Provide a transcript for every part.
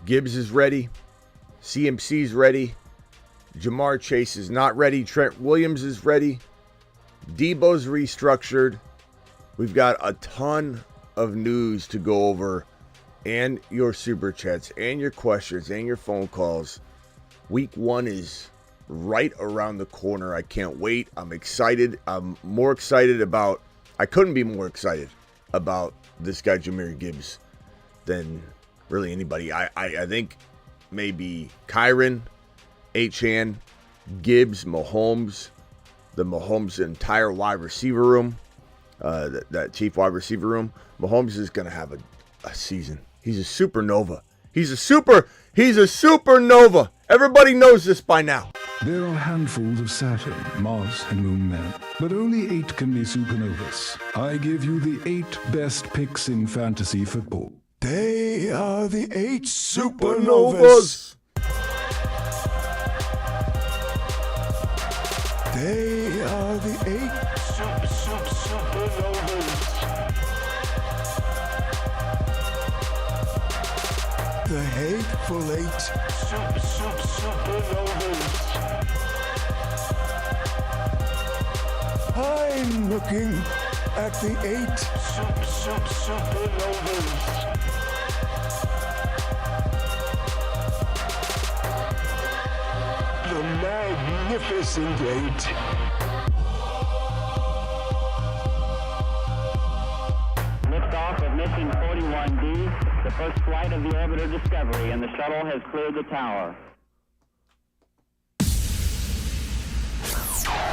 Gibbs is ready. CMC's ready. Jamar Chase is not ready. Trent Williams is ready. Debo's restructured. We've got a ton of news to go over, and your super chats and your questions and your phone calls. Week 1 is right around the corner. I can't wait. I'm excited. I'm more excited about, I couldn't be more excited about this guy Jahmyr Gibbs than really anybody. I think maybe Kyron, Achane, Gibbs, Mahomes, the Mahomes entire wide receiver room, that chief wide receiver room. Mahomes is going to have a season. He's a supernova. He's a supernova. Everybody knows this by now. There are handfuls of Saturn, Mars, and Moon men, but only 8 can be supernovas. I give you the 8 best picks in fantasy football. They are the 8 supernovas. They are the 8 supernovas. The hateful 8 supernovas. I'm looking at the 8 supernovas. The magnificent 8. Liftoff of mission 41D, the first flight of the orbiter Discovery, and the shuttle has cleared the tower.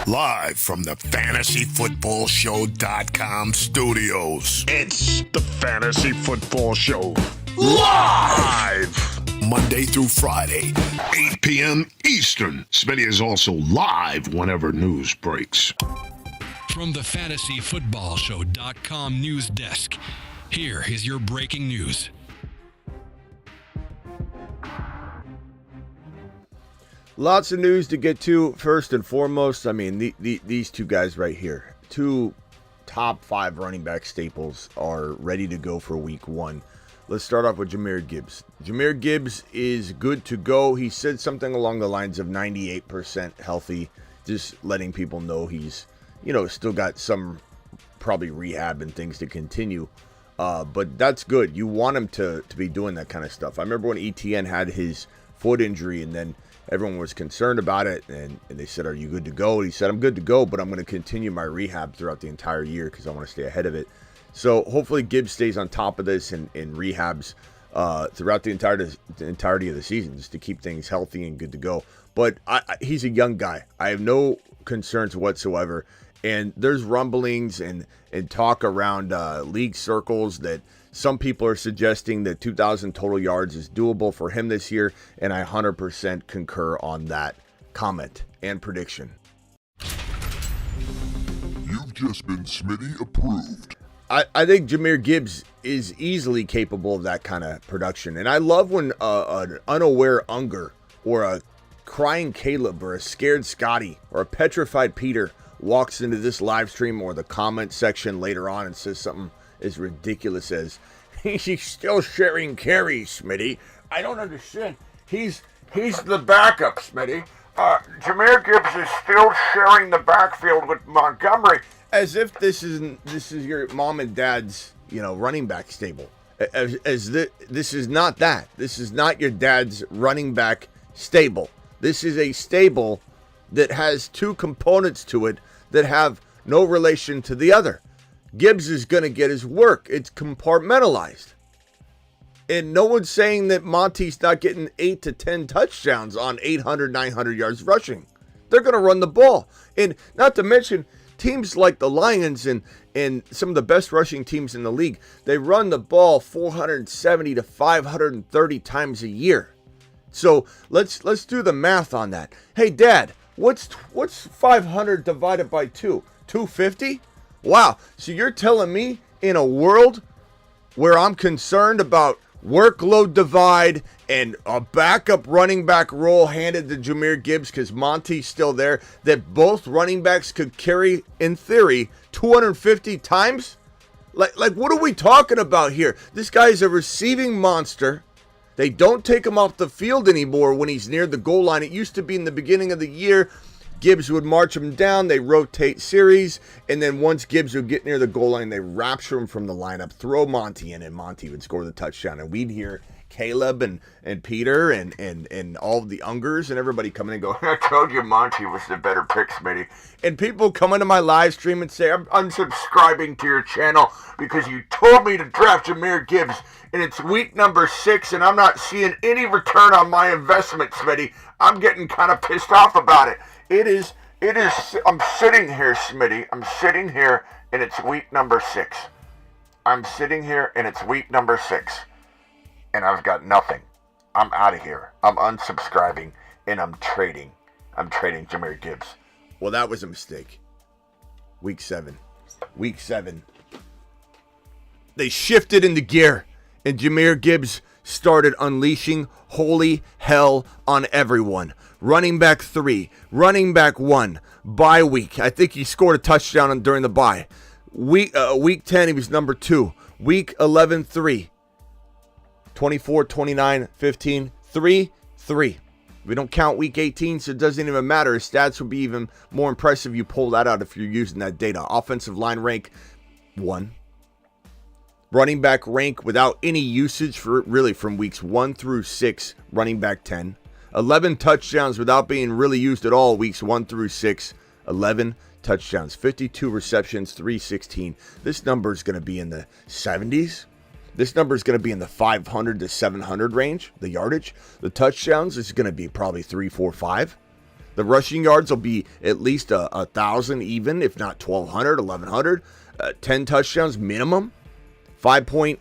Live from the FantasyFootballShow.com studios. It's the Fantasy Football Show. Live! Monday through Friday, 8 p.m. Eastern. Smitty is also live whenever news breaks. From the FantasyFootballShow.com news desk, here is your breaking news. Lots of news to get to. First and foremost, I mean, these two guys right here, 2 top 5 running back staples, are ready to go for week 1. Let's start off with Jahmyr Gibbs. Jahmyr Gibbs is good to go. He said something along the lines of 98% healthy, just letting people know he's, still got some probably rehab and things to continue. But that's good. You want him to be doing that kind of stuff. I remember when ETN had his foot injury, and then everyone was concerned about it, and they said, "Are you good to go?" He said, "I'm good to go, but I'm going to continue my rehab throughout the entire year because I want to stay ahead of it." So hopefully Gibbs stays on top of this and rehabs throughout the entirety of the season, just to keep things healthy and good to go. But he's a young guy. I have no concerns whatsoever. And there's rumblings and talk around league circles that some people are suggesting that 2,000 total yards is doable for him this year, and I 100% concur on that comment and prediction. You've just been Smitty approved. I think Jahmyr Gibbs is easily capable of that kind of production. And I love when an unaware Unger or a crying Caleb or a scared Scotty or a petrified Peter walks into this live stream or the comment section later on and says something as ridiculous as, "He's still sharing carries, Smitty. I don't understand. He's the backup, Smitty. Jahmyr Gibbs is still sharing the backfield with Montgomery." As if this is your mom and dad's, running back stable. This is not that. This is not your dad's running back stable. This is a stable that has 2 components to it that have no relation to the other. Gibbs is going to get his work. It's compartmentalized. And no one's saying that Monty's not getting 8 to 10 touchdowns on 800, 900 yards rushing. They're going to run the ball. And not to mention, teams like the Lions and some of the best rushing teams in the league, they run the ball 470 to 530 times a year. So let's do the math on that. Hey, Dad, what's 500 divided by 2? 250? Wow. So you're telling me in a world where I'm concerned about workload divide and a backup running back role handed to Jahmyr Gibbs because Monty's still there, that both running backs could carry, in theory, 250 times? Like what are we talking about here? This guy is a receiving monster They don't take him off the field anymore when he's near the goal line. It used to be in the beginning of the year, Gibbs would march him down, they rotate series, and then once Gibbs would get near the goal line, they rapture him from the lineup, throw Monty in, and Monty would score the touchdown. And we'd hear Caleb and Peter and all of the Ungers and everybody coming and go, I told you Monty was the better pick, Smitty. And people come into my live stream and say, I'm unsubscribing to your channel because you told me to draft Jahmyr Gibbs, and it's week number 6, and I'm not seeing any return on my investment, Smitty. I'm getting kind of pissed off about it. It is, I'm sitting here, Smitty. I'm sitting here, and it's week number 6. I'm sitting here, and it's week number 6. And I've got nothing. I'm out of here. I'm unsubscribing, and I'm trading. I'm trading Jahmyr Gibbs. Well, that was a mistake. Week 7. Week 7. They shifted into gear, and Jahmyr Gibbs started unleashing holy hell on everyone. Running back 3, running back 1, bye week. I think he scored a touchdown during the bye. Week 10, he was number 2. Week 11, 3. 24, 29, 15, 3, 3. We don't count week 18, so it doesn't even matter. His stats would be even more impressive. You pull that out if you're using that data. Offensive line rank 1. Running back rank without any usage for really from weeks 1 through 6, running back 10. 11 touchdowns without being really used at all, weeks 1 through 6. 11 touchdowns, 52 receptions, 316. This number is going to be in the 70s. This number is going to be in the 500 to 700 range, the yardage. The touchdowns is going to be probably 3, 4, 5. The rushing yards will be at least 1,000 even, if not 1,200, 1,100. 10 touchdowns minimum. 5.1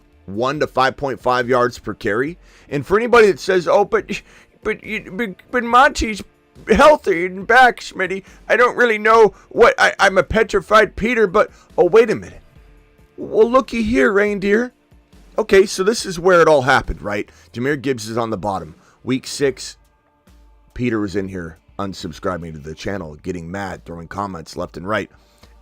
to 5.5 yards per carry. And for anybody that says, oh, but Monty's healthy and back, Smitty, I don't really know what, I'm a petrified Peter, but, oh, wait a minute. Well, looky here, reindeer. Okay, so this is where it all happened, right? Jahmyr Gibbs is on the bottom. Week 6, Peter was in here unsubscribing to the channel, getting mad, throwing comments left and right.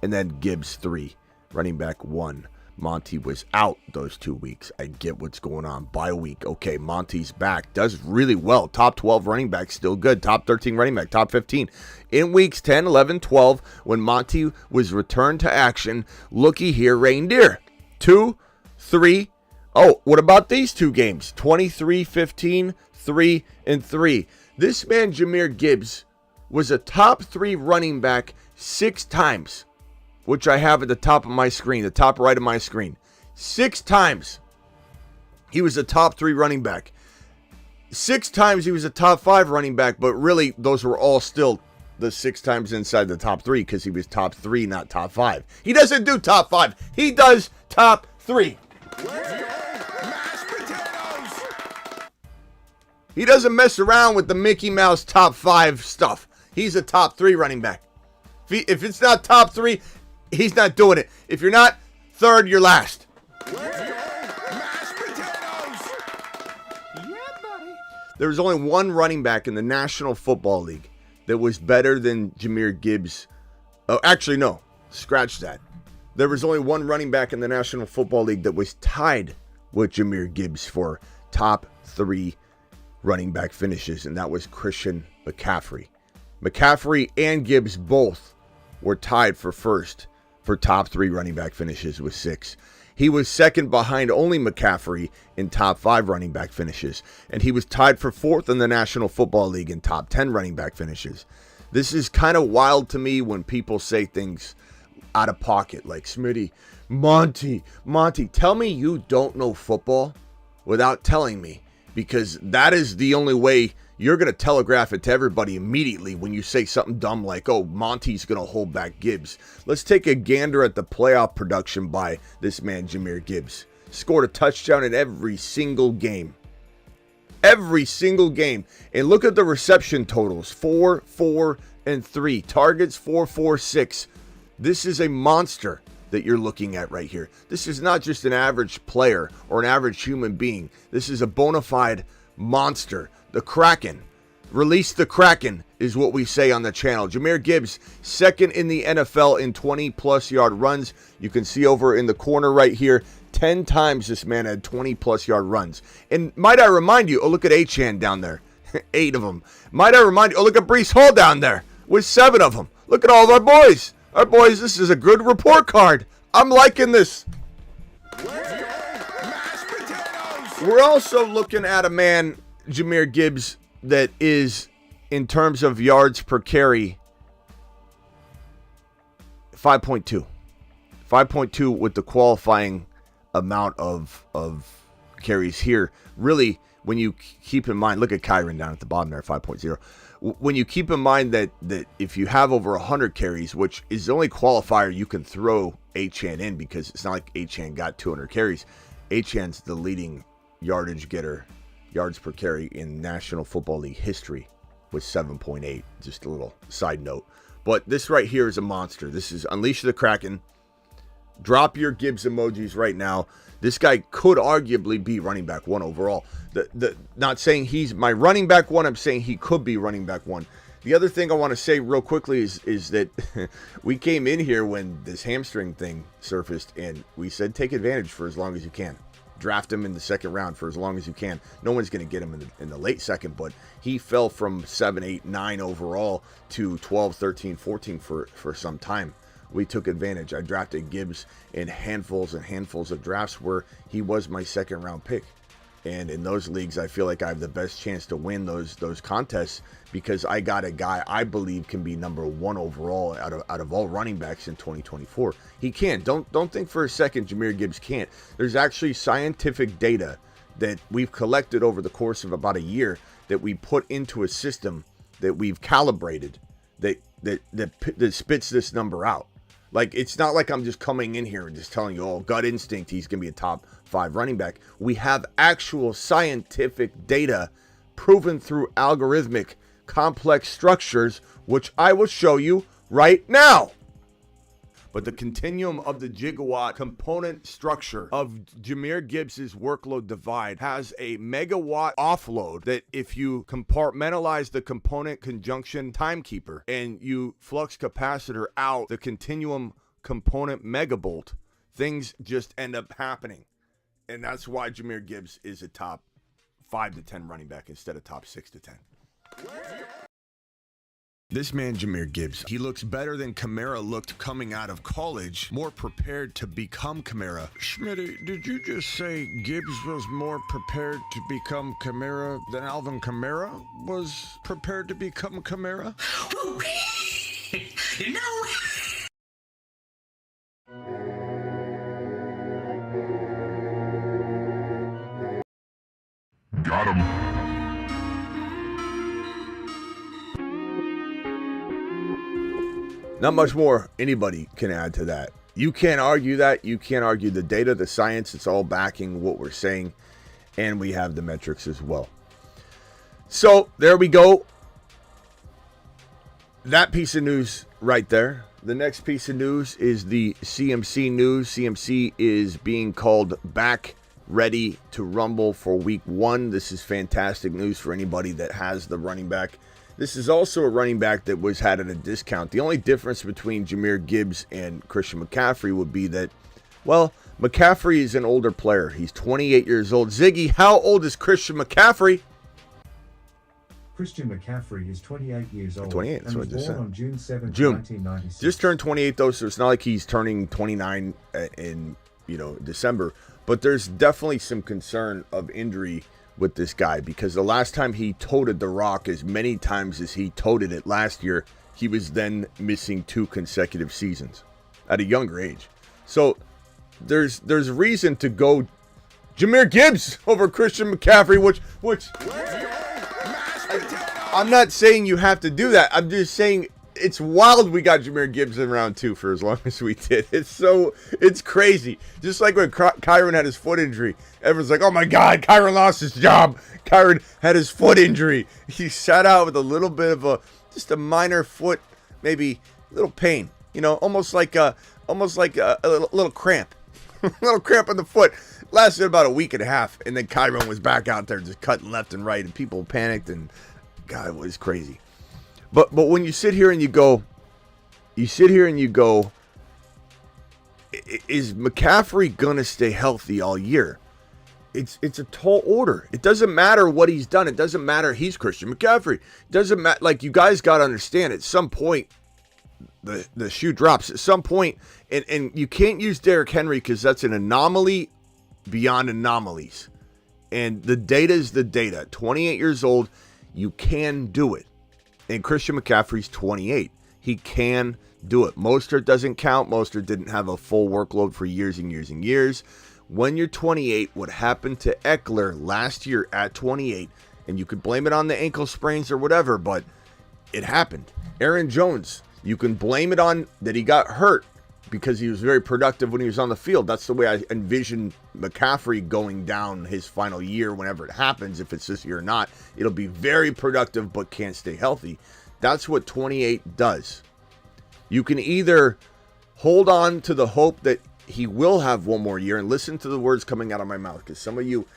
And then Gibbs 3, running back 1. Monty was out those 2 weeks. I get what's going on. Bye week. Okay, Monty's back. Does really well. Top 12 running back, still good. Top 13 running back, top 15. In weeks 10, 11, 12, when Monty was returned to action, looky here, reindeer. 2, 3. Oh, what about these 2 games? 23, 15, 3, and 3. This man, Jahmyr Gibbs, was a top 3 running back 6 times. Which I have at the top of my screen, the top right of my screen. 6 times he was a top 3 running back. 6 times he was a top 5 running back, but really those were all still the 6 times inside the top 3 because he was top 3, not top 5. He doesn't do top 5. He does top 3. He doesn't mess around with the Mickey Mouse top 5 stuff. He's a top 3 running back. If it's not top 3, he's not doing it. If you're not third, you're last. There was only one running back in the National Football League that was better than Jahmyr Gibbs. Oh, actually, no. Scratch that. There was only one running back in the National Football League that was tied with Jahmyr Gibbs for top 3 running back finishes, and that was Christian McCaffrey. McCaffrey and Gibbs both were tied for first for top 3 running back finishes with 6. He was second behind only McCaffrey in top 5 running back finishes, and he was tied for 4th in the National Football League in top 10 running back finishes. This is kind of wild to me when people say things out of pocket like, Smitty, Monty, tell me you don't know football without telling me, because that is the only way you're going to telegraph it to everybody immediately when you say something dumb like, oh, Monty's going to hold back Gibbs. Let's take a gander at the playoff production by this man, Jahmyr Gibbs. Scored a touchdown in every single game. Every single game. And look at the reception totals. 4, 4, and 3. Targets, 4, 4, 6. This is a monster that you're looking at right here. This is not just an average player or an average human being. This is a bona fide monster. The Kraken. Release the Kraken is what we say on the channel. Jahmyr Gibbs, second in the NFL in 20-plus yard runs. You can see over in the corner right here, 10 times this man had 20-plus yard runs. And might I remind you, look at Achane down there, 8 of them. Might I remind you, look at Breece Hall down there with 7 of them. Look at all of our boys. Our boys, this is a good report card. I'm liking this. We're also looking at a man, Jahmyr Gibbs, that is, in terms of yards per carry, 5.2. 5.2 with the qualifying amount of carries here. Really, when you keep in mind, look at Kyron down at the bottom there, 5.0. When you keep in mind that if you have over 100 carries, which is the only qualifier you can throw Achane in, because it's not like Achane got 200 carries. Achane's the leading yardage getter, yards per carry in National Football League history with 7.8. Just a little side note. But this right here is a monster. This is Unleash the Kraken. Drop your Gibbs emojis right now. This guy could arguably be running back 1 overall. Not saying he's my running back 1. I'm saying he could be running back 1. The other thing I want to say real quickly is that we came in here when this hamstring thing surfaced, and we said take advantage for as long as you can. Draft him in the second round for as long as you can. No one's going to get him in the late second, but he fell from 7, 8, 9 overall to 12, 13, 14 for some time. We took advantage. I drafted Gibbs in handfuls and handfuls of drafts where he was my second round pick. And in those leagues, I feel like I have the best chance to win those contests because I got a guy I believe can be number 1 overall out of all running backs in 2024. He can. Don't think for a second Jahmyr Gibbs can't. There's actually scientific data that we've collected over the course of about a year that we put into a system that we've calibrated that spits this number out. Like, it's not like I'm just coming in here and just telling you, oh, gut instinct, he's going to be a top 5 running back. We have actual scientific data proven through algorithmic complex structures, which I will show you right now. But the continuum of the gigawatt component structure of Jahmyr Gibbs's workload divide has a megawatt offload that if you compartmentalize the component conjunction timekeeper and you flux capacitor out the continuum component megabolt, things just end up happening. And that's why Jahmyr Gibbs is a top 5 to 10 running back instead of top 6 to 10. This man, Jahmyr Gibbs, he looks better than Kamara looked coming out of college, more prepared to become Kamara. Smitty, did you just say Gibbs was more prepared to become Kamara than Alvin Kamara was prepared to become Kamara? No. Got him. Not much more anybody can add to that. You can't argue that. You can't argue the data, the science. It's all backing what we're saying. And we have the metrics as well. So there we go. That piece of news right there. The next piece of news is the CMC news. CMC is being called back, ready to rumble for week 1. This is fantastic news for anybody that has the running back. This is also a running back that was had at a discount. The only difference between Jahmyr Gibbs and Christian McCaffrey would be that, well, McCaffrey is an older player. He's 28 years old. Ziggy, how old is Christian McCaffrey? Christian McCaffrey is 28 years old 28, and was born on June 7, 1996. Just turned 28, though, so it's not like he's turning 29 in December. But there's definitely some concern of injury with this guy because the last time he toted the rock as many times as he toted it last year, he was then missing 2 consecutive seasons at a younger age. So there's reason to go Jahmyr Gibbs over Christian McCaffrey, which I'm not saying you have to do that. I'm just saying it's wild we got Jahmyr Gibbs in round 2 for as long as we did. It's crazy. Just like when Kyron had his foot injury. Everyone's like, oh my God, Kyron lost his job. Kyron had his foot injury. He sat out with a little bit of just a minor foot, maybe little pain. Almost like a little cramp. A little cramp in the foot. Lasted about a week and a half. And then Kyron was back out there just cutting left and right. And people panicked and God, it was crazy. But when you sit here and you go, is McCaffrey gonna stay healthy all year? It's a tall order. It doesn't matter what he's done. It doesn't matter he's Christian McCaffrey. It doesn't matter. Like, you guys got to understand, at some point the shoe drops. At some point, and you can't use Derrick Henry because that's an anomaly beyond anomalies. And the data is the data. 28 years old, you can do it. And Christian McCaffrey's 28. He can do it. Mostert doesn't count. Mostert didn't have a full workload for years and years and years. When you're 28, what happened to Eckler last year at 28, and you could blame it on the ankle sprains or whatever, but it happened. Aaron Jones, you can blame it on that he got hurt because he was very productive when he was on the field. That's the way I envision McCaffrey going down his final year whenever it happens. If it's this year or not, it'll be very productive but can't stay healthy. That's what 28 does. You can either hold on to the hope that he will have one more year, and listen to the words coming out of my mouth, because some of you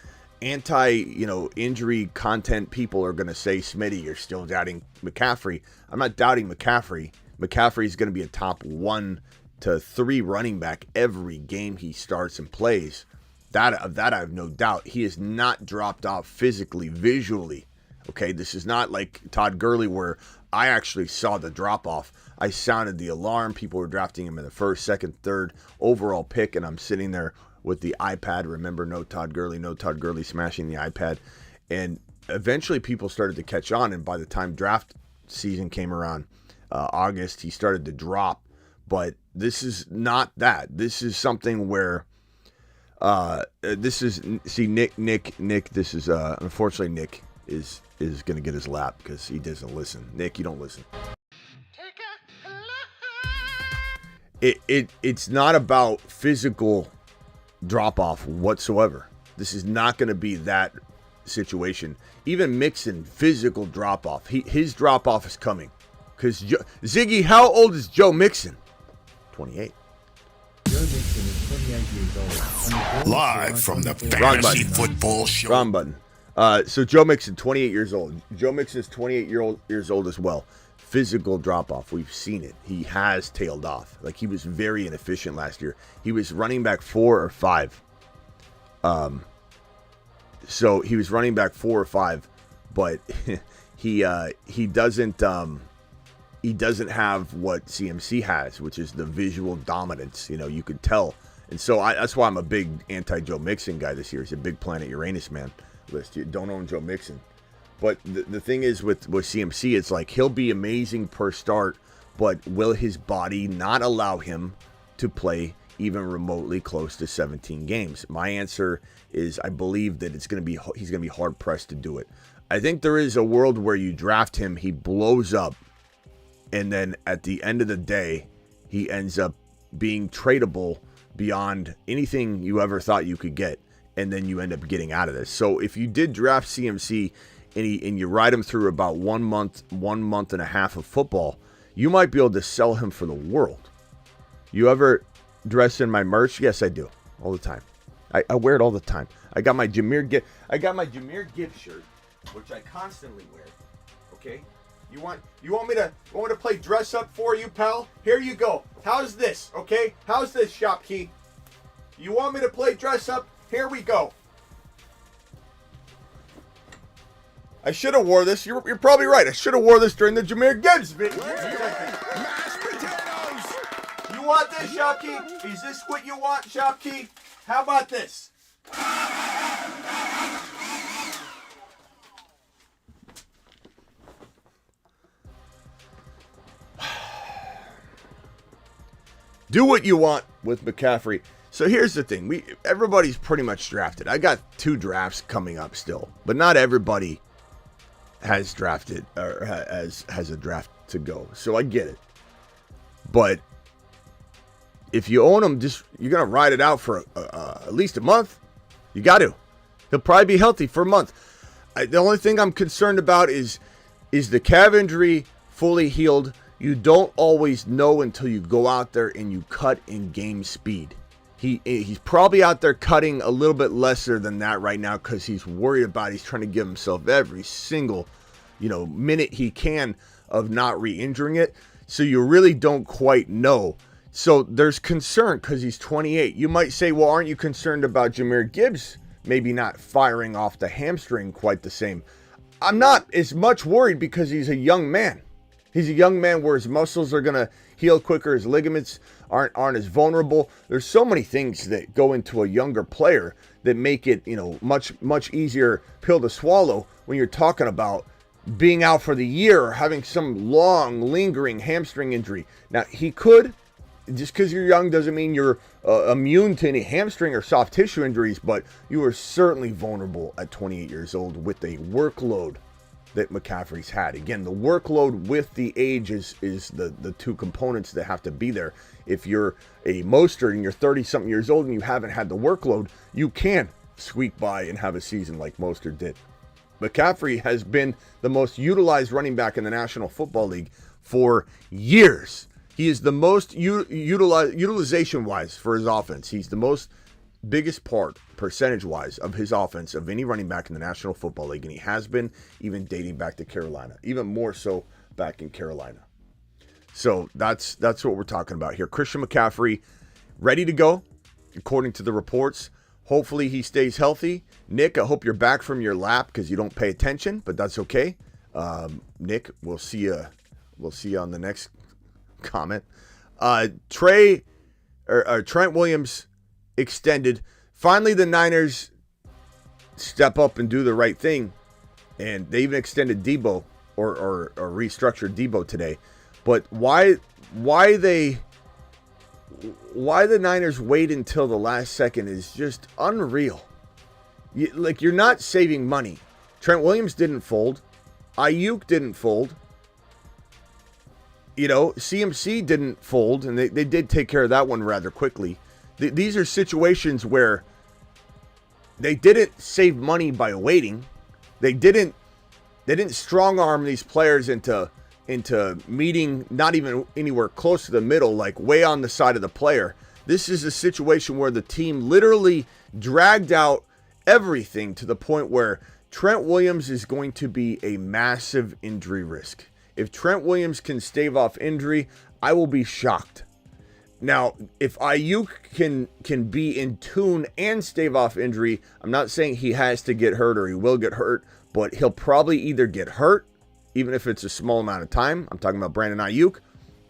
injury content people are going to say, Smitty, you're still doubting McCaffrey. I'm not doubting McCaffrey. McCaffrey is going to be a top 1 to 3 running back every game he starts and plays. That I have no doubt. He has not dropped off physically, visually. Okay, this is not like Todd Gurley where I actually saw the drop off. I sounded the alarm. People were drafting him in the first, second, third overall pick, and I'm sitting there with the iPad. Remember, no Todd Gurley smashing the iPad. And eventually people started to catch on, and by the time draft season came around, August, he started to drop. But this is not that. This is something where Nick, this is unfortunately Nick is going to get his lap because he doesn't listen. Nick, you don't listen. It's not about physical drop-off whatsoever. This is not going to be that situation. Even Mixon, physical drop-off. His drop-off is coming. Because Ziggy, how old is Joe Mixon? 28. Joe Mixon is 28 years old. Live from the Fantasy Football Show. Wrong button. So Joe Mixon, 28 years old. Joe Mixon is 28 years old as well. Physical drop-off. We've seen it. He has tailed off. Like, he was very inefficient last year. He was running back 4 or 5. So he was running back 4 or 5, but he doesn't have what CMC has, which is the visual dominance. You could tell. And so that's why I'm a big anti-Joe Mixon guy this year. He's a big Planet Uranus man list. You don't own Joe Mixon. But the thing is with CMC, it's like he'll be amazing per start, but will his body not allow him to play even remotely close to 17 games? My answer is I believe that he's going to be hard pressed to do it. I think there is a world where you draft him, he blows up, and then at the end of the day, he ends up being tradable beyond anything you ever thought you could get, and then you end up getting out of this. So if you did draft CMC and you ride him through about 1 month and a half of football, you might be able to sell him for the world. You ever dress in my merch? Yes, I do. All the time. I wear it all the time. I got my Jahmyr Gibbs shirt, which I constantly wear. Okay? You want me to play dress up for you, pal? Here you go. How's this? Okay? How's this, Shopkey? You want me to play dress up? Here we go. I should have wore this. You're probably right. I should have wore this during the Jahmyr Gibbs video. Mashed potatoes. You want this, Shopkey? Is this what you want, Shopkey? How about this? Do what you want with McCaffrey. So here's the thing. Everybody's pretty much drafted. I got 2 drafts coming up still, but not everybody has drafted or has a draft to go. So I get it. But if you own him, you're going to ride it out for at least a month. You got to. He'll probably be healthy for a month. The only thing I'm concerned about is the calf injury fully healed. You don't always know until you go out there and you cut in game speed. He's probably out there cutting a little bit lesser than that right now because he's worried about he's trying to give himself every single, minute he can of not re-injuring it. So you really don't quite know. So there's concern because he's 28. You might say, well, aren't you concerned about Jahmyr Gibbs maybe not firing off the hamstring quite the same? I'm not as much worried because he's a young man. He's a young man where his muscles are going to heal quicker. His ligaments aren't as vulnerable. There's so many things that go into a younger player that make it, much easier pill to swallow when you're talking about being out for the year or having some long, lingering hamstring injury. Now, he could, just because you're young doesn't mean you're immune to any hamstring or soft tissue injuries, but you are certainly vulnerable at 28 years old with the workload that McCaffrey's had. Again, the workload with the age is the two components that have to be there. If you're a Mostert and you're 30-something years old and you haven't had the workload, you can squeak by and have a season like Mostert did. McCaffrey has been the most utilized running back in the National Football League for years. He is the most utilization-wise for his offense. He's the most biggest part, percentage-wise, of his offense of any running back in the National Football League, and he has been even dating back to Carolina, even more so back in Carolina. So that's what we're talking about here. Christian McCaffrey, ready to go, according to the reports. Hopefully he stays healthy. Nick, I hope you're back from your lap because you don't pay attention, but that's okay. Nick, we'll see you on the next comment. Trent Williams extended. Finally, the Niners step up and do the right thing, and they even extended Debo or restructured Debo today. But why the Niners wait until the last second is just unreal. You're not saving money. Trent Williams didn't fold. Ayuk didn't fold. CMC didn't fold, and they did take care of that one rather quickly. These are situations where they didn't save money by waiting. They didn't strong arm these players into meeting not even anywhere close to the middle, like way on the side of the player. This is a situation where the team literally dragged out everything to the point where Trent Williams is going to be a massive injury risk. If Trent Williams can stave off injury, I will be shocked. Now, if Ayuk can be in tune and stave off injury, I'm not saying he has to get hurt or he will get hurt, but he'll probably either get hurt, even if it's a small amount of time. I'm talking about Brandon Ayuk,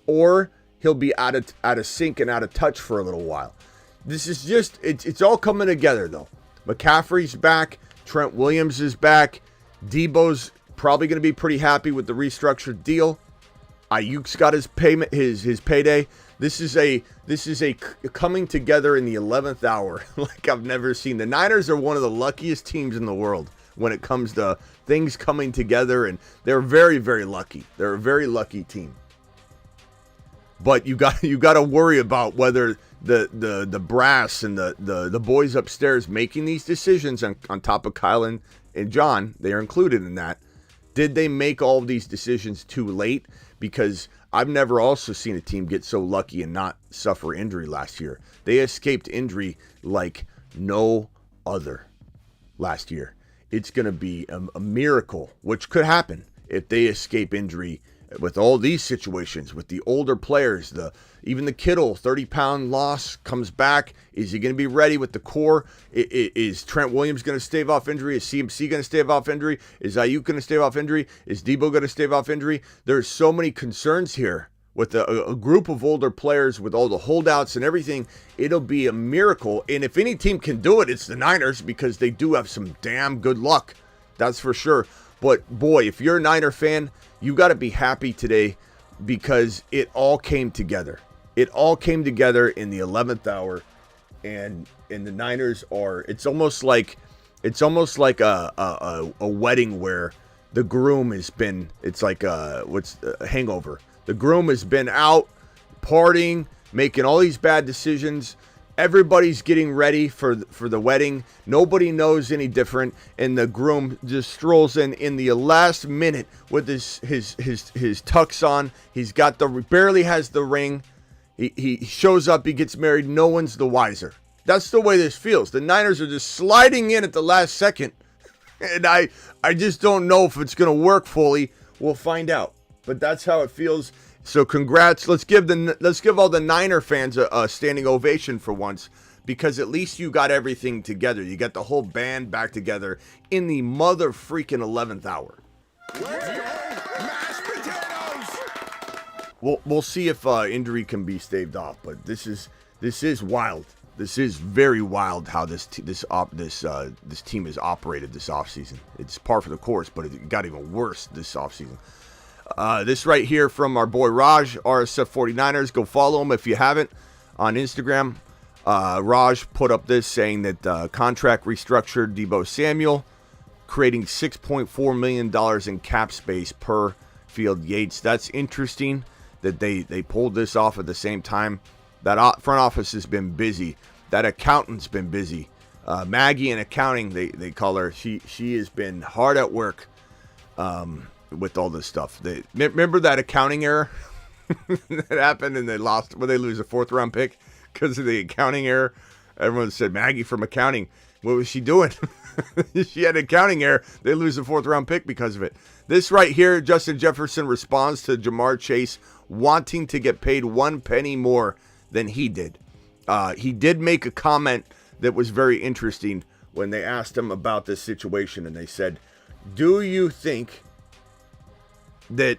or he'll be out of sync and out of touch for a little while. This is just, it's all coming together though. McCaffrey's back. Trent Williams is back. Debo's probably going to be pretty happy with the restructured deal. Ayuk's got his payment, his payday. This is a coming together in the 11th hour like I've never seen. The Niners are one of the luckiest teams in the world when it comes to things coming together, and they're very, very lucky. They're a very lucky team. But you got to worry about whether the brass and the boys upstairs making these decisions on top of Kyle and John, they are included in that. Did they make all of these decisions too late? Because I've never also seen a team get so lucky and not suffer injury last year. They escaped injury like no other last year. It's going to be a miracle, which could happen if they escape injury with all these situations, with the older players, even the Kittle 30-pound loss comes back. Is he going to be ready with the core? Is Trent Williams going to stave off injury? Is CMC going to stave off injury? Is Ayuk going to stave off injury? Is Debo going to stave off injury? There's so many concerns here with a group of older players with all the holdouts and everything. It'll be a miracle. And if any team can do it, it's the Niners, because they do have some damn good luck. That's for sure. But boy, if you're a Niner fan, you got to be happy today because it all came together. It all came together in the 11th hour, and the Niners are. It's almost like a wedding where the groom has been. It's like a hangover. The groom has been out partying, making all these bad decisions. Everybody's getting ready for the wedding. Nobody knows any different, and the groom just strolls in the last minute with his tux on. He's got barely has the ring. He shows up. He gets married. No one's the wiser. That's the way this feels. The Niners are just sliding in at the last second, And I just don't know if it's going to work fully. We'll find out. But that's how it feels. So congrats. Let's give all the Niner fans a standing ovation for once, because at least you got everything together. You got the whole band back together in the mother freaking 11th hour. Mashed potatoes! We'll see if injury can be staved off, but this is wild. This is very wild how this team has operated this offseason. It's par for the course, but it got even worse this offseason. This right here from our boy Raj, RSF 49ers. Go follow him if you haven't on Instagram. Raj put up this saying that contract restructured Deebo Samuel, creating $6.4 million in cap space per Field Yates. That's interesting that they pulled this off at the same time. That front office has been busy. That accountant's been busy. Maggie in accounting, they call her. She has been hard at work with all this stuff. Remember that accounting error that happened and they lost when they lose a 4th round pick because of the accounting error? Everyone said Maggie from accounting. What was she doing? She had an accounting error. They lose a 4th round pick because of it. This right here, Justin Jefferson responds to Ja'Marr Chase wanting to get paid 1 penny more than he did. He did make a comment that was very interesting when they asked him about this situation, and they said, do you think that,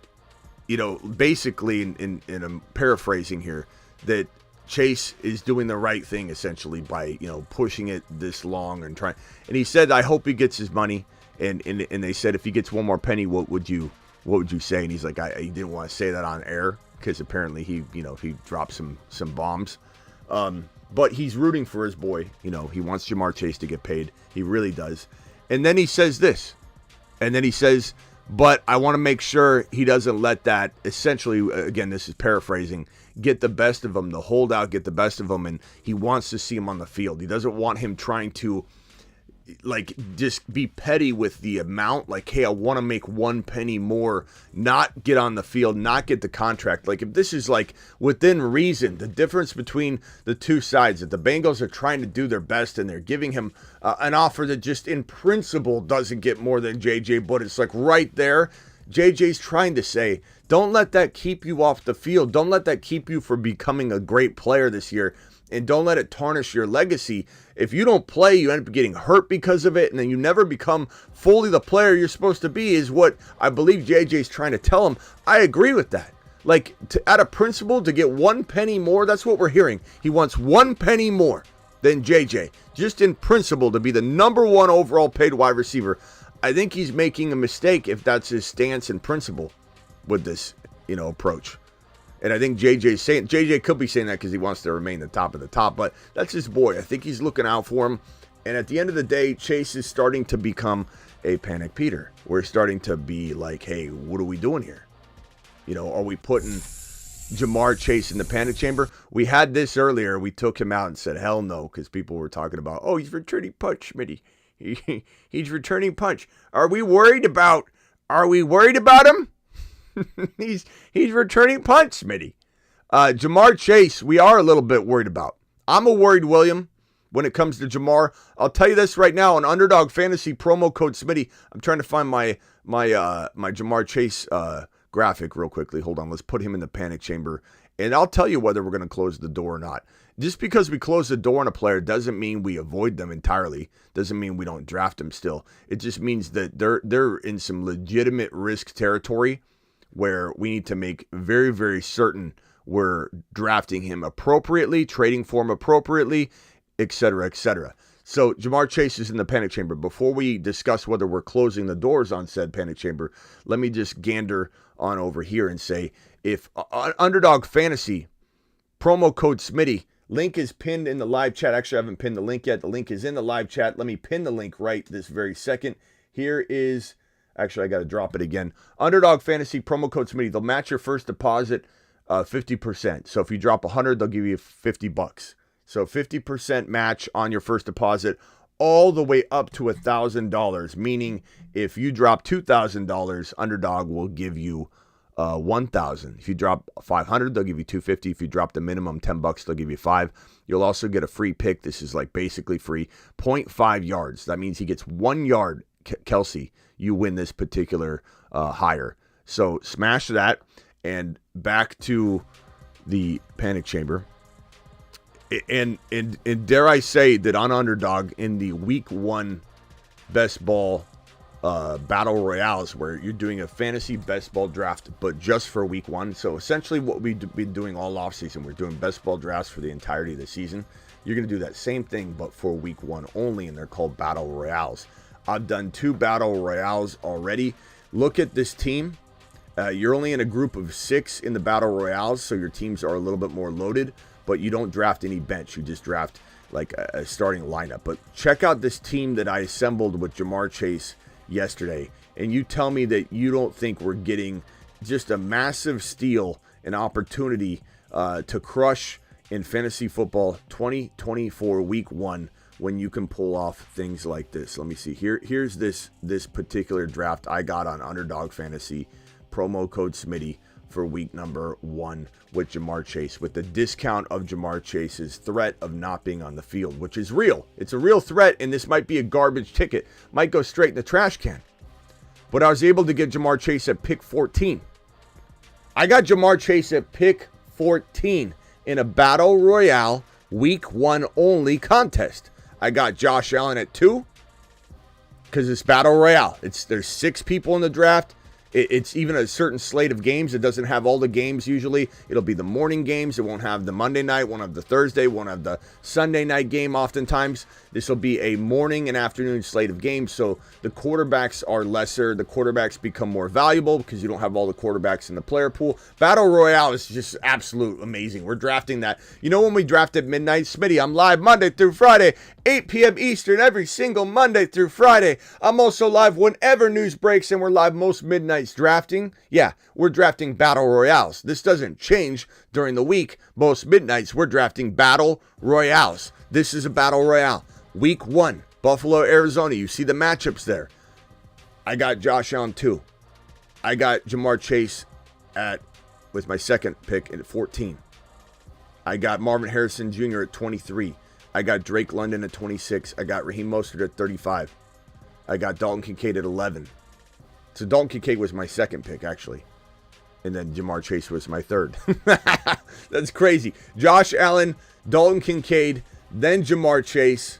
basically, in I'm paraphrasing here, that Chase is doing the right thing essentially by, pushing it this long and trying. And he said, I hope he gets his money. And they said, if he gets 1 more penny, what would you say? And he's like, he didn't want to say that on air because apparently he dropped some bombs. But he's rooting for his boy. He wants Ja'Marr Chase to get paid. He really does. And then he says this. And then he says, but I want to make sure he doesn't let that, essentially, again, this is paraphrasing, get the best of him, the holdout, get the best of him, and he wants to see him on the field. He doesn't want him trying to, just be petty with the amount, hey, I want to make 1 penny more, not get on the field, not get the contract. If this is, within reason, the difference between the two sides, that the Bengals are trying to do their best and they're giving him an offer that just in principle doesn't get more than JJ, but it's right there. JJ's trying to say, don't let that keep you off the field. Don't let that keep you from becoming a great player this year. And don't let it tarnish your legacy. If you don't play, you end up getting hurt because of it, and then you never become fully the player you're supposed to be, is what I believe JJ's trying to tell him. I agree with that. Out of principle, to get 1 penny more, that's what we're hearing. He wants 1 penny more than JJ, just in principle, to be the number 1 overall paid wide receiver. I think he's making a mistake if that's his stance and principle with this, approach. And I think JJ could be saying that because he wants to remain the top of the top, but that's his boy. I think he's looking out for him. And at the end of the day, Chase is starting to become a Panic Peter. We're starting to be hey, what are we doing here? Are we putting Ja'Marr Chase in the panic chamber? We had this earlier. We took him out and said, hell no, because people were talking about, he's returning punch, Smitty. He's returning punch. Are we worried about him? he's returning punch, Smitty. Ja'Marr Chase, we are a little bit worried about. I'm a worried William when it comes to Ja'Marr. I'll tell you this right now, on Underdog Fantasy promo code Smitty. I'm trying to find my Ja'Marr Chase graphic real quickly. Hold on, let's put him in the panic chamber, and I'll tell you whether we're going to close the door or not. Just because we close the door on a player doesn't mean we avoid them entirely. Doesn't mean we don't draft them still. It just means that they're in some legitimate risk territory where we need to make very, very certain we're drafting him appropriately, trading for him appropriately, etc., etc. So Ja'Marr Chase is in the panic chamber. Before we discuss whether we're closing the doors on said panic chamber, let me just gander on over here and say, if Underdog Fantasy, promo code Smitty, link is pinned in the live chat. Actually, I haven't pinned the link yet. The link is in the live chat. Let me pin the link right this very second. Here is... Actually, I got to drop it again. Underdog Fantasy, promo code Smitty. They'll match your first deposit 50%. So if you drop 100, they'll give you $50. So 50% match on your first deposit all the way up to $1,000. Meaning if you drop $2,000, Underdog will give you $1,000. If you drop 500, they'll give you $250. If you drop the minimum $10, they'll give you $5. You'll also get a free pick. This is basically free. 0.5 yards. That means he gets 1 yard Kelsey, you win this particular hire. So smash that, and back to the panic chamber. And dare I say that on Underdog in the week 1 best ball battle royales, where you're doing a fantasy best ball draft, but just for week 1. So essentially what we've been doing all off season, we're doing best ball drafts for the entirety of the season. You're going to do that same thing, but for week 1 only, and they're called battle royales. I've done 2 battle royales already. Look at this team. You're only in a group of 6 in the battle royales, so your teams are a little bit more loaded, but you don't draft any bench. You just draft like a starting lineup. But check out this team that I assembled with Jahmyr Chase yesterday, and you tell me that you don't think we're getting just a massive steal, an opportunity to crush in fantasy football 2024 week 1 when you can pull off things like this. Let me see. Here's this particular draft I got on Underdog Fantasy, promo code Smitty, for week number 1 with Jahmyr Chase, with the discount of Jahmyr Chase's threat of not being on the field, which is real. It's a real threat, and this might be a garbage ticket. Might go straight in the trash can. But I was able to get Jahmyr Chase at pick 14. I got Jahmyr Chase at pick 14 in a Battle Royale week 1 only contest. I got Josh Allen at 2 because it's Battle Royale. There's 6 people in the draft. It's even a certain slate of games. It doesn't have all the games usually. It'll be the morning games. It won't have the Monday night, won't have the Thursday, won't have the Sunday night game oftentimes. This will be a morning and afternoon slate of games, so the quarterbacks are lesser. The quarterbacks become more valuable because you don't have all the quarterbacks in the player pool. Battle Royale is just absolute amazing. We're drafting that. You know when we draft at midnight? Smitty, I'm live Monday through Friday, 8 p.m. Eastern, every single Monday through Friday. I'm also live whenever news breaks, and we're live most midnights drafting. Yeah, we're drafting Battle Royales. This doesn't change during the week. Most midnights, we're drafting Battle Royales. This is a Battle Royale. Week 1, Buffalo, Arizona. You see the matchups there. I got Josh Allen 2. I got Jahmyr Chase with my second pick at 14. I got Marvin Harrison Jr. at 23. I got Drake London at 26. I got Raheem Mostert at 35. I got Dalton Kincaid at 11. So Dalton Kincaid was my second pick, actually. And then Jahmyr Chase was my third. That's crazy. Josh Allen, Dalton Kincaid, then Jahmyr Chase,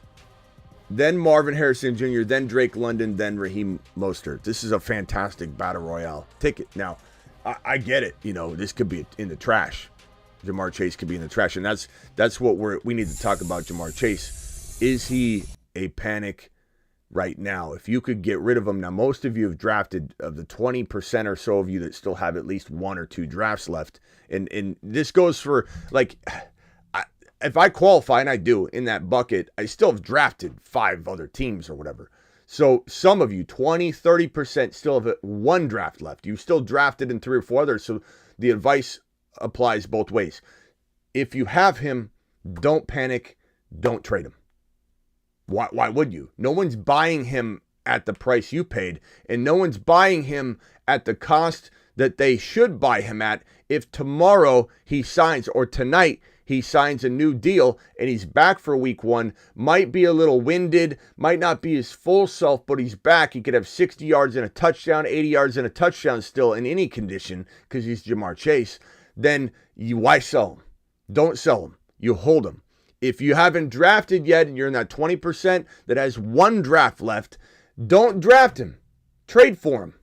then Marvin Harrison Jr., then Drake London, then Raheem Mostert. This is a fantastic Battle Royale ticket. Now, I get it. You know, this could be in the trash. Jahmyr Chase could be in the trash. And that's what we need to talk about Jahmyr Chase. Is he a panic right now? If you could get rid of him. Now, most of you have drafted, of the 20% or so of you that still have at least 1 or 2 drafts left. And this goes for, like, if I qualify, and I do, in that bucket, I still have drafted 5 other teams or whatever. So some of you, 20, 30%, still have 1 draft left. You still drafted in 3 or 4 others. So the advice applies both ways. If you have him, don't panic. Don't trade him. Why would you? No one's buying him at the price you paid, and no one's buying him at the cost that they should buy him at if tomorrow he signs, or tonight he signs a new deal and he's back for week 1. Might be a little winded, might not be his full self, but he's back. He could have 60 yards and a touchdown, 80 yards and a touchdown still in any condition because he's Jahmyr Chase. Then why sell him? Don't sell him. You hold him. If you haven't drafted yet and you're in that 20% that has 1 draft left, don't draft him. Trade for him.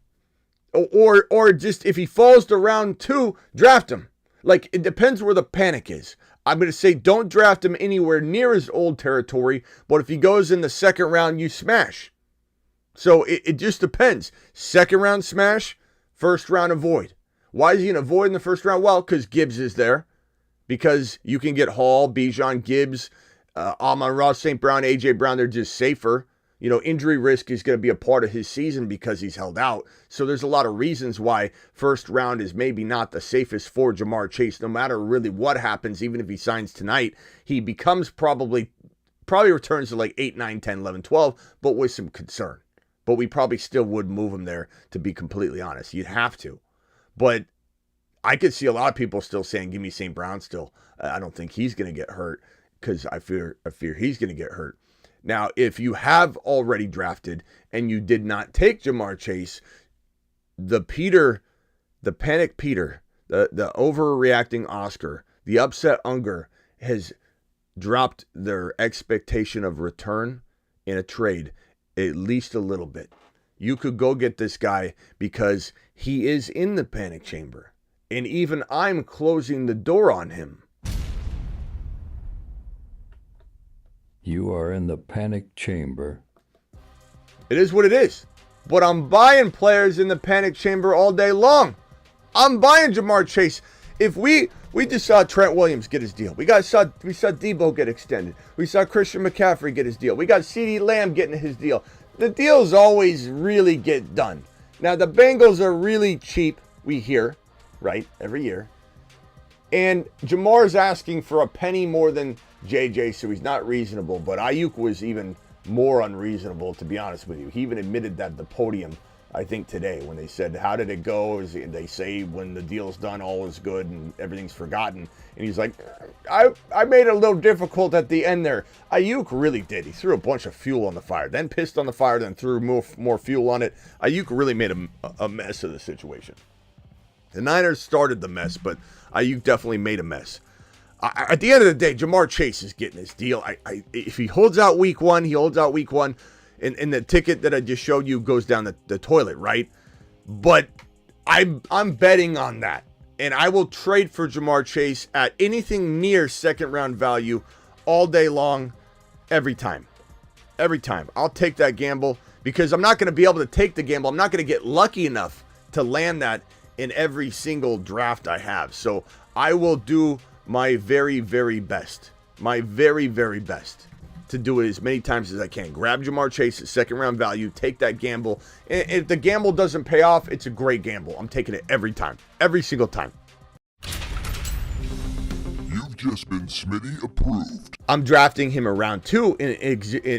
Or just, if he falls to round 2, draft him. Like, it depends where the panic is. I'm going to say don't draft him anywhere near his old territory, but if he goes in the second round, you smash. So it just depends. Second round, smash. First round, avoid. Why is he going to avoid in the first round? Well, because Gibbs is there. Because you can get Hall, Bijan, Gibbs, Amon-Ra, St. Brown, A.J. Brown. They're just safer. You know, injury risk is going to be a part of his season because he's held out. So there's a lot of reasons why first round is maybe not the safest for Jahmyr Chase. No matter really what happens, even if he signs tonight, he becomes probably returns to like 8, 9, 10, 11, 12, but with some concern. But we probably still would move him there, to be completely honest. You'd have to. But I could see a lot of people still saying, give me St. Brown still. I don't think he's going to get hurt because I fear he's going to get hurt. Now, if you have already drafted and you did not take Jahmyr Chase, the panic Peter, the overreacting Oscar, the upset Unger has dropped their expectation of return in a trade at least a little bit. You could go get this guy because he is in the panic chamber. And even I'm closing the door on him. You are in the panic chamber. It is what it is. But I'm buying players in the panic chamber all day long. I'm buying Jahmyr Chase. If we just saw Trent Williams get his deal. We saw Debo get extended. We saw Christian McCaffrey get his deal. We got CeeDee Lamb getting his deal. The deals always really get done. Now, the Bengals are really cheap, we hear, right, every year. And Jamar's asking for a penny more than JJ, so he's not reasonable. But Ayuk was even more unreasonable, to be honest with you. He even admitted that at the podium, I think today, when they said, how did it go? They say when the deal's done, all is good and everything's forgotten. And he's like, I made it a little difficult at the end there. Ayuk really did. He threw a bunch of fuel on the fire, then pissed on the fire, then threw more fuel on it. Ayuk really made a mess of the situation. The Niners started the mess, but Ayuk definitely made a mess. At the end of the day, Jahmyr Chase is getting his deal. If he holds out week one, he holds out week one. And the ticket that I just showed you goes down the toilet, right? But I'm betting on that. And I will trade for Jahmyr Chase at anything near second round value all day long, every time. Every time. I'll take that gamble because I'm not going to be able to take the gamble. I'm not going to get lucky enough to land that in every single draft I have. So I will do my very, very best. My very, very best to do it as many times as I can. Grab Jahmyr Chase at second round value, take that gamble. And if the gamble doesn't pay off, it's a great gamble. I'm taking it every time, every single time. You've just been Smitty approved. I'm drafting him around 2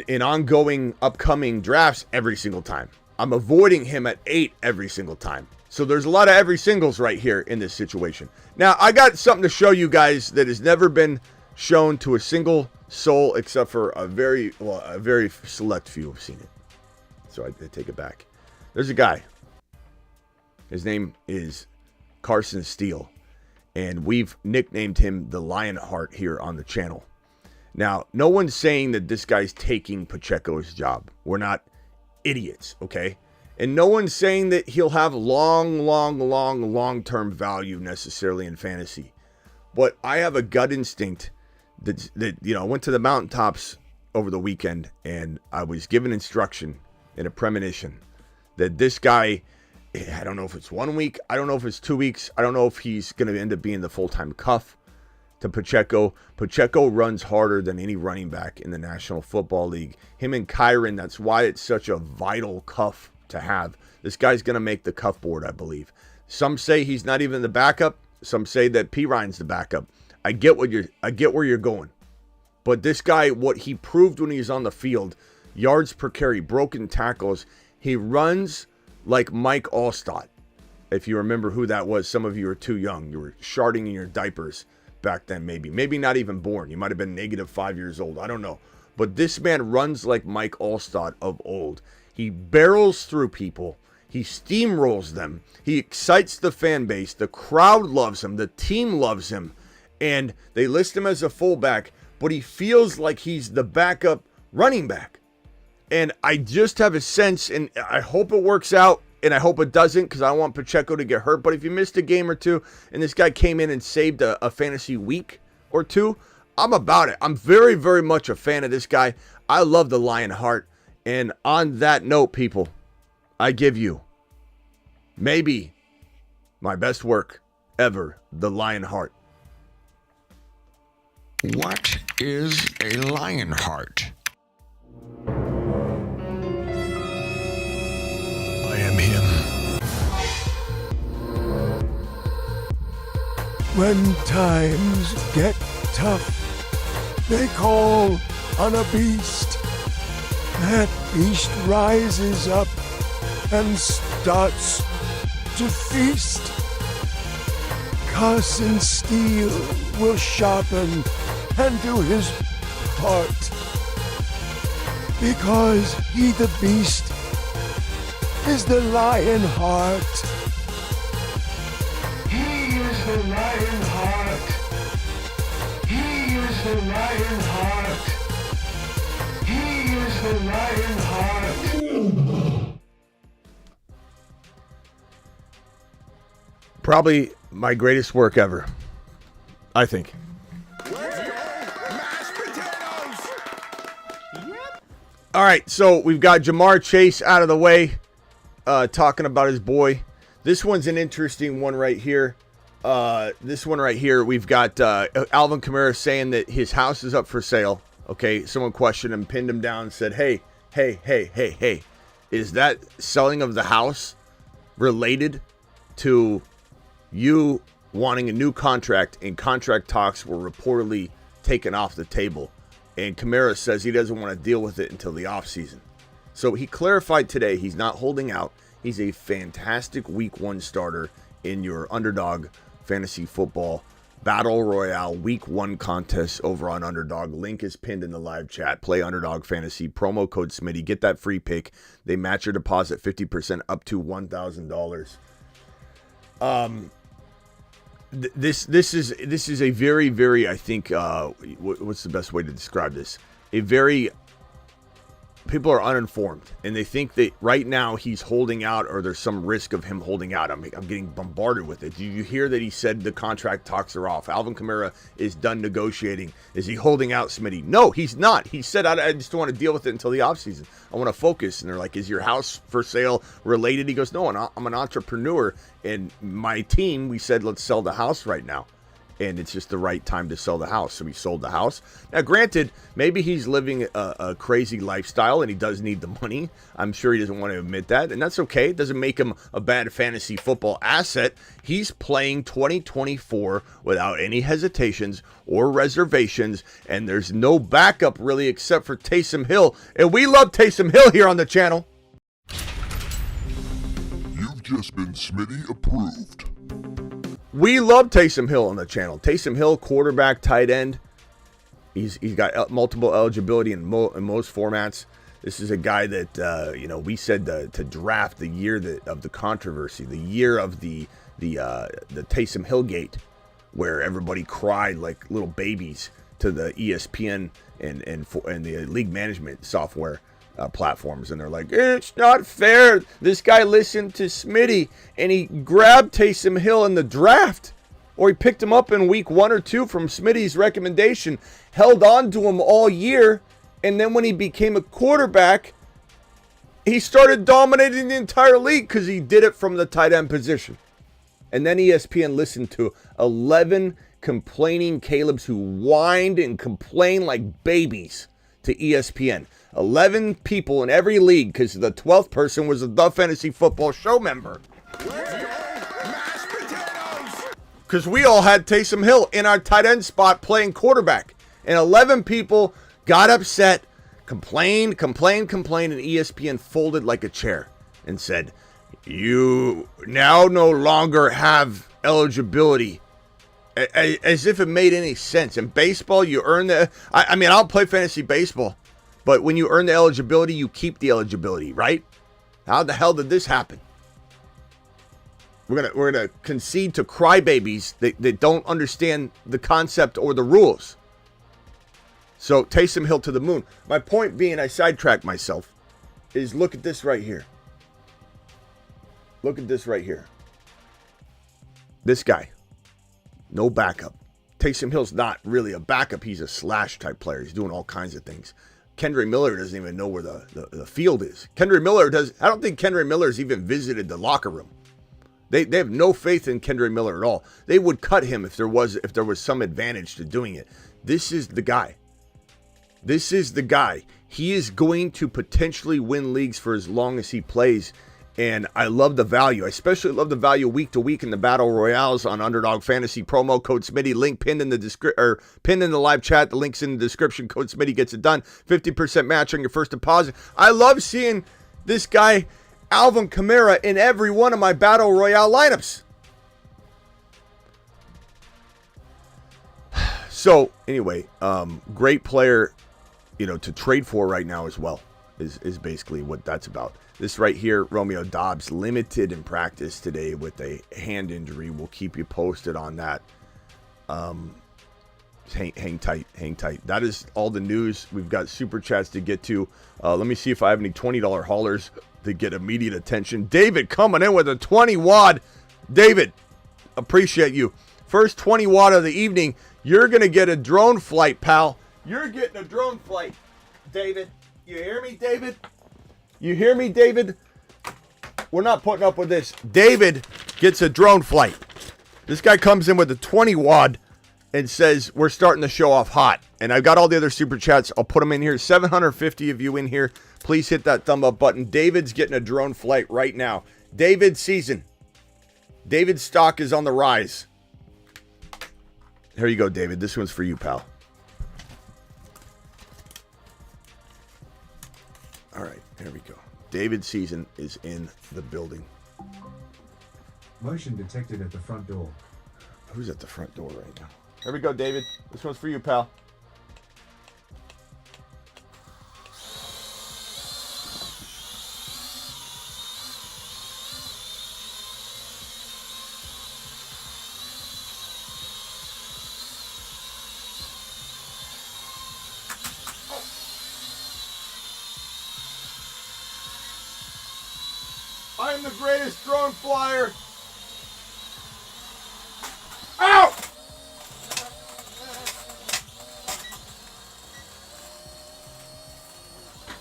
in ongoing upcoming drafts every single time. I'm avoiding him at 8 every single time. So there's a lot of every singles right here in this situation. Now, I got something to show you guys that has never been shown to a single soul except for a very select few have seen it. So I take it back. There's a guy. His name is Carson Steele, and we've nicknamed him the Lionheart here on the channel. Now, no one's saying that this guy's taking Pacheco's job. We're not idiots, okay? And no one's saying that he'll have long-term value necessarily in fantasy. But I have a gut instinct that I went to the mountaintops over the weekend and I was given instruction and a premonition that this guy, I don't know if it's 1 week, I don't know if it's 2 weeks, I don't know if he's going to end up being the full-time cuff to Pacheco. Pacheco runs harder than any running back in the National Football League. Him and Kyron, that's why it's such a vital cuff to have. This guy's going to make the cuff board, I believe. Some say he's not even the backup. Some say that P. Ryan's the backup. I get where you're going. But this guy, what he proved when he was on the field, yards per carry, broken tackles, he runs like Mike Allstott. If you remember who that was, some of you are too young. You were sharding in your diapers back then, maybe. Maybe not even born. You might have been -5 years old. I don't know. But this man runs like Mike Allstott of old. He barrels through people. He steamrolls them. He excites the fan base. The crowd loves him. The team loves him. And they list him as a fullback, but he feels like he's the backup running back. And I just have a sense, and I hope it works out, and I hope it doesn't, because I don't want Pacheco to get hurt. But if you missed a game or two, and this guy came in and saved a fantasy week or two, I'm about it. I'm very, very much a fan of this guy. I love the Lionheart. And on that note, people, I give you maybe my best work ever, the Lionheart. What is a Lionheart? I am him. When times get tough, they call on a beast. That beast rises up and starts to feast. Carson Steele will sharpen and do his part. because he the beast is the lion heart. He is the lion heart. He is the lion heart. He is the lion heart. Probably my greatest work ever, I think. All right, so we've got Ja'Marr Chase out of the way, talking about his boy. This one's an interesting one right here. We've got Alvin Kamara saying that his house is up for sale. Okay, someone questioned him, pinned him down, and said, hey, is that selling of the house related to you wanting a new contract, and contract talks were reportedly taken off the table? And Kamara says he doesn't want to deal with it until the offseason. So he clarified today he's not holding out. He's a fantastic week 1 starter in your Underdog Fantasy Football Battle Royale week 1 contest over on Underdog. Link is pinned in the live chat. Play Underdog Fantasy. Promo code Smitty. Get that free pick. They match your deposit 50% up to $1,000. This is a very, very, I think, what's the best way to describe this? People are uninformed, and they think that right now he's holding out, or there's some risk of him holding out. I'm getting bombarded with it. Did you hear that he said the contract talks are off? Alvin Kamara is done negotiating. Is he holding out, Smitty? No, he's not. He said, I just don't want to deal with it until the offseason. I want to focus. And they're like, is your house for sale related? He goes, no, I'm an entrepreneur, and my team, we said, let's sell the house right now. And it's just the right time to sell the house. So he sold the house. Now, granted, maybe he's living a crazy lifestyle and he does need the money. I'm sure he doesn't want to admit that. And that's okay. It doesn't make him a bad fantasy football asset. He's playing 2024 without any hesitations or reservations. And there's no backup really except for Taysom Hill. And we love Taysom Hill here on the channel. You've just been Smitty approved. We love Taysom Hill on the channel. Taysom Hill, quarterback, tight end. He's got multiple eligibility in most formats. This is a guy that we said to draft the year of the controversy, the year of the Taysom Hill gate, where everybody cried like little babies to the ESPN and the league management software platforms, and they're like, it's not fair. This guy listened to Smitty and he grabbed Taysom Hill in the draft, or he picked him up in week 1 or 2 from Smitty's recommendation, held on to him all year, and then when he became a quarterback, he started dominating the entire league because he did it from the tight end position. And then ESPN listened to 11 complaining Calebs who whined and complained like babies to ESPN. 11 people in every league, because the 12th person was the Fantasy Football Show member. Because we all had Taysom Hill in our tight end spot playing quarterback. And 11 people got upset, complained, and ESPN folded like a chair and said, you now no longer have eligibility. As if it made any sense. In baseball, you earn the... I mean, I'll play fantasy baseball. But when you earn the eligibility, you keep the eligibility, right? How the hell did this happen? We're gonna concede to crybabies that don't understand the concept or the rules. So Taysom Hill to the moon. My point being, I sidetracked myself, is look at this right here. Look at this right here. This guy, no backup. Taysom Hill's not really a backup. He's a slash type player. He's doing all kinds of things. Kendra Miller doesn't even know where the field is. I don't think Kendra Miller's even visited the locker room. They have no faith in Kendra Miller at all. They would cut him if there was some advantage to doing it. This is the guy. He is going to potentially win leagues for as long as he plays. And I love the value. I especially love the value week to week in the Battle Royales on Underdog Fantasy. Promo code Smitty. Link pinned in the live chat. The link's in the description. Code Smitty gets it done. 50% match on your first deposit. I love seeing this guy, Alvin Kamara, in every one of my Battle Royale lineups. So, anyway, great player, to trade for right now as well. is basically what that's about. This right here, Romeo Dobbs, limited in practice today with a hand injury. We'll keep you posted on that. Hang tight. That is all the news. We've got super chats to get to. Let me see if I have any $20 haulers to get immediate attention. David coming in with a 20 wad. David, appreciate you. First 20 watt of the evening. You're going to get a drone flight, pal. You're getting a drone flight, David. You hear me, David? You hear me, David? We're not putting up with this. David gets a drone flight. This guy comes in with a 20 wad and says, we're starting the show off hot. And I've got all the other super chats. I'll put them in here. 750 of you in here. Please hit that thumb up button. David's getting a drone flight right now. David's season. David's stock is on the rise. Here you go, David. This one's for you, pal. All right, here we go. David's season is in the building. Motion detected at the front door. Who's at the front door right now? Here we go, David. This one's for you, pal. I'm the greatest drone flyer. Ow!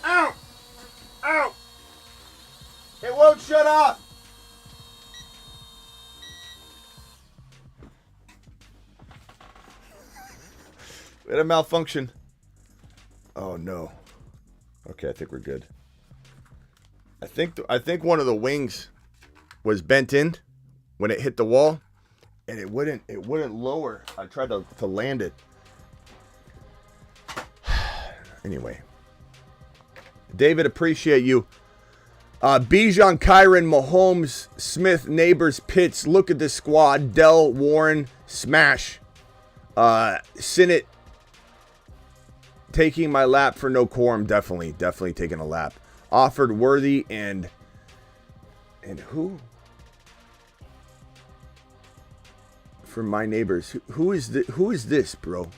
Ow! Ow! It won't shut off. We had a malfunction. Oh no. Okay, I think we're good. I think one of the wings was bent in when it hit the wall, and it wouldn't lower. I tried to land it. Anyway, David, appreciate you. Bijan, Kyron, Mahomes, Smith, Neighbors, Pitts. Look at this squad. Dell, Warren, Smash, Sinnott. Taking my lap for no quorum. Definitely taking a lap. Offered Worthy and who? For my neighbors. Who is this, bro?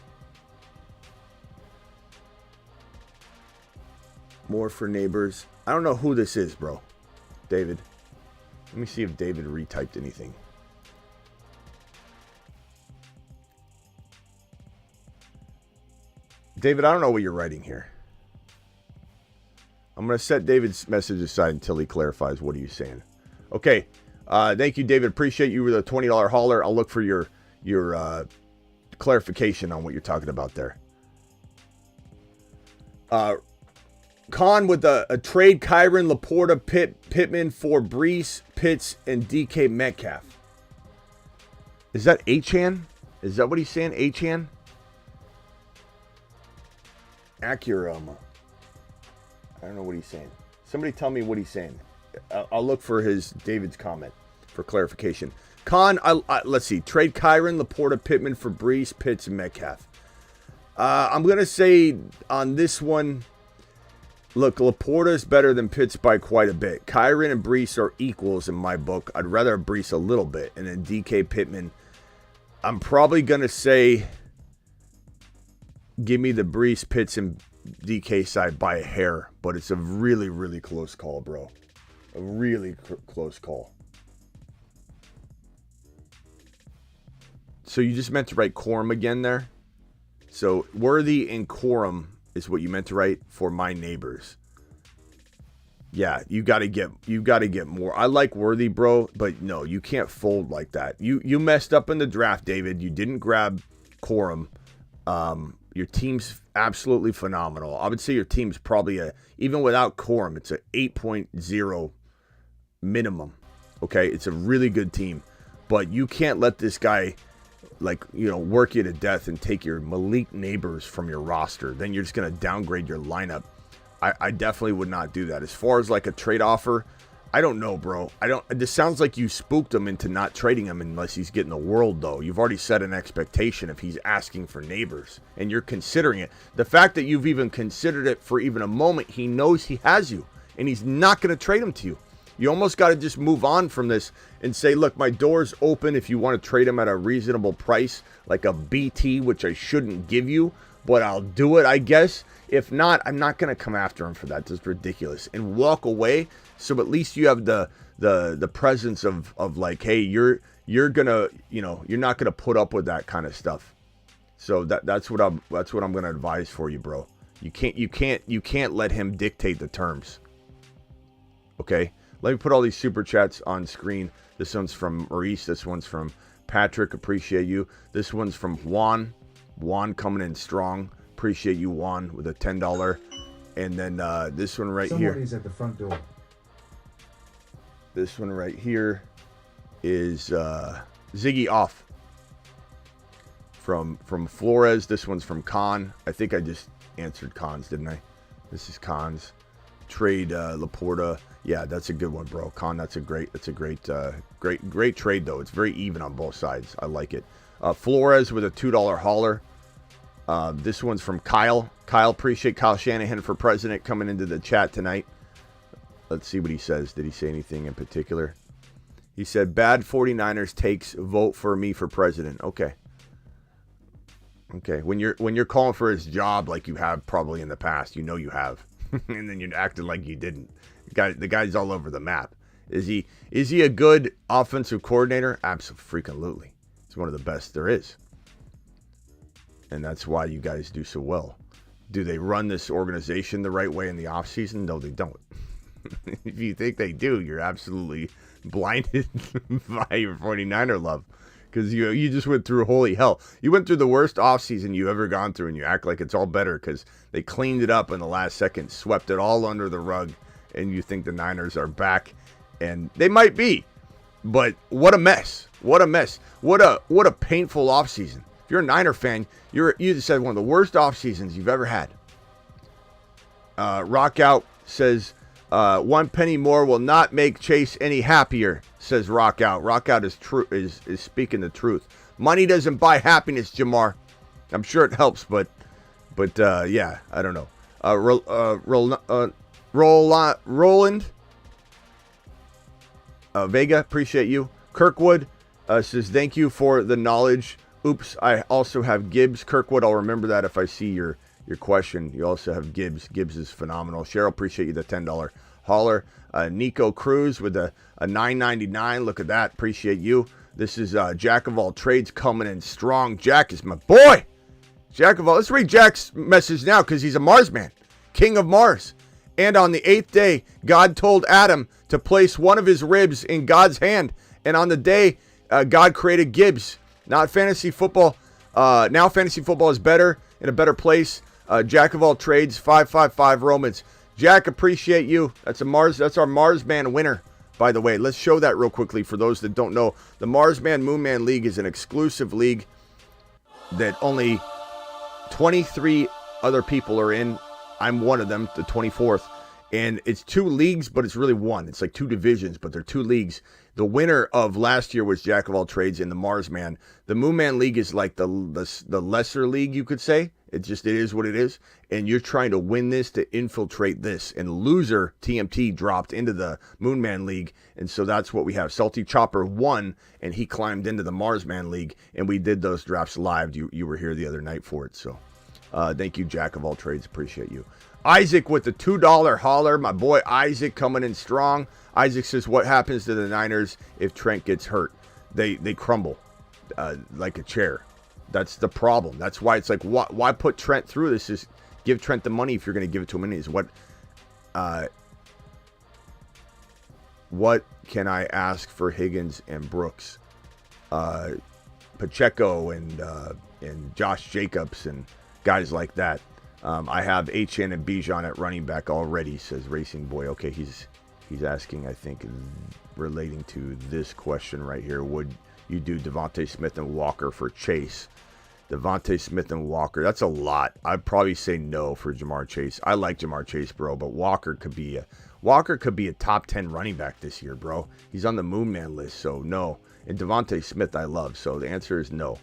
More for neighbors. I don't know who this is, bro. David. Let me see if David retyped anything. David, I don't know what you're writing here. I'm going to set David's message aside until he clarifies what he's saying. Okay. Thank you, David. Appreciate you with a $20 hauler. I'll look for your clarification on what you're talking about there. Con with a trade Kyron, Laporta, Pittman for Brees, Pitts, and DK Metcalf. Is that Achan? Is that what he's saying? Achan? Acura. I don't know what he's saying. Somebody tell me what he's saying. I'll look for David's comment for clarification. Con, let's see. Trade Kyron, Laporta, Pittman for Brees, Pitts, and Metcalf. I'm going to say on this one, look, Laporta is better than Pitts by quite a bit. Kyron and Brees are equals in my book. I'd rather have Brees a little bit. And then DK Pittman, I'm probably going to say give me the Brees, Pitts, and DK side by a hair, but it's a really, really close call, bro. A really close call. So you just meant to write quorum again there? So Worthy and quorum is what you meant to write for my neighbors. Yeah, you got to get more. I like Worthy, bro, but no, you can't fold like that. You messed up in the draft, David. You didn't grab quorum. Your team's absolutely phenomenal. I would say your team's probably even without quorum, it's a 8.0 minimum. Okay, it's a really good team, but you can't let this guy work you to death and take your Malik Neighbors from your roster. Then you're just gonna downgrade your lineup. I definitely would not do that. As far as like a trade offer, I don't know, bro. This sounds like you spooked him into not trading him unless he's getting the world, though. You've already set an expectation if he's asking for neighbors, and you're considering it. The fact that you've even considered it for even a moment, he knows he has you, and he's not going to trade him to you. You almost got to just move on from this and say, look, my door's open if you want to trade him at a reasonable price, like a BT, which I shouldn't give you, but I'll do it, I guess. If not, I'm not going to come after him for that. That's ridiculous. And walk away, so at least you have the presence of like, hey, you're going to, you're not going to put up with that kind of stuff. So that's what I'm going to advise for you, bro. You can't let him dictate the terms. Okay? Let me put all these super chats on screen. This one's from Maurice. This one's from Patrick. Appreciate you. This one's from Juan. Juan coming in strong. Appreciate you, Juan, with a $10. And then this one right here. Somebody's at the front door. This one right here is Ziggy Off from Flores. This one's from Khan. I think I just answered Khan's, didn't I? This is Khan's. Trade Laporta. Yeah, that's a good one, bro. Khan, that's a great trade, though. It's very even on both sides. I like it. Flores with a $2 hauler. This one's from Kyle. Kyle, appreciate Kyle Shanahan for president coming into the chat tonight. Let's see what he says. Did he say anything in particular? He said, bad 49ers takes, vote for me for president. Okay. When you're calling for his job like you have probably in the past, you have. And then you're acting like you didn't. The guy's all over the map. Is he a good offensive coordinator? Absolutely. He's one of the best there is. And that's why you guys do so well. Do they run this organization the right way in the offseason? No, they don't. If you think they do, you're absolutely blinded by your 49er love. Because you just went through holy hell. You went through the worst offseason you ever gone through, and you act like it's all better because they cleaned it up in the last second, swept it all under the rug, and you think the Niners are back. And they might be. But what a mess. What a mess. What a painful offseason. If you're a Niner fan, you just had one of the worst off seasons you've ever had. Rockout says, 1 penny more will not make Chase any happier, says Rockout. Rockout is speaking the truth. Money doesn't buy happiness, Jamar. I'm sure it helps, but yeah, I don't know. Roland Vega, appreciate you. Kirkwood says, thank you for the knowledge. Oops, I also have Gibbs. Kirkwood, I'll remember that if I see your question. You also have Gibbs. Gibbs is phenomenal. Cheryl, appreciate you the $10 hauler. Nico Cruz with a $9.99. Look at that. Appreciate you. This is Jack of all trades coming in strong. Jack is my boy. Jack of all. Let's read Jack's message now because he's a Mars man. King of Mars. And on the 8th day, God told Adam to place one of his ribs in God's hand. And on the day, God created Gibbs. Not fantasy football. Now fantasy football is better, in a better place. Jack of all trades, 555 Romans. Jack, appreciate you. That's our Mars Man winner, by the way. Let's show that real quickly for those that don't know. The Mars Man Moon Man League is an exclusive league that only 23 other people are in. I'm one of them, the 24th. And it's 2 leagues, but it's really one. It's like 2 divisions, but they're 2 leagues. The winner of last year was Jack of all trades in the Mars Man. The Moon Man League is like the lesser league, you could say. It is what it is. And you're trying to win this to infiltrate this. And loser TMT dropped into the Moon Man League. And so that's what we have. Salty Chopper won, and he climbed into the Mars Man League. And we did those drafts live. You were here the other night for it. So thank you, Jack of all trades. Appreciate you. Isaac with the $2 hauler. My boy Isaac coming in strong. Isaac says, what happens to the Niners if Trent gets hurt? They crumble like a chair. That's the problem. That's why it's like, why put Trent through this? Is give Trent the money if you're going to give it to him. Is what can I ask for Higgins and Brooks? Pacheco and Josh Jacobs and guys like that. I have HN and Bijan at running back already, says Racing Boy. Okay, he's asking, I think, relating to this question right here. Would you do Devontae Smith and Walker for Chase? Devontae Smith and Walker. That's a lot. I'd probably say no for Ja'Marr Chase. I like Ja'Marr Chase, bro, but Walker could be a top 10 running back this year, bro. He's on the Moon Man list, so no. And Devontae Smith I love, so the answer is no.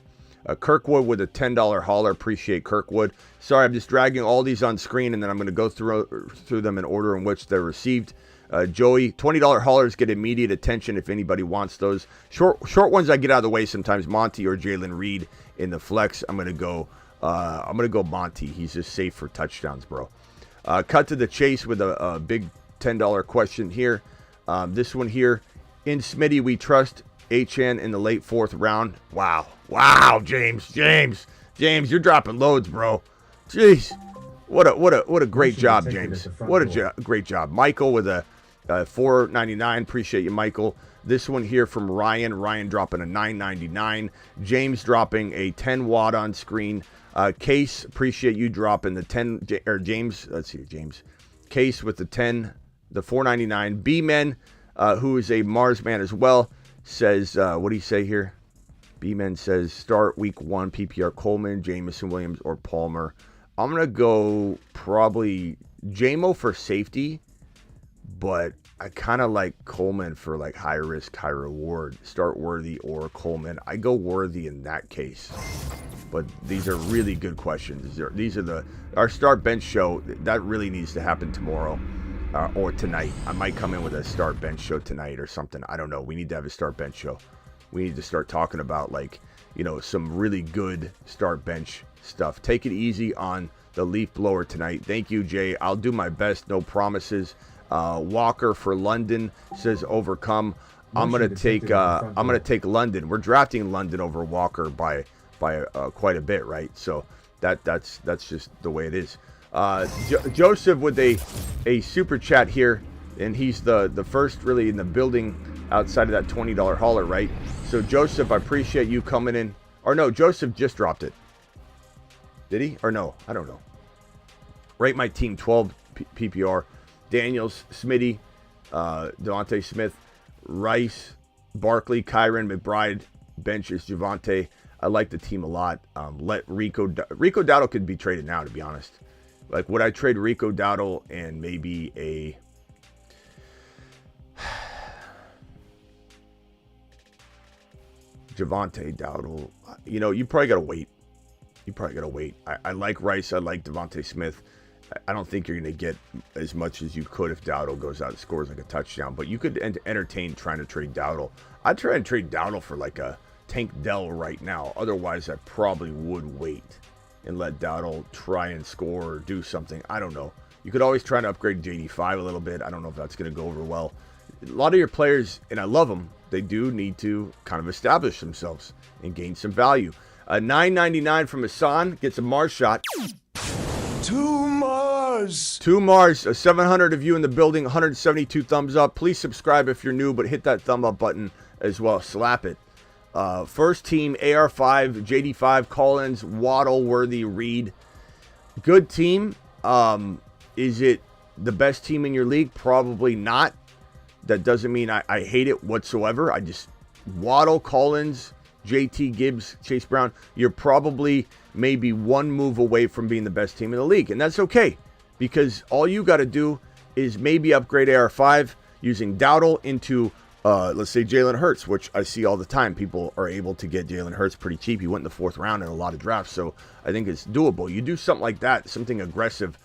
Kirkwood with a $10 hauler. Appreciate Kirkwood. Sorry, I'm just dragging all these on screen, and then I'm going to go through them in order in which they're received. Joey, $20 haulers get immediate attention if anybody wants those. Short ones I get out of the way sometimes. Monty or Jalen Reed in the flex. I'm gonna go Monty. He's just safe for touchdowns, bro. Cut to the chase with a big $10 question here. This one here. In Smitty, we trust HN in the late 4th round. Wow, James, you're dropping loads, bro. Jeez, what a great job, James. What a great job. Michael with a $4.99. Appreciate you, Michael. This one here from Ryan. Ryan dropping a $9.99. James dropping a 10 watt on screen. Case, appreciate you dropping the 10. Or James, let's see, James. Case with the 10, the $4.99. B-Men, who is a Mars man as well, says, what do you say here? B-Men says, start week 1, PPR Coleman, Jamison Williams, or Palmer. I'm going to go probably JMO for safety, but I kind of like Coleman for like high risk, high reward. Start Worthy or Coleman. I go Worthy in that case. But these are really good questions. These are our start bench show. That really needs to happen tomorrow or tonight. I might come in with a start bench show tonight or something. I don't know. We need to have a start bench show. We need to start talking about some really good start bench stuff. Take it easy on the leaf blower tonight. Thank you, Jay. I'll do my best. No promises. Walker for London says overcome. I'm gonna take London. We're drafting London over Walker by quite a bit, right? So that's just the way it is. Joseph with a super chat here, and he's the first really in the building outside of that $20 hauler, right? So Joseph, I appreciate you coming in. Or no, Joseph just dropped it. Did he? Or no? I don't know. Rate my team 12 PPR. Daniels, Smitty, Devontae Smith, Rice, Barkley, Kyron, McBride, benches, Javonte. I like the team a lot. Let Rico Dowdle could be traded now, to be honest. Like, would I trade Rico Dowdle and maybe a Javonte Dowdle? You probably got to wait. I like Rice. I like Devontae Smith. I don't think you're going to get as much as you could if Dowdle goes out and scores like a touchdown. But you could entertain trying to trade Dowdle. I'd try and trade Dowdle for like a Tank Dell right now. Otherwise, I probably would wait and let Dowdle try and score or do something. I don't know. You could always try to upgrade JD5 a little bit. I don't know if that's going to go over well. A lot of your players, and I love them, they do need to kind of establish themselves and gain some value. $9.99 from Hassan gets a Mars shot. To Mars. 700 of you in the building, 172 thumbs up. Please subscribe if you're new, but hit that thumb up button as well. Slap it. First team, AR5, JD5, Collins, Waddle, Worthy, Reed. Good team. Is it the best team in your league? Probably not. That doesn't mean I hate it whatsoever. Waddle, Collins, JT, Gibbs, Chase Brown, you're probably maybe one move away from being the best team in the league. And that's okay, because all you got to do is maybe upgrade AR5 using Dowdle into, let's say, Jalen Hurts, which I see all the time. People are able to get Jalen Hurts pretty cheap. He went in the 4th round in a lot of drafts, so I think it's doable. You do something like that, something aggressive,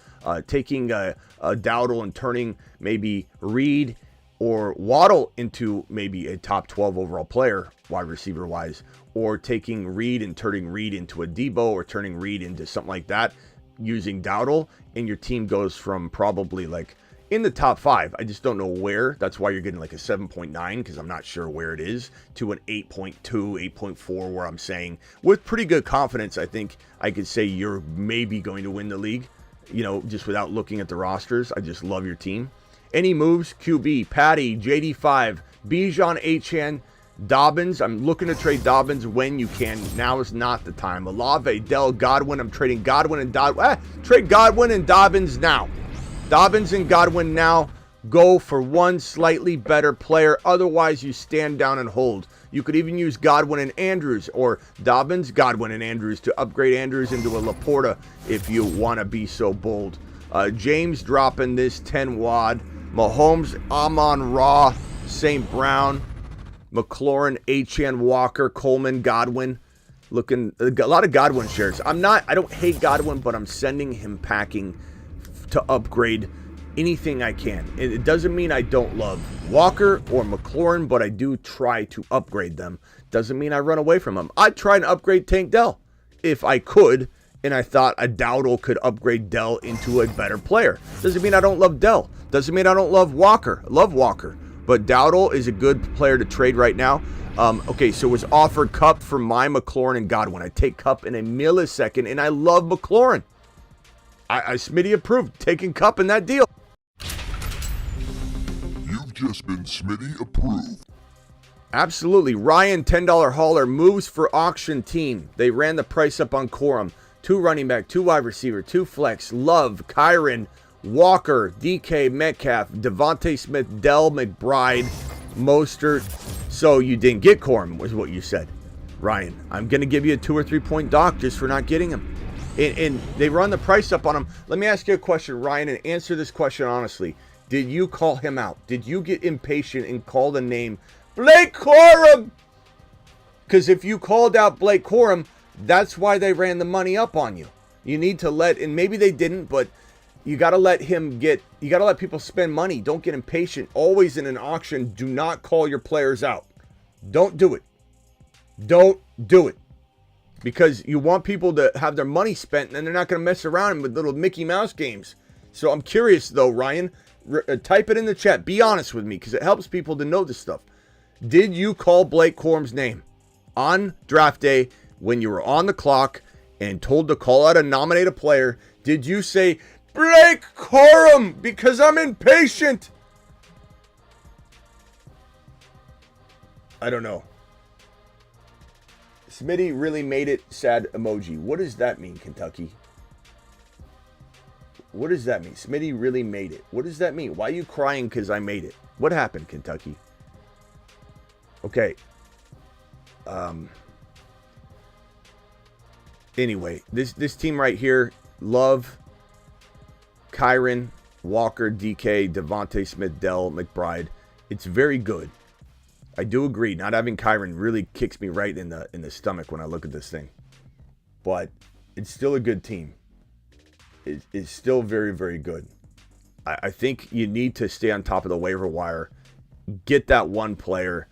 taking a Dowdle and turning maybe Reed or Waddle into maybe a top 12 overall player, wide receiver wise, or taking Reed and turning Reed into a Debo, or turning Reed into something like that using Dowdle, and your team goes from probably like in the top 5. I just don't know where. That's why you're getting like a 7.9, because I'm not sure where it is, to an 8.2, 8.4, where I'm saying with pretty good confidence, I think I could say you're maybe going to win the league, just without looking at the rosters. I just love your team. Any moves? QB, Patty, JD5, Bijan, HN, Dobbins. I'm looking to trade Dobbins when you can. Now is not the time. Olave, Dell, Godwin. I'm trading Godwin and Dobbins. Trade Godwin and Dobbins now. Dobbins and Godwin now. go for one slightly better player. Otherwise, you stand down and hold. You could even use Godwin and Andrews, or Dobbins, Godwin and Andrews, to upgrade Andrews into a Laporta if you want to be so bold. James dropping this 10 wad. Mahomes, Amon-Ra, St. Brown, McLaurin, H.N. Walker, Coleman, Godwin. Looking a lot of Godwin shares. I don't hate Godwin, but I'm sending him packing to upgrade anything I can. It doesn't mean I don't love Walker or McLaurin, but I do try to upgrade them. Doesn't mean I run away from them. I'd try and upgrade Tank Dell if I could, and I thought a Dowdle could upgrade Dell into a better player. Doesn't mean I don't love Dell. Doesn't mean I don't love Walker. I love Walker. But Dowdle is a good player to trade right now. Okay, so it was offered Kupp for my McLaurin and Godwin. I take Kupp in a millisecond, and I love McLaurin. Smitty approved taking Kupp in that deal. You've just been Smitty approved. Absolutely. Ryan, $10 hauler, moves for auction team. They ran the price up on Corum. 2 running back, 2 wide receiver, 2 flex, Love, Kyron, Walker, DK, Metcalf, Devontae Smith, Dell, McBride, Mostert. So you didn't get Corum, was what you said. Ryan, I'm going to give you a 2 or 3 point dock just for not getting him. And they run the price up on him. Let me ask you a question, Ryan, and answer this question honestly. Did you call him out? Did you get impatient and call the name Blake Corum? Because if you called out Blake Corum, that's why they ran the money up on you. You need to let, and maybe they didn't, but you got to let people spend money. Don't get impatient. Always in an auction, do not call your players out. Don't do it. Don't do it. Because you want people to have their money spent, and they're not going to mess around with little Mickey Mouse games. So I'm curious, though, Ryan. Type it in the chat. Be honest with me, because it helps people to know this stuff. Did you call Blake Corum's name on draft day when you were on the clock and told to call out and nominate a player? Did you say, Blake Corum, because I'm impatient? I don't know. Smitty really made it sad emoji. What does that mean, Kentucky? What does that mean? Smitty really made it. What does that mean? Why are you crying because I made it? What happened, Kentucky? Okay. Anyway, this team right here, Love, Kyron, Walker, DK, Devontae Smith, Dell, McBride. It's very good. I do agree. Not having Kyron really kicks me right in the stomach when I look at this thing. But it's still a good team. It's still very, very good. I think you need to stay on top of the waiver wire. Get that one player.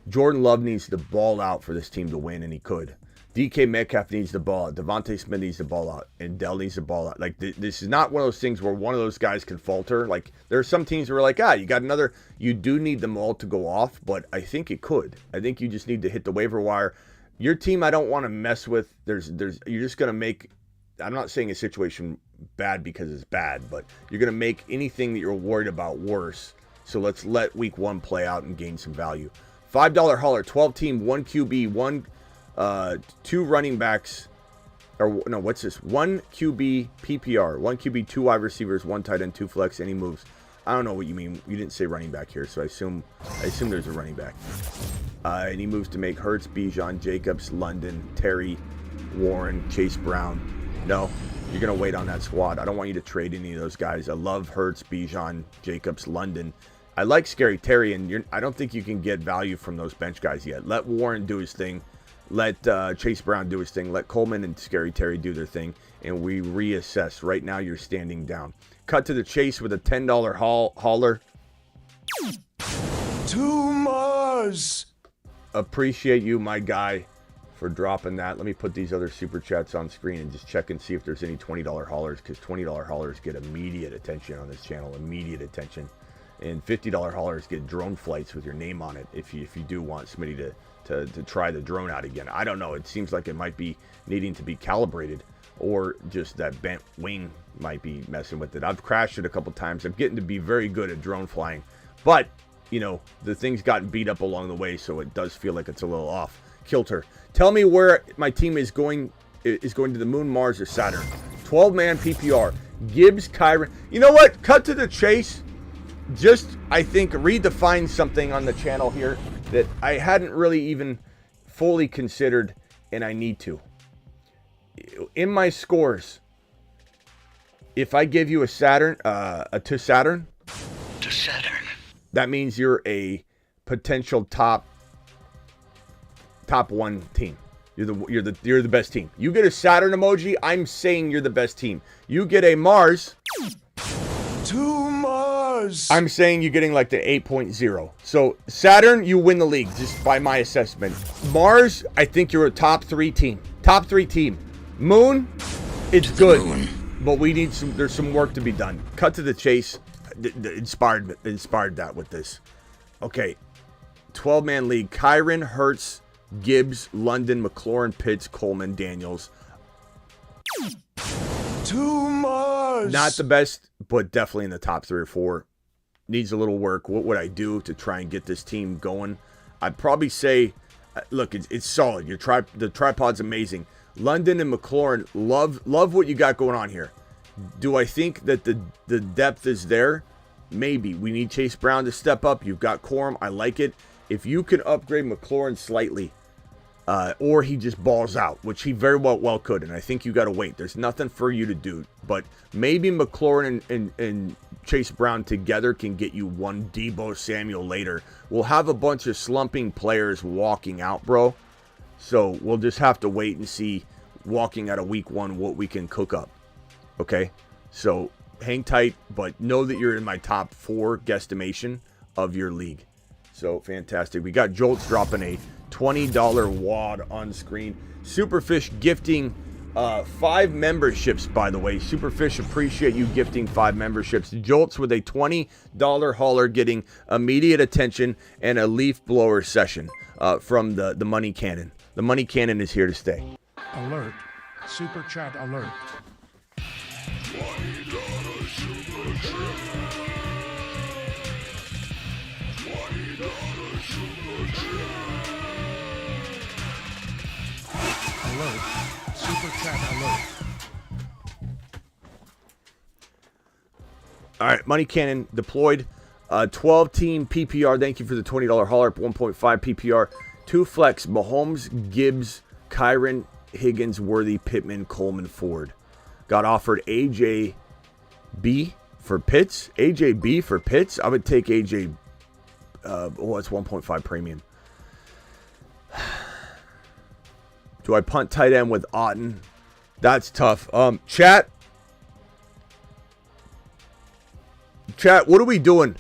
Jordan Love needs to ball out for this team to win, and he could. DK Metcalf needs the ball out. Devontae Smith needs the ball out. And Dell needs the ball out. Like, this is not one of those things where one of those guys can falter. Like, there are some teams where are like, you got another. You do need them all to go off, but I think it could. I think you just need to hit the waiver wire. Your team, I don't want to mess with. You're just going to make, I'm not saying a situation bad because it's bad, but you're going to make anything that you're worried about worse. So let's let week 1 play out and gain some value. $5 hauler, 12 team, 1 QB, 2 running backs, or no, what's this? 1 QB PPR, 1 QB, 2 wide receivers, 1 tight end, 2 flex, any moves. I don't know what you mean. You didn't say running back here, so I assume there's a running back. Any moves to make Hurts, Bijan, Jacobs, London, Terry, Warren, Chase Brown. No, you're going to wait on that squad. I don't want you to trade any of those guys. I love Hurts, Bijan, Jacobs, London. I like Scary Terry, and I don't think you can get value from those bench guys yet. Let Warren do his thing. Let Chase Brown do his thing. Let Coleman and Scary Terry do their thing, and we reassess. Right now, you're standing down. Cut to the chase with a $10 hauler. To Mars! Appreciate you, my guy, for dropping that. Let me put these other super chats on screen and just check and see if there's any $20 haulers, because $20 haulers get immediate attention on this channel. Immediate attention. And $50 haulers get drone flights with your name on it if you do want Smitty to try the drone out again. I don't know. It seems like it might be needing to be calibrated, or just that bent wing might be messing with it. I've crashed it a couple times. I'm getting to be very good at drone flying, but the thing's gotten beat up along the way, so it does feel like it's a little off kilter. Tell me where my team is going to the moon, Mars, or Saturn. 12-man PPR. Gibbs, Kyron. You know what? Cut to the chase. I think, redefine something on the channel here that I hadn't really even fully considered, and I need to. In my scores, if I give you a Saturn, to Saturn, that means you're a potential top one team. You're the best team. You get a Saturn emoji, I'm saying you're the best team. You get a Mars, To Mars. I'm saying you're getting like the 8.0. So Saturn, you win the league just by my assessment. Mars, I think you're a top 3 team. Top 3 team. Moon, it's good, but we need there's some work to be done. Cut to the chase. Inspired that with this. Okay, 12-man league. Kyren, Hurts, Gibbs, London, McLaurin, Pitts, Coleman, Daniels. To Mars. Not the best, but definitely in the top 3 or 4. Needs a little work. What would I do to try and get this team going? I'd probably say, look, it's solid. The tripod's amazing. London and McLaurin, love what you got going on here. Do I think that the depth is there? Maybe. We need Chase Brown to step up. You've got Corum. I like it. If you can upgrade McLaurin slightly, or he just balls out, which he very well could, and I think you got to wait. There's nothing for you to do, but maybe McLaurin and Chase Brown together can get you one Deebo Samuel later. We'll have a bunch of slumping players walking out, bro. So we'll just have to wait and see, walking out of week 1, what we can cook up. Okay? So hang tight, but know that you're in my top 4 guesstimation of your league. So fantastic. We got Jolts dropping a $20 wad on screen. Superfish gifting 5 memberships, by the way. Superfish, appreciate you gifting 5 memberships. Jolts with a $20 hauler getting immediate attention and a leaf blower session from the Money Cannon. The Money Cannon is here to stay. Alert. Super chat alert. Alert. Super chat alert. All right, Money Cannon deployed. 12-team PPR. Thank you for the $20 hauler up 1.5 PPR. 2 flex. Mahomes, Gibbs, Kyren, Higgins, Worthy, Pittman, Coleman, Ford. Got offered AJ B for Pitts. AJ B for Pitts. I would take AJ. It's 1.5 premium. Do I punt tight end with Otten? That's tough. Chat, what are we doing?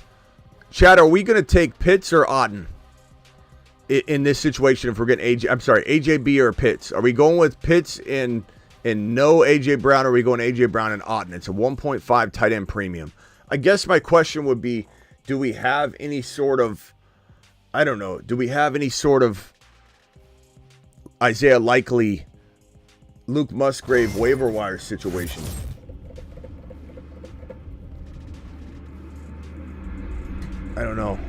Chat, are we going to take Pitts or Otten in this situation if we're getting AJB or Pitts? Are we going with Pitts and no AJ Brown, or are we going AJ Brown and Otten? It's a 1.5 tight end premium. I guess my question would be, do we have any sort of, I don't know, do we have any sort of Isaiah Likely, Luke Musgrave waiver wire situation? I don't know.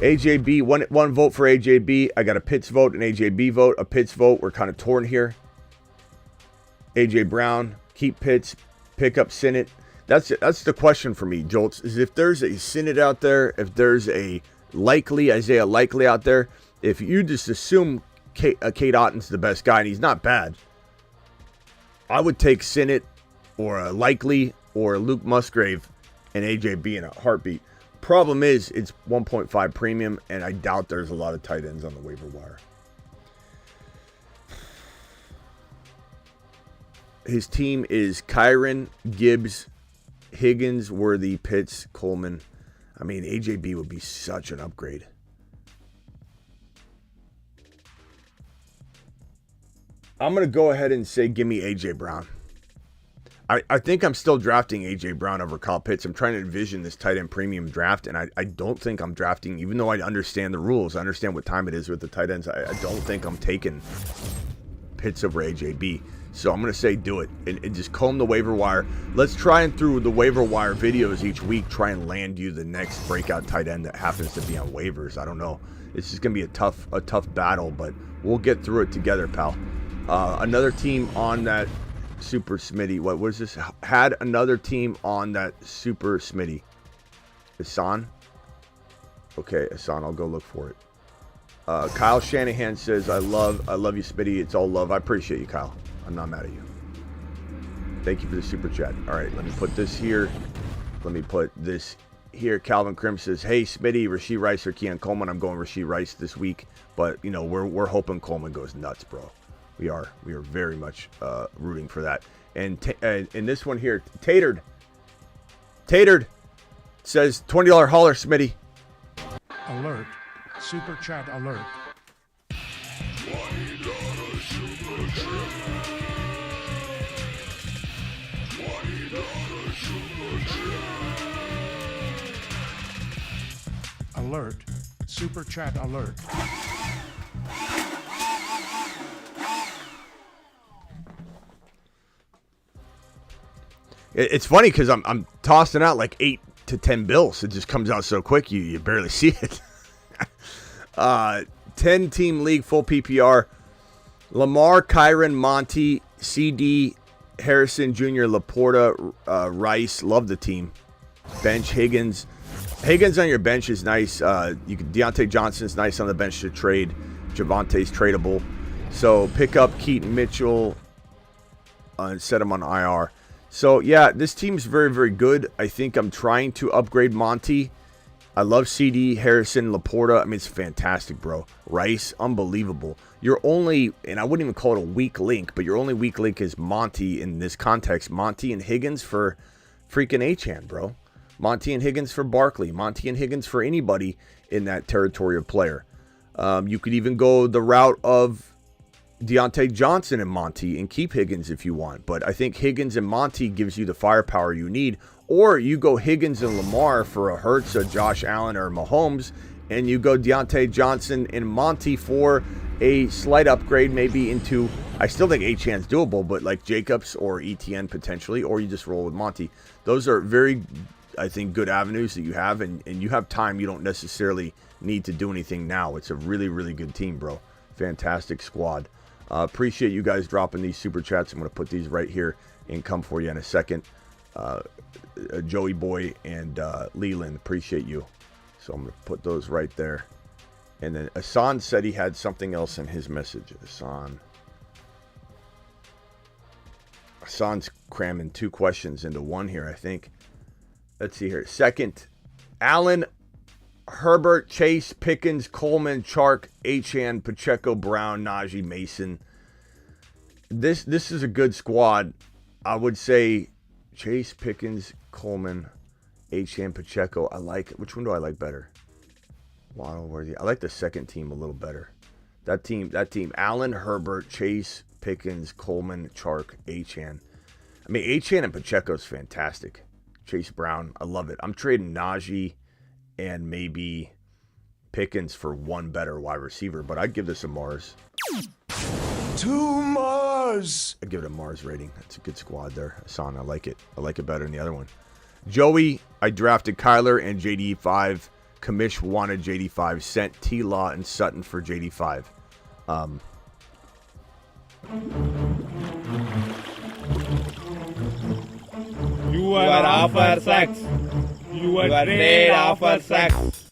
AJB, one vote for AJB. I got a Pitts vote, an AJB vote, a Pitts vote. We're kind of torn here. AJ Brown, keep Pitts, pick up Sinnott. That's the question for me, Jolts, is if there's a Sinnott out there, if there's a Isaiah Likely out there, if you just assume Kate Otten's the best guy, and he's not bad, I would take Sinnott or a Likely or a Luke Musgrave and AJB in a heartbeat. Problem is, it's 1.5 premium, and I doubt there's a lot of tight ends on the waiver wire. His team is Kyren, Gibbs, Higgins, Worthy, Pitts, Coleman. I mean, AJB would be such an upgrade. I'm going to go ahead and say give me AJ Brown. I think I'm still drafting AJ Brown over Kyle Pitts. I'm trying to envision this tight end premium draft, and I don't think I'm drafting, even though I understand the rules. I understand what time it is with the tight ends. I don't think I'm taking Pitts over AJB. So I'm going to say do it and just comb the waiver wire. Let's try and through the waiver wire videos each week, try and land you the next breakout tight end that happens to be on waivers. I don't know. It's just going to be a tough battle, but we'll get through it together, pal. Another team on that Super Smitty. What was this? Had another team on that Super Smitty. Hassan? Okay, Hassan, I'll go look for it. Kyle Shanahan says, I love you, Smitty. It's all love. I appreciate you, Kyle. I'm not mad at you. Thank you for the super chat. All right, let me put this here. Let me put this here. Calvin Krim says, hey, Smitty, Rashee Rice or Keon Coleman. I'm going Rashee Rice this week, but you know we're hoping Coleman goes nuts, bro. We are very much rooting for that. And this one here, Tatered says $20 hauler, Smitty. Alert. Super chat alert. Alert. Super chat alert. It's funny because I'm tossing out like 8 to 10 bills. It just comes out so quick you barely see it. 10-team league, full PPR. Lamar, Kyron, Monty, CD, Harrison Jr., Laporta, Rice. Love the team. Bench Higgins. Higgins on your bench is nice. Deontay Johnson's nice on the bench to trade. Javante's tradable. So pick up Keaton Mitchell and set him on IR. So, yeah, this team's very, very good. I think I'm trying to upgrade Monty. I love CD, Harrison, Laporta. I mean, it's fantastic, bro. Rice, unbelievable. Your only, and I wouldn't even call it a weak link, but your only weak link is Monty in this context. Monty and Higgins for freaking Achane, bro. Monty and Higgins for Barkley. Monty and Higgins for anybody in that territory of player. You could even go the route of Deontay Johnson and Monty and keep Higgins if you want. But I think Higgins and Monty gives you the firepower you need. Or you go Higgins and Lamar for a Hurts, a Josh Allen, or Mahomes. And you go Deontay Johnson and Monty for a slight upgrade maybe into, I still think Achane's doable, but like Jacobs or ETN potentially. Or you just roll with Monty. Those are very, I think, good avenues that you have. And you have time. You don't necessarily need to do anything now. It's a really, really good team, bro. Fantastic squad. Appreciate you guys dropping these super chats. I'm going to put these right here and come for you in a second. Joey Boy and Leland, appreciate you. So I'm going to put those right there. And then Hassan said he had something else in his message. Hassan's cramming 2 questions into one here, I think. Let's see here. Second, Allen, Herbert, Chase, Pickens, Coleman, Chark, Achane, Pacheco, Brown, Najee, Mason. This is a good squad. I would say Chase, Pickens, Coleman, Achane, Pacheco. I like, which one do I like better? Waddle, Worthy. I like the second team a little better. That team, Allen, Herbert, Chase, Pickens, Coleman, Chark, Achane. I mean, Achane and Pacheco's fantastic. Chase Brown, I love it. I'm trading Najee and maybe Pickens for one better wide receiver, but I'd give this a Mars. 2 Mars. I'd give it a Mars rating. That's a good squad there. Hassan, I like it. I like it better than the other one. Joey, I drafted Kyler and JD5. Kamish wanted JD5. Sent T-Law and Sutton for JD5. You are offer sex. You are trade offer sex.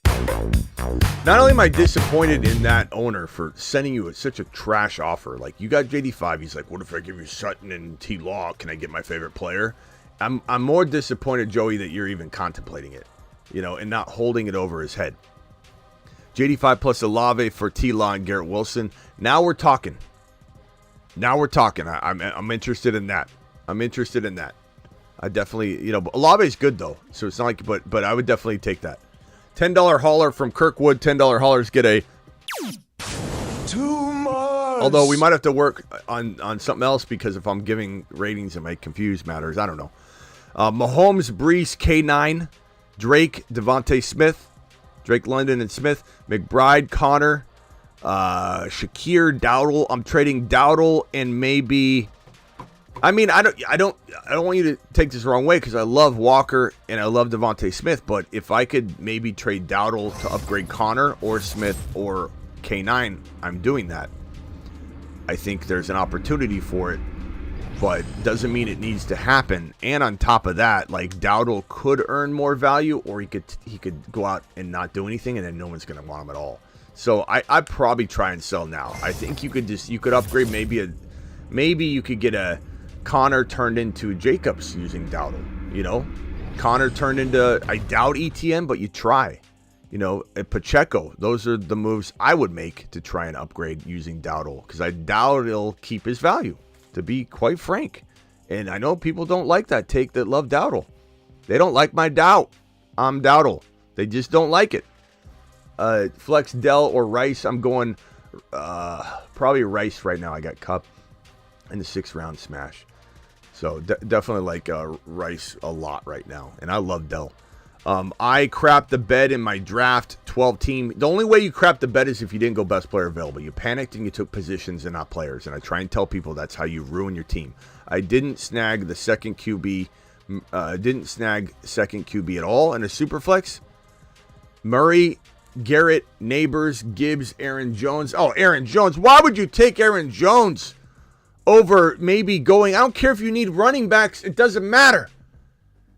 Not only am I disappointed in that owner for sending you such a trash offer, like you got JD5, he's like, what if I give you Sutton and T-Law? Can I get my favorite player? I'm more disappointed, Joey, that you're even contemplating it, and not holding it over his head. JD5 plus Olave for T-Law and Garrett Wilson. Now we're talking. I'm interested in that. I definitely, Olave's good though, so it's not like, but I would definitely take that. $10 hauler from Kirkwood. $10 haulers get a 2 Mars. Although we might have to work on something else because if I'm giving ratings, it might confuse matters. I don't know. Mahomes, Brees, K9, Drake, Devontae Smith, Drake London and Smith, McBride, Connor, Shakir, Dowdle. I'm trading Dowdle and maybe. I mean, I don't want you to take this the wrong way because I love Walker and I love Devontae Smith, but if I could maybe trade Dowdle to upgrade Connor or Smith or K9, I'm doing that. I think there's an opportunity for it. but doesn't mean it needs to happen. And on top of that, like Dowdle could earn more value, or he could go out and not do anything, and then no one's going to want him at all. So I'd probably try and sell now. I think you could upgrade maybe you could get a Connor turned into Jacobs using Dowdle. You know, Connor turned into, I doubt ETN, but you try. You know, Pacheco. Those are the moves I would make to try and upgrade using Dowdle, because I doubt he'll keep his value, to be quite frank. And I know people don't like that take that love Dowdle. They don't like my doubt. I'm Dowdle. They just don't like it. Flex Dell or Rice. I'm going probably Rice right now. I got Cup in the 6th round smash. So definitely like Rice a lot right now. And I love Dell. I crapped the bed in my draft 12 team. The only way you crap the bed is if you didn't go best player available. You panicked and you took positions and not players. And I try and tell people that's how you ruin your team. I didn't snag the second QB. Didn't snag second QB at all in a super flex. Murray, Garrett, Neighbors, Gibbs, Aaron Jones. Oh, Aaron Jones. Why would you take Aaron Jones over maybe going? I don't care if you need running backs. It doesn't matter.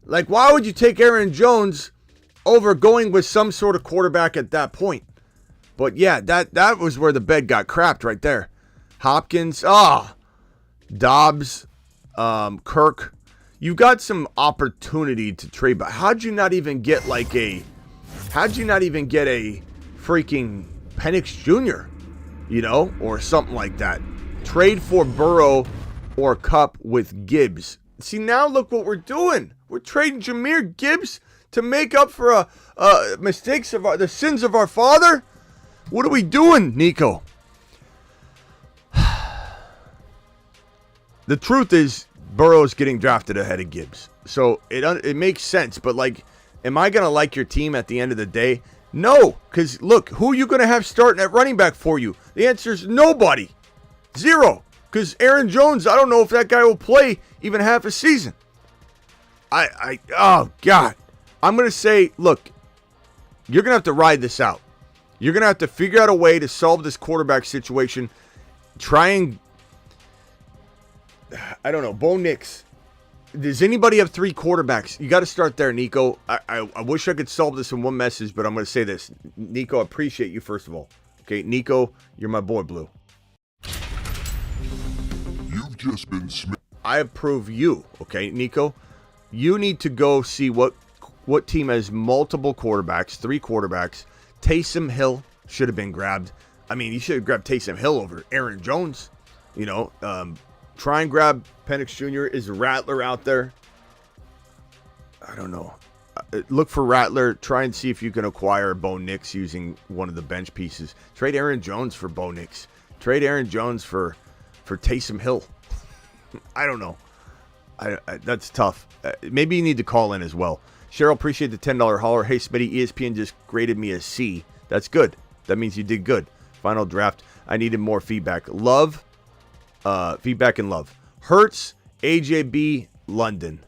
Like, why would you take Aaron Jones over going with some sort of quarterback at that point? But yeah, that was where the bed got crapped right there. Hopkins, Dobbs, Kirk. You got some opportunity to trade, but how'd you not even get a freaking Penix Jr., you know, or something like that? Trade for Burrow or Cup with Gibbs. See, now look what we're doing. We're trading Jahmyr Gibbs to make up for mistakes of the sins of our father. What are we doing, Nico? The truth is, Burrow's getting drafted ahead of Gibbs, so it makes sense. But like, am I gonna like your team at the end of the day? No, because look, who are you gonna have starting at running back for you? The answer is nobody, 0. Because Aaron Jones, I don't know if that guy will play even half a season. Oh, God. I'm going to say, look, you're going to have to ride this out. You're going to have to figure out a way to solve this quarterback situation. Try and, I don't know, Bo Nix. Does anybody have 3 quarterbacks? You got to start there, Nico. I wish I could solve this in one message, but I'm going to say this. Nico, I appreciate you, first of all. Okay, Nico, you're my boy, Blue. You've just been I approve you, okay, Nico? You need to go see what team has multiple quarterbacks, 3 quarterbacks. Taysom Hill should have been grabbed. I mean, you should have grabbed Taysom Hill over Aaron Jones. You know, try and grab Penix Jr. Is Rattler out there? I don't know. Look for Rattler. Try and see if you can acquire Bo Nix using one of the bench pieces. Trade Aaron Jones for Bo Nix. Trade Aaron Jones for Taysom Hill. I don't know. That's tough. Maybe you need to call in as well. Cheryl, appreciate the $10 holler. Hey, Smitty, ESPN just graded me a C. That's good. That means you did good. Final draft. I needed more feedback. Feedback and love. Hertz, AJB, London.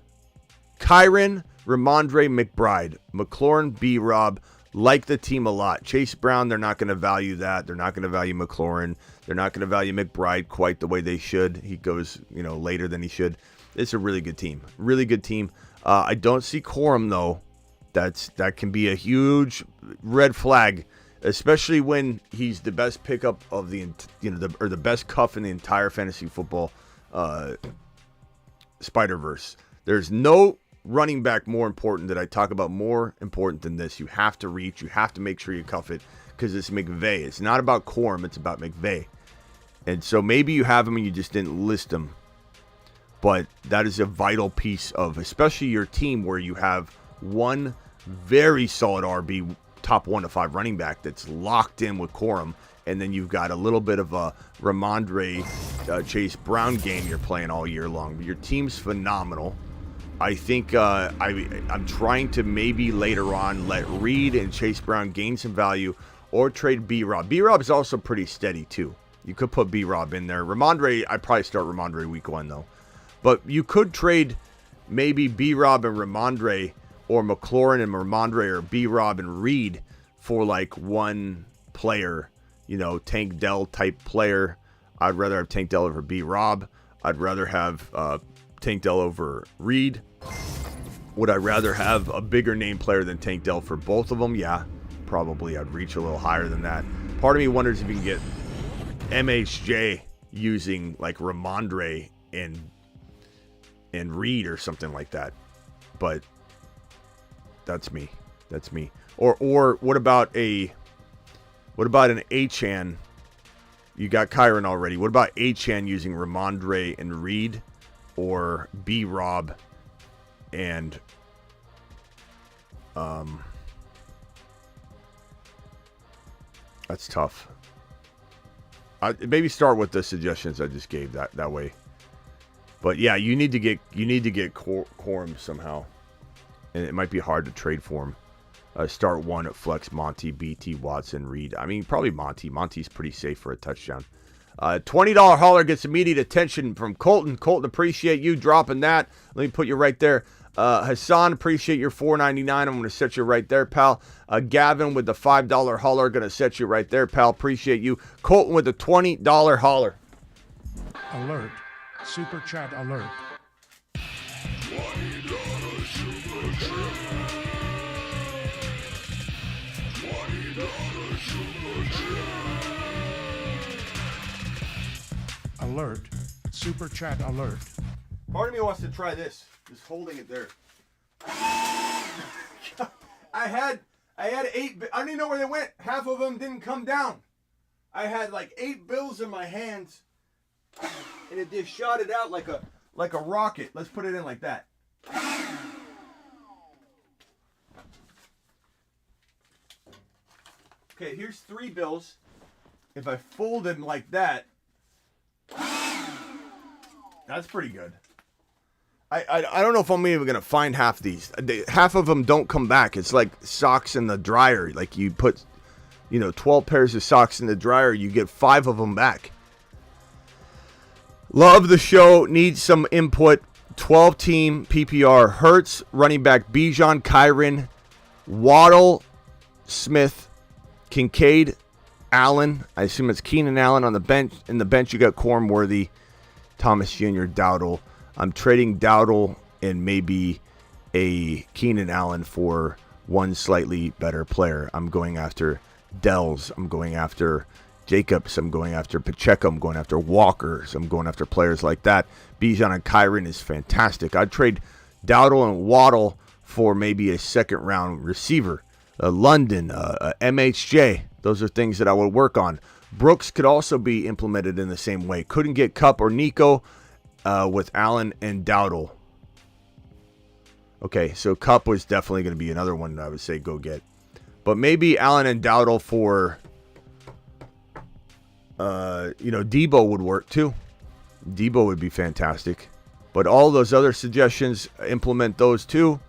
Kyron, Ramondre, McBride. McLaurin, B-Rob. Like the team a lot. Chase Brown, they're not going to value that. They're not going to value McLaurin. They're not going to value McBride quite the way they should. He goes, later than he should. It's a really good team. Really good team. I don't see Corum, though. That can be a huge red flag, especially when he's the best pickup of the best cuff in the entire fantasy football Spider-Verse. There's no running back more important that I talk about more important than this. You have to reach. You have to make sure you cuff it because it's McVay. It's not about Corum. It's about McVay. And so maybe you have him and you just didn't list him. But that is a vital piece of, especially your team where you have one very solid RB, top 1 to 5 running back that's locked in with Corum. And then you've got a little bit of a Ramondre Chase Brown game you're playing all year long. But your team's phenomenal. I think I'm trying to maybe later on let Reed and Chase Brown gain some value or trade B-Rob. B-Rob is also pretty steady too. You could put B-Rob in there. Ramondre, I'd probably start Ramondre week 1 though. But you could trade maybe B-Rob and Ramondre or McLaurin and Ramondre or B-Rob and Reed for like one player, Tank Dell type player. I'd rather have Tank Dell over B-Rob. I'd rather have Tank Dell over Reed. Would I rather have a bigger name player than Tank Dell for both of them? Yeah, probably. I'd reach a little higher than that. Part of me wonders if you can get MHJ using like Ramondre and Reed or something like that. But that's me. That's me. Or what about an Achane? You got Kyron already. What about Achane using Ramondre and Reed, or B-Rob and that's tough. Maybe start with the suggestions I just gave that way. But yeah, you need to get Corum somehow, and it might be hard to trade for him. Start one at flex: Monty, BT, Watson, Reed. I mean, probably Monty. Monty's pretty safe for a touchdown. $20 hauler gets immediate attention from Colton. Colton, appreciate you dropping that. Let me put you right there. Hassan, appreciate your $4.99. I'm going to set you right there, pal. Gavin with the $5 hauler, going to set you right there, pal. Appreciate you. Colton with the $20 hauler. Alert. Super chat alert. Alert. Super chat alert. Part of me wants to try this. Just holding it there. I had 8. I don't even know where they went. Half of them didn't come down. I had like 8 bills in my hands, and it just shot it out like a rocket. Let's put it in like that. Okay, here's 3 bills. If I fold them like that, that's pretty good. I don't know if I'm even going to find half these. Half of them don't come back. It's like socks in the dryer. Like you put, 12 pairs of socks in the dryer, you get 5 of them back. Love the show. Need some input. 12-team PPR. Hurts, running back Bijan, Kyron, Waddle, Smith, Kincaid, Allen. I assume it's Keenan Allen on the bench. In the bench, you got Cornworthy, Thomas Jr., Dowdle. I'm trading Dowdle and maybe a Keenan Allen for one slightly better player. I'm going after Dells. I'm going after Jacobs. I'm going after Pacheco. I'm going after Walkers. I'm going after players like that. Bijan and Kyron is fantastic. I'd trade Dowdle and Waddle for maybe a second-round receiver. London, MHJ. Those are things that I would work on. Brooks could also be implemented in the same way. Couldn't get Kupp or Nico with Allen and Dowdle. Okay, so Kupp was definitely going to be another one that I would say go get. But maybe Allen and Dowdle for, Debo would work too. Debo would be fantastic. But all those other suggestions, implement those too.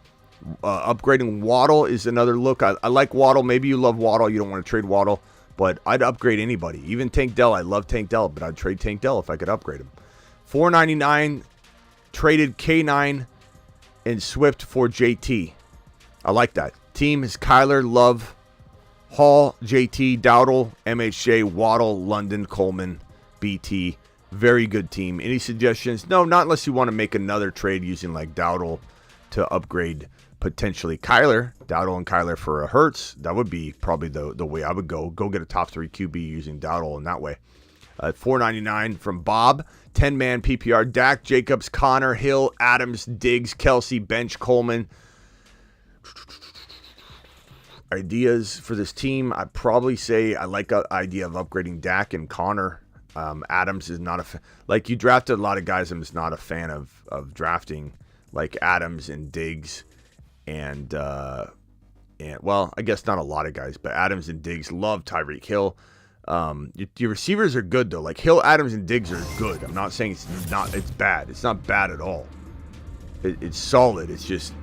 Upgrading Waddle is another look. I like Waddle. Maybe you love Waddle. You don't want to trade Waddle. But I'd upgrade anybody. Even Tank Dell. I love Tank Dell, but I'd trade Tank Dell if I could upgrade him. $4.99, traded K9 and Swift for JT. I like that. Team is Kyler, Love, Hall, JT, Dowdle, MHJ, Waddle, London, Coleman, BT. Very good team. Any suggestions? No, not unless you want to make another trade using like Dowdle to upgrade potentially Kyler. Dowdle and Kyler for a Hurts. That would be probably the way I would go. Go get a top 3 QB using Dowdle in that way. $4.99 from Bob. 10-man PPR. Dak, Jacobs, Connor, Hill, Adams, Diggs, Kelsey, Bench, Coleman. Ideas for this team. I'd probably say I like the idea of upgrading Dak and Connor. Adams is not like you drafted a lot of guys I'm just not a fan of drafting, like Adams and Diggs and well, I guess not a lot of guys, but Adams and Diggs. Love Tyreek Hill. Your receivers are good though. Like Hill, Adams, and Diggs are good. I'm not saying it's bad. It's not bad at all. It's solid. It's just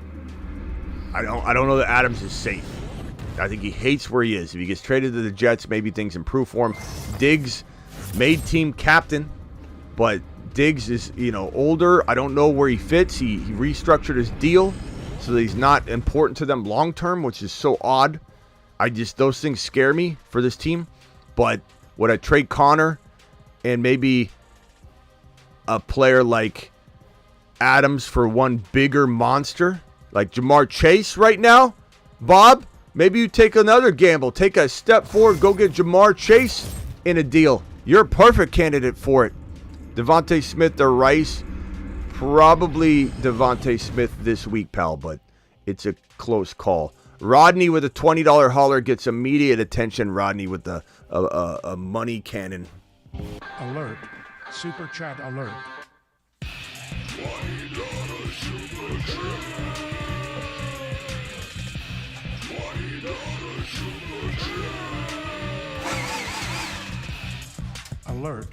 I don't know that Adams is safe. I think he hates where he is. If he gets traded to the Jets, maybe things improve for him. Diggs made team captain, but Diggs is older. I don't know where he fits. He restructured his deal so that he's not important to them long term, which is so odd. Those things scare me for this team. But would I trade Connor and maybe a player like Adams for one bigger monster like Ja'Marr Chase right now, Bob, maybe you take another gamble. Take a step forward. Go get Ja'Marr Chase in a deal. You're a perfect candidate for it. Devontae Smith or Rice. Probably Devontae Smith this week, pal, but it's a close call. Rodney with a $20 hauler gets immediate attention. Rodney with a money cannon. Alert. Super chat alert. Alert.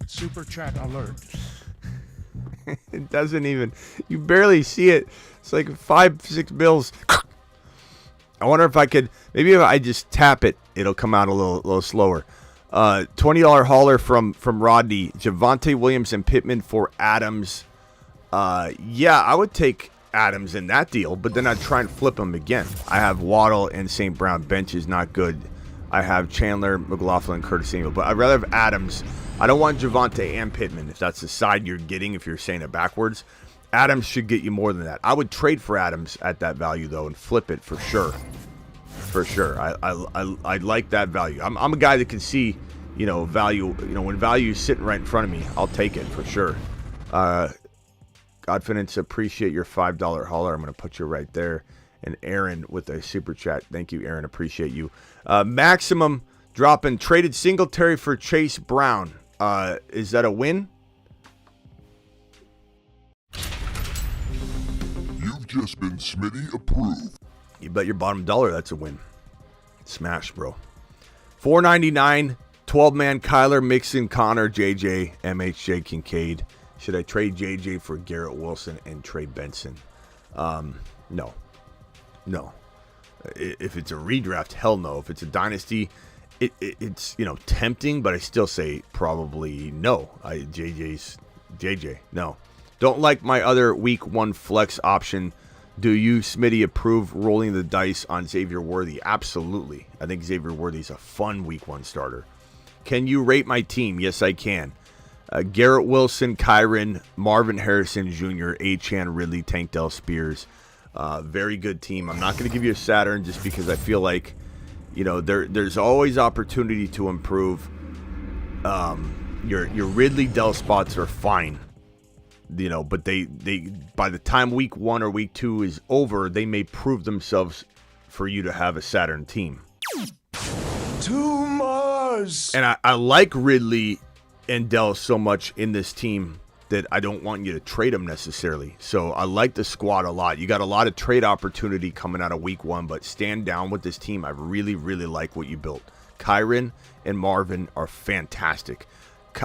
Super chat alert. It doesn't even, you barely see it. It's like 5-6 bills. I wonder if I could, maybe if I just tap it, it'll come out a little slower. $20 hauler from Rodney. Javonte Williams and Pittman for Adams. Yeah, I would take Adams in that deal, but then I'd try and flip him again. I have Waddle and St. Brown. Bench is not good. I have Chandler, McLaughlin, Curtis Samuel, but I'd rather have Adams. I don't want Javonte and Pittman, if that's the side you're getting, if you're saying it backwards. Adams should get you more than that. I would trade for Adams at that value, though, and flip it for sure. For sure. I like that value. I'm a guy that can see, value. When value is sitting right in front of me, I'll take it for sure. Godfinance, appreciate your $5 hauler. I'm going to put you right there. And Aaron with a super chat. Thank you, Aaron. Appreciate you. Maximum dropping. Traded Singletary for Chase Brown. Is that a win? You've just been Smitty approved. You bet your bottom dollar that's a win. Smash, bro. $4.99. 12-man Kyler, Mixon, Connor, JJ, MHJ, Kincaid. Should I trade JJ for Garrett Wilson and Trey Benson? No. If it's a redraft, hell no. If it's a dynasty, it's tempting, but I still say probably no. JJ. No. Don't like my other week 1 flex option. Do you, Smitty, approve rolling the dice on Xavier Worthy? Absolutely. I think Xavier Worthy's a fun week 1 starter. Can you rate my team? Yes, I can. Garrett Wilson, Kyron, Marvin Harrison Jr., Achane, Ridley, Tank Dell, Spears. Very good team. I'm not going to give you a Saturn just because I feel like, there's always opportunity to improve. Your Ridley Dell spots are fine. But they by the time week 1 or week 2 is over, they may prove themselves for you to have a Saturn team. To Mars. And I like Ridley and Dell so much in this team that I don't want you to trade them necessarily. So I like the squad a lot. You got a lot of trade opportunity coming out of week 1, but stand down with this team. I really, really like what you built. Kyron and Marvin are fantastic.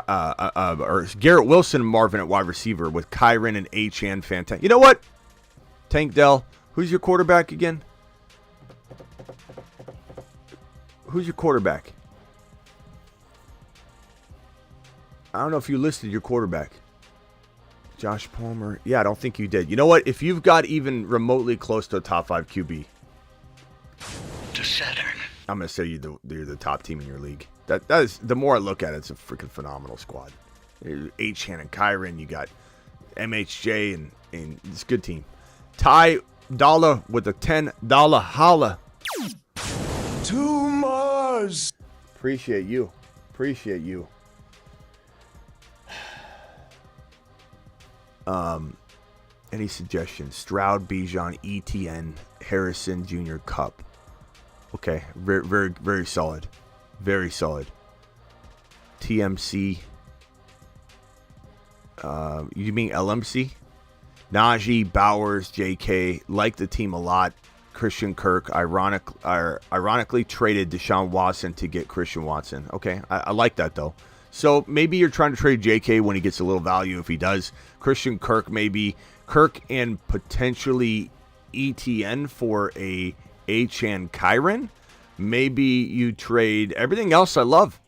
Or Garrett Wilson and Marvin at wide receiver with Kyron and Achane, fantastic. You know what? Tank Dell, who's your quarterback again? Who's your quarterback? I don't know if you listed your quarterback. Josh Palmer. Yeah, I don't think you did. You know what? If you've got even remotely close to a top 5 QB, To Saturn. I'm going to say you're the top team in your league. That is, the more I look at it, it's a freaking phenomenal squad. Achane and Kyron, you got MHJ, and it's a good team. Ty Dollar with a $10 holla. To Mars. Appreciate you. Any suggestions? Stroud, Bijan, ETN, Harrison, Jr., Cup. Okay, very, very, very solid. Very solid. TMC. You mean LMC? Najee, Bowers, JK. Like the team a lot. Christian Kirk. Ironically traded Deshaun Watson to get Christian Watson. Okay, I like that though. So maybe you're trying to trade JK when he gets a little value. If he does, Christian Kirk maybe. Kirk and potentially ETN for a Achane Kyron. Maybe you trade everything else I love.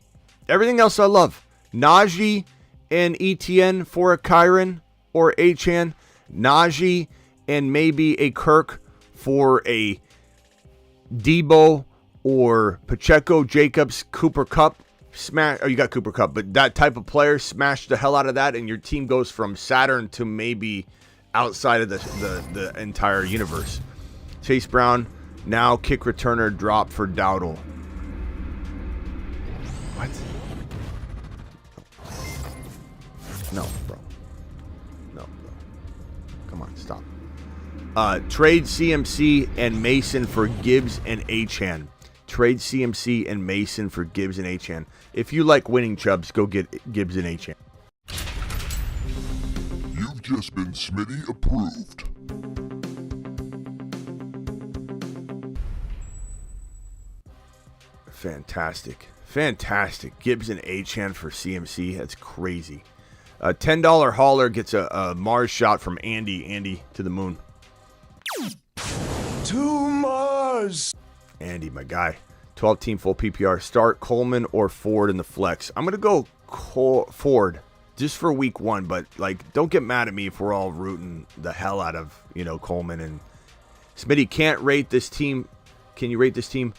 Najee and ETN for a Kyron or Achane. Najee and maybe a Kirk for a Debo or Pacheco, Jacobs, Cooper Kupp. smash. Oh, you got Cooper Kupp, but that type of player, smash the hell out of that, and your team goes from Saturn to maybe outside of the entire universe. Chase Brown, now kick returner drop for Dowdle. What? No, bro. No, bro. Come on, stop. Trade CMC and Mason for Gibbs and Achane. Trade CMC and Mason for Gibbs and Achane. If you like winning, Chubbs, go get Gibbs and Achane. You've just been Smitty approved. Fantastic. Fantastic. Gibbs and Achane for CMC. That's crazy. A $10 hauler gets a Mars shot from Andy. Andy to the moon. To Mars. Andy, my guy. 12-team full PPR. Start Coleman or Ford in the flex. I'm going to go Ford just for week 1, but like, don't get mad at me if we're all rooting the hell out of, Coleman and Smitty. Can't rate this team. Can you rate this team?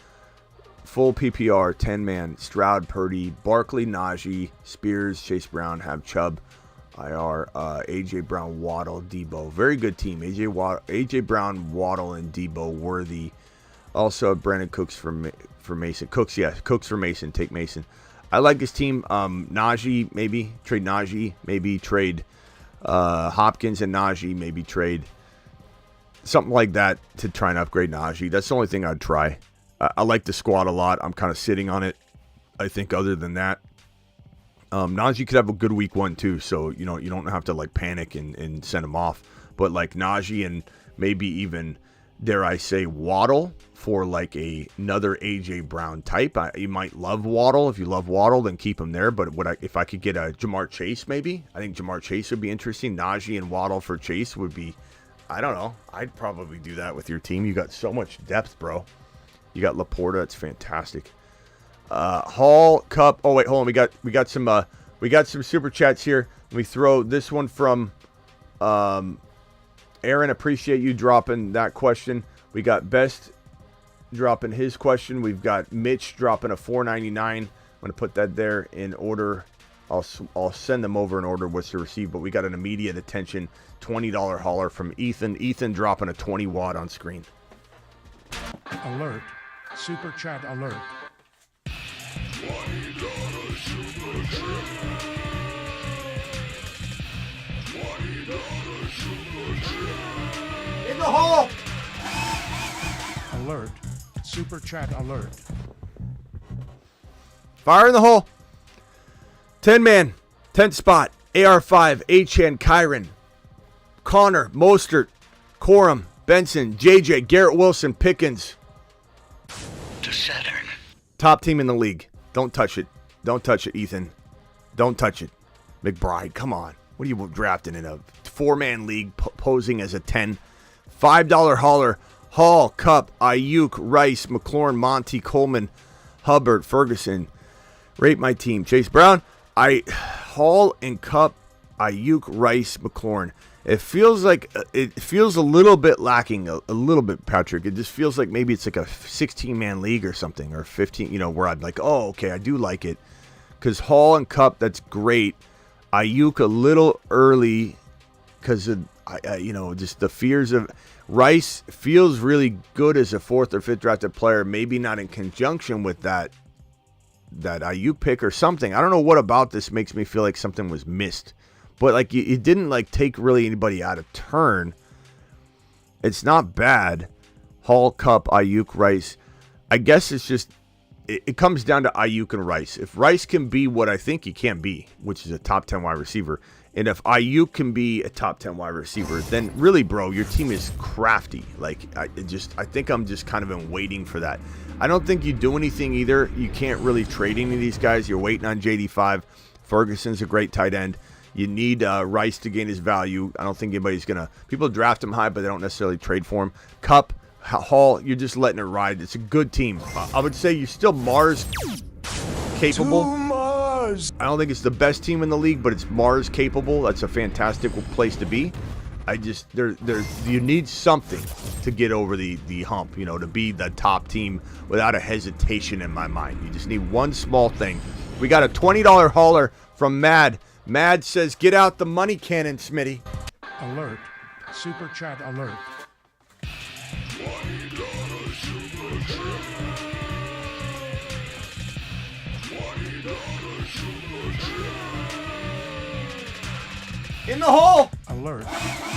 Full PPR, 10-man, Stroud, Purdy, Barkley, Najee, Spears, Chase Brown, have Chubb, IR, A.J. Brown, Waddle, Debo. Very good team. A.J. Brown, Waddle, and Debo worthy. Also, Brandon Cooks for Mason. Cooks for Mason. Take Mason. I like this team. Najee, maybe. Trade Najee. Maybe trade Hopkins and Najee. Maybe trade something like that to try and upgrade Najee. That's the only thing I'd try. I like the squad a lot. I'm kind of sitting on it. I think other than that, Najee could have a good week 1 too. So, you don't have to like panic and send him off. But like Najee and maybe even, dare I say, Waddle for like another AJ Brown type. You might love Waddle. If you love Waddle, then keep him there. But if I could get a Ja'Marr Chase, maybe. I think Ja'Marr Chase would be interesting. Najee and Waddle for Chase would be, I don't know. I'd probably do that with your team. You got so much depth, bro. You got Laporta. It's fantastic. Hall, Cup. Oh wait, hold on. We got some super chats here. Let me throw this one from Aaron. Appreciate you dropping that question. We got Best dropping his question. We've got Mitch dropping a $4.99. I'm gonna put that there in order. I'll send them over in order what's to receive. But we got an immediate attention $20 hauler from Ethan. Ethan dropping a 20 watt on screen. Alert. Super chat alert. $20 super chat. $20 super chat. In the hole. Alert. Super chat alert. Fire in the hole. 10-man. 10th spot. AR5. Achane. Kyron. Connor. Mostert. Corum. Benson. JJ. Garrett Wilson. Pickens. To Saturn. Top team in the league. Don't touch it. Don't touch it, Ethan. Don't touch it. McBride, come on. What are you drafting in a 4-man league posing as a 10? $5 hauler. Hall, Cup, Ayuk, Rice, McLaurin, Monty, Coleman, Hubbard, Ferguson. Rate my team. Chase Brown, Hall and Cup, Ayuk, Rice, McLaurin. It feels a little bit lacking, a little bit, Patrick. It just feels like maybe it's like a 16-man league or something, or 15, where I'm like, oh, okay, I do like it. Because Hall and Cup, that's great. Ayuk a little early because of, just the fears of Rice feels really good as a 4th or 5th drafted player, maybe not in conjunction with that Ayuk pick or something. I don't know what about this makes me feel like something was missed. But like it didn't like take really anybody out of turn. It's not bad. Hall, Cup, Ayuk, Rice. I guess it's just it comes down to Ayuk and Rice. If Rice can be what I think he can be, which is a top 10 wide receiver, and if Ayuk can be a top 10 wide receiver, then really, bro, your team is crafty. Like I think I'm just kind of been waiting for that. I don't think you do anything either. You can't really trade any of these guys. You're waiting on JD5. Ferguson's a great tight end. You need Rice to gain his value. I don't think anybody's going to... People draft him high, but they don't necessarily trade for him. Cup, Hall, you're just letting it ride. It's a good team. I would say you're still Mars capable. To Mars. I don't think it's the best team in the league, but it's Mars capable. That's a fantastic place to be. You need something to get over the hump, to be the top team without a hesitation in my mind. You just need one small thing. We got a $20 hauler from Mad. Mad says, get out the money cannon, Smitty. Alert. Super chat alert. In the hole. Alert.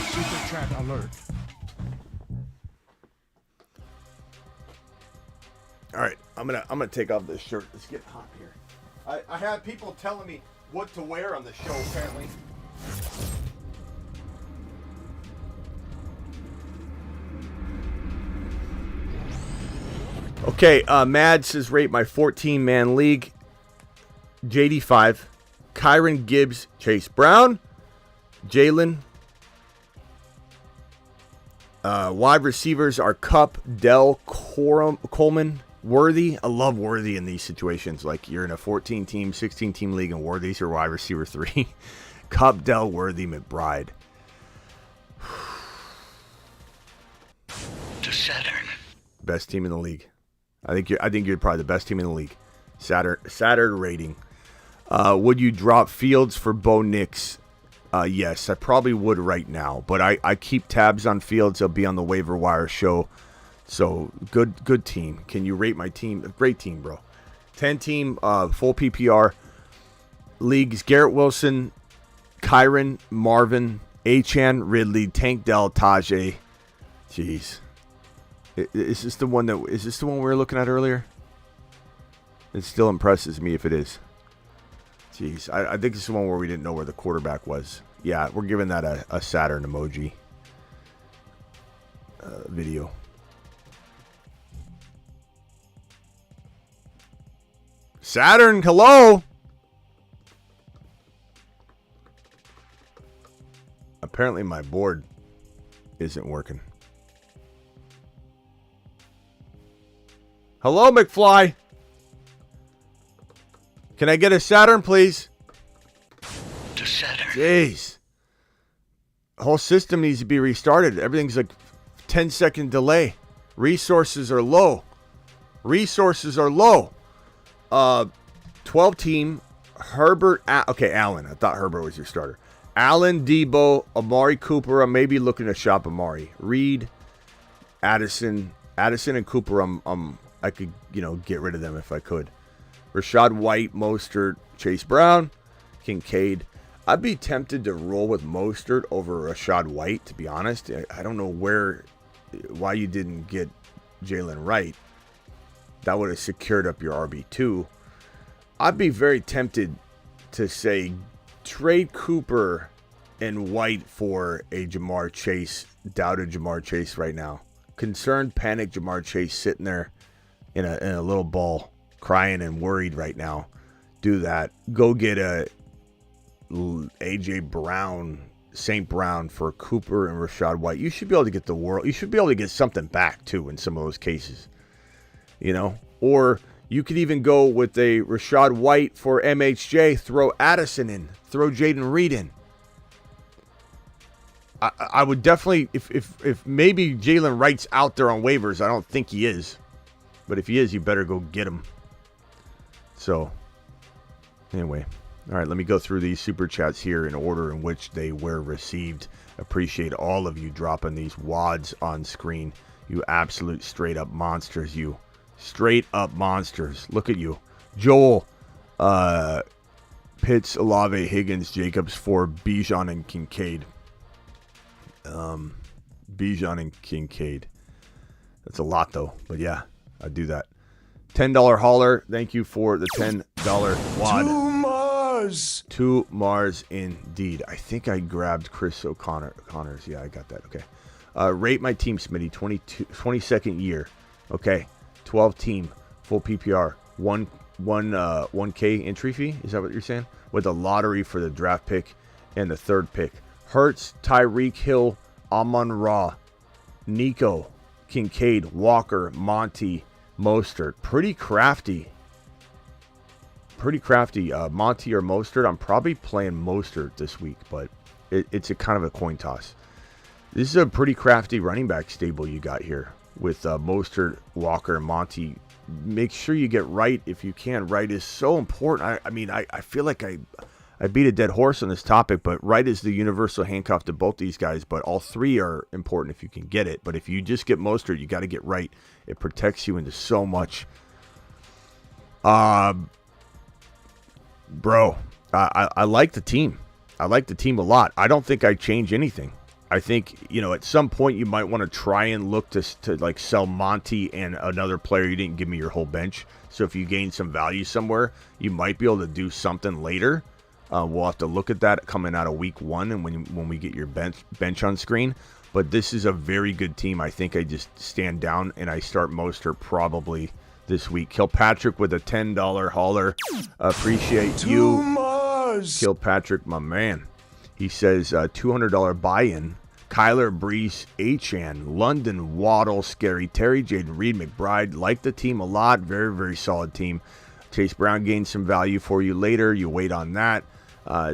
Super chat alert. All right, I'm gonna take off this shirt. It's getting hot here. I have people telling me what to wear on the show, apparently. Okay, Mad says rate my 14-man league. JD5, Kyron Gibbs, Chase Brown, Jalen. Wide receivers are Cup, Dell, Coleman, Worthy. I love Worthy in these situations. Like you're in a 14-team, 16-team league, and Worthy's your wide receiver 3. Cup, Dell, Worthy, McBride. To Saturn. Best team in the league. I think you're probably the best team in the league. Saturn rating. Would you drop Fields for Bo Nix? Yes, I probably would right now. But I keep tabs on Fields. He'll be on the waiver wire show. So good team. Can you rate my team? Great team, bro. 10-team, full PPR leagues. Garrett Wilson, Kyron, Marvin, Achan, Ridley, Tank Dell, Tajay. Jeez. Is this the one we were looking at earlier? It still impresses me if it is. Jeez, I think it's the one where we didn't know where the quarterback was. Yeah, we're giving that a Saturn emoji video. Saturn, hello. Apparently my board isn't working. Hello, McFly. Can I get a Saturn, please? To Saturn. Jeez. The whole system needs to be restarted. Everything's like 10-second delay. Resources are low. 12-team. Herbert. Okay, Allen. I thought Herbert was your starter. Allen, Debo, Amari Cooper. I may be looking to shop Amari. Reed, Addison and Cooper. I could, get rid of them if I could. Rashad White, Mostert, Chase Brown, Kincaid. I'd be tempted to roll with Mostert over Rashad White, to be honest. I don't know why you didn't get Jalen Wright. That would have secured up your RB2. I'd be very tempted to say trade Cooper and White for a Ja'Marr Chase, doubted Ja'Marr Chase right now. Concerned, panicked Ja'Marr Chase sitting there in a little ball, crying and worried right now. Do that. Go get a AJ Brown, St. Brown for Cooper and Rashad White. You should be able to get you should be able to get something back too in some of those cases. Or you could even go with a Rashad White for MHJ, throw Addison in, throw Jaden Reed in. I would definitely, if maybe Jalen Wright's out there on waivers, I don't think he is. But if he is, you better go get him. So, anyway. All right, let me go through these super chats here in order in which they were received. Appreciate all of you dropping these wads on screen. You absolute straight up monsters, you. Straight up monsters. Look at you. Joel, Pitts, Olave, Higgins, Jacobs for Bijan and Kincaid. Bijan and Kincaid. That's a lot though, but yeah, I'd do that. $10 hauler. Thank you for the $10 wad. Two Mars indeed. I think I grabbed Chris O'Connor's. Yeah, I got that. Okay. Rate my team, Smitty. 22nd year. Okay. 12 team, full PPR, 1K entry fee. Is that what you're saying? With a lottery for the draft pick and the third pick. Hurts, Tyreek Hill, Amon-Ra, Nico, Kincaid, Walker, Monty, Mostert. Pretty crafty. Monty or Mostert. I'm probably playing Mostert this week, but it's a kind of a coin toss. This is a pretty crafty running back stable you got here with Mostert, Walker, Monty, make sure you get Wright if you can. Wright is so important. I feel like I beat a dead horse on this topic, but Wright is the universal handcuff to both these guys, but all three are important if you can get it. But if you just get Mostert, you got to get Wright. It protects you into so much. Bro, I like the team. I like the team a lot. I don't think I'd change anything. I think, at some point you might want to try and look to like sell Monty and another player. You didn't give me your whole bench. So if you gain some value somewhere, you might be able to do something later. We'll have to look at that coming out of week 1 and when we get your bench on screen. But this is a very good team. I think I just stand down and I start Mostert probably this week. Kilpatrick with a $10 hauler. Appreciate you. Kilpatrick, my man. He says $200 buy-in. Kyler, Brees, Achane, London, Waddle, Scary Terry, Jaden Reed, McBride. Like the team a lot. Very, very solid team. Chase Brown gained some value for you later. You wait on that.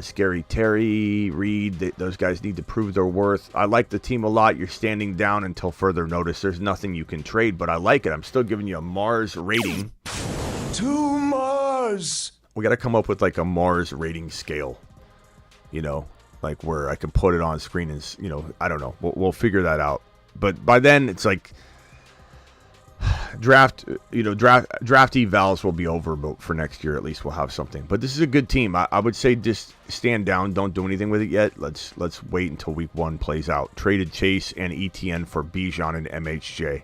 Scary Terry, Reed, those guys need to prove their worth. I like the team a lot. You're standing down until further notice. There's nothing you can trade, but I like it. I'm still giving you a Mars rating. To Mars! We got to come up with like a Mars rating scale. Like where I can put it on screen and, I don't know. We'll figure that out. But by then, it's like draft evals will be over, but for next year at least we'll have something. But this is a good team. I would say just stand down. Don't do anything with it yet. Let's wait until week 1 plays out. Traded Chase and ETN for Bijan and MHJ.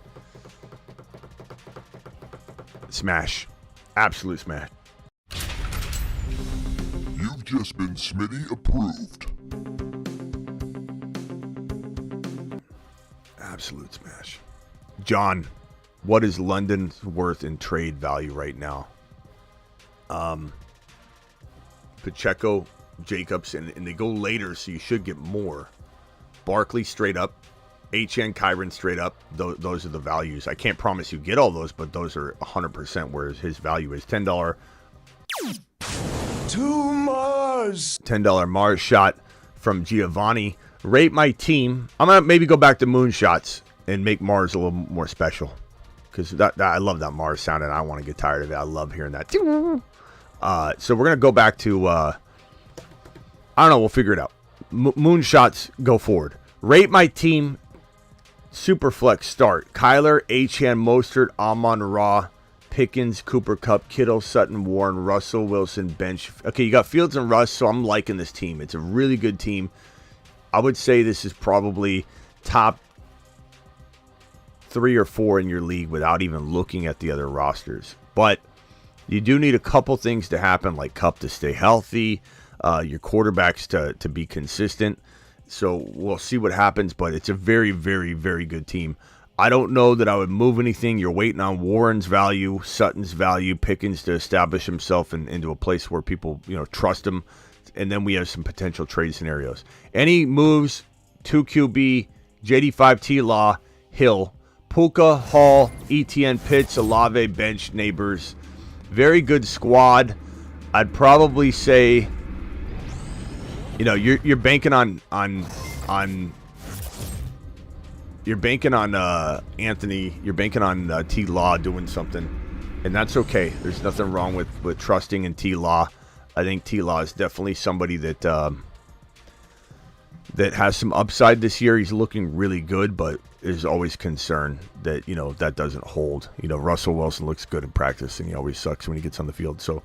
Smash. Absolute smash. You've just been Smitty approved. Absolute smash. John, what is London's worth in trade value right now? Pacheco, Jacobs, and they go later, so you should get more. Barkley straight up. HN Kyron straight up. Those are the values. I can't promise you get all those, but those are 100%, whereas his value is $10. To Mars! $10 Mars shot from Giovanni. Rate my team. I'm going to maybe go back to moonshots and make Mars a little more special. Because that I love that Mars sound, and I don't want to get tired of it. I love hearing that. So we're going to go back to, I don't know, we'll figure it out. Moonshots go forward. Rate my team. Superflex start. Kyler, Achane, Mostert, Amon-Ra, Pickens, Cooper Kupp, Kittle, Sutton, Warren, Russell Wilson, bench. Okay, you got Fields and Russ, so I'm liking this team. It's a really good team. I would say this is probably top 3 or 4 in your league without even looking at the other rosters. But you do need a couple things to happen, like Kupp to stay healthy, your quarterbacks to be consistent. So we'll see what happens, but it's a very, very, very good team. I don't know that I would move anything. You're waiting on Warren's value, Sutton's value, Pickens to establish himself into a place where people, trust him. And then we have some potential trade scenarios. Any moves, 2 QB, JD5 T-Law, Hill, Puka, Hall, ETN, Pitts, Olave, bench, Neighbors. Very good squad. I'd probably say, you're banking on you're banking on Anthony. You're banking on T-Law doing something, and that's okay. There's nothing wrong with trusting in T-Law. I think T-Law is definitely somebody that has some upside this year. He's looking really good, but there's always concern that, that doesn't hold. Russell Wilson looks good in practice, and he always sucks when he gets on the field. So,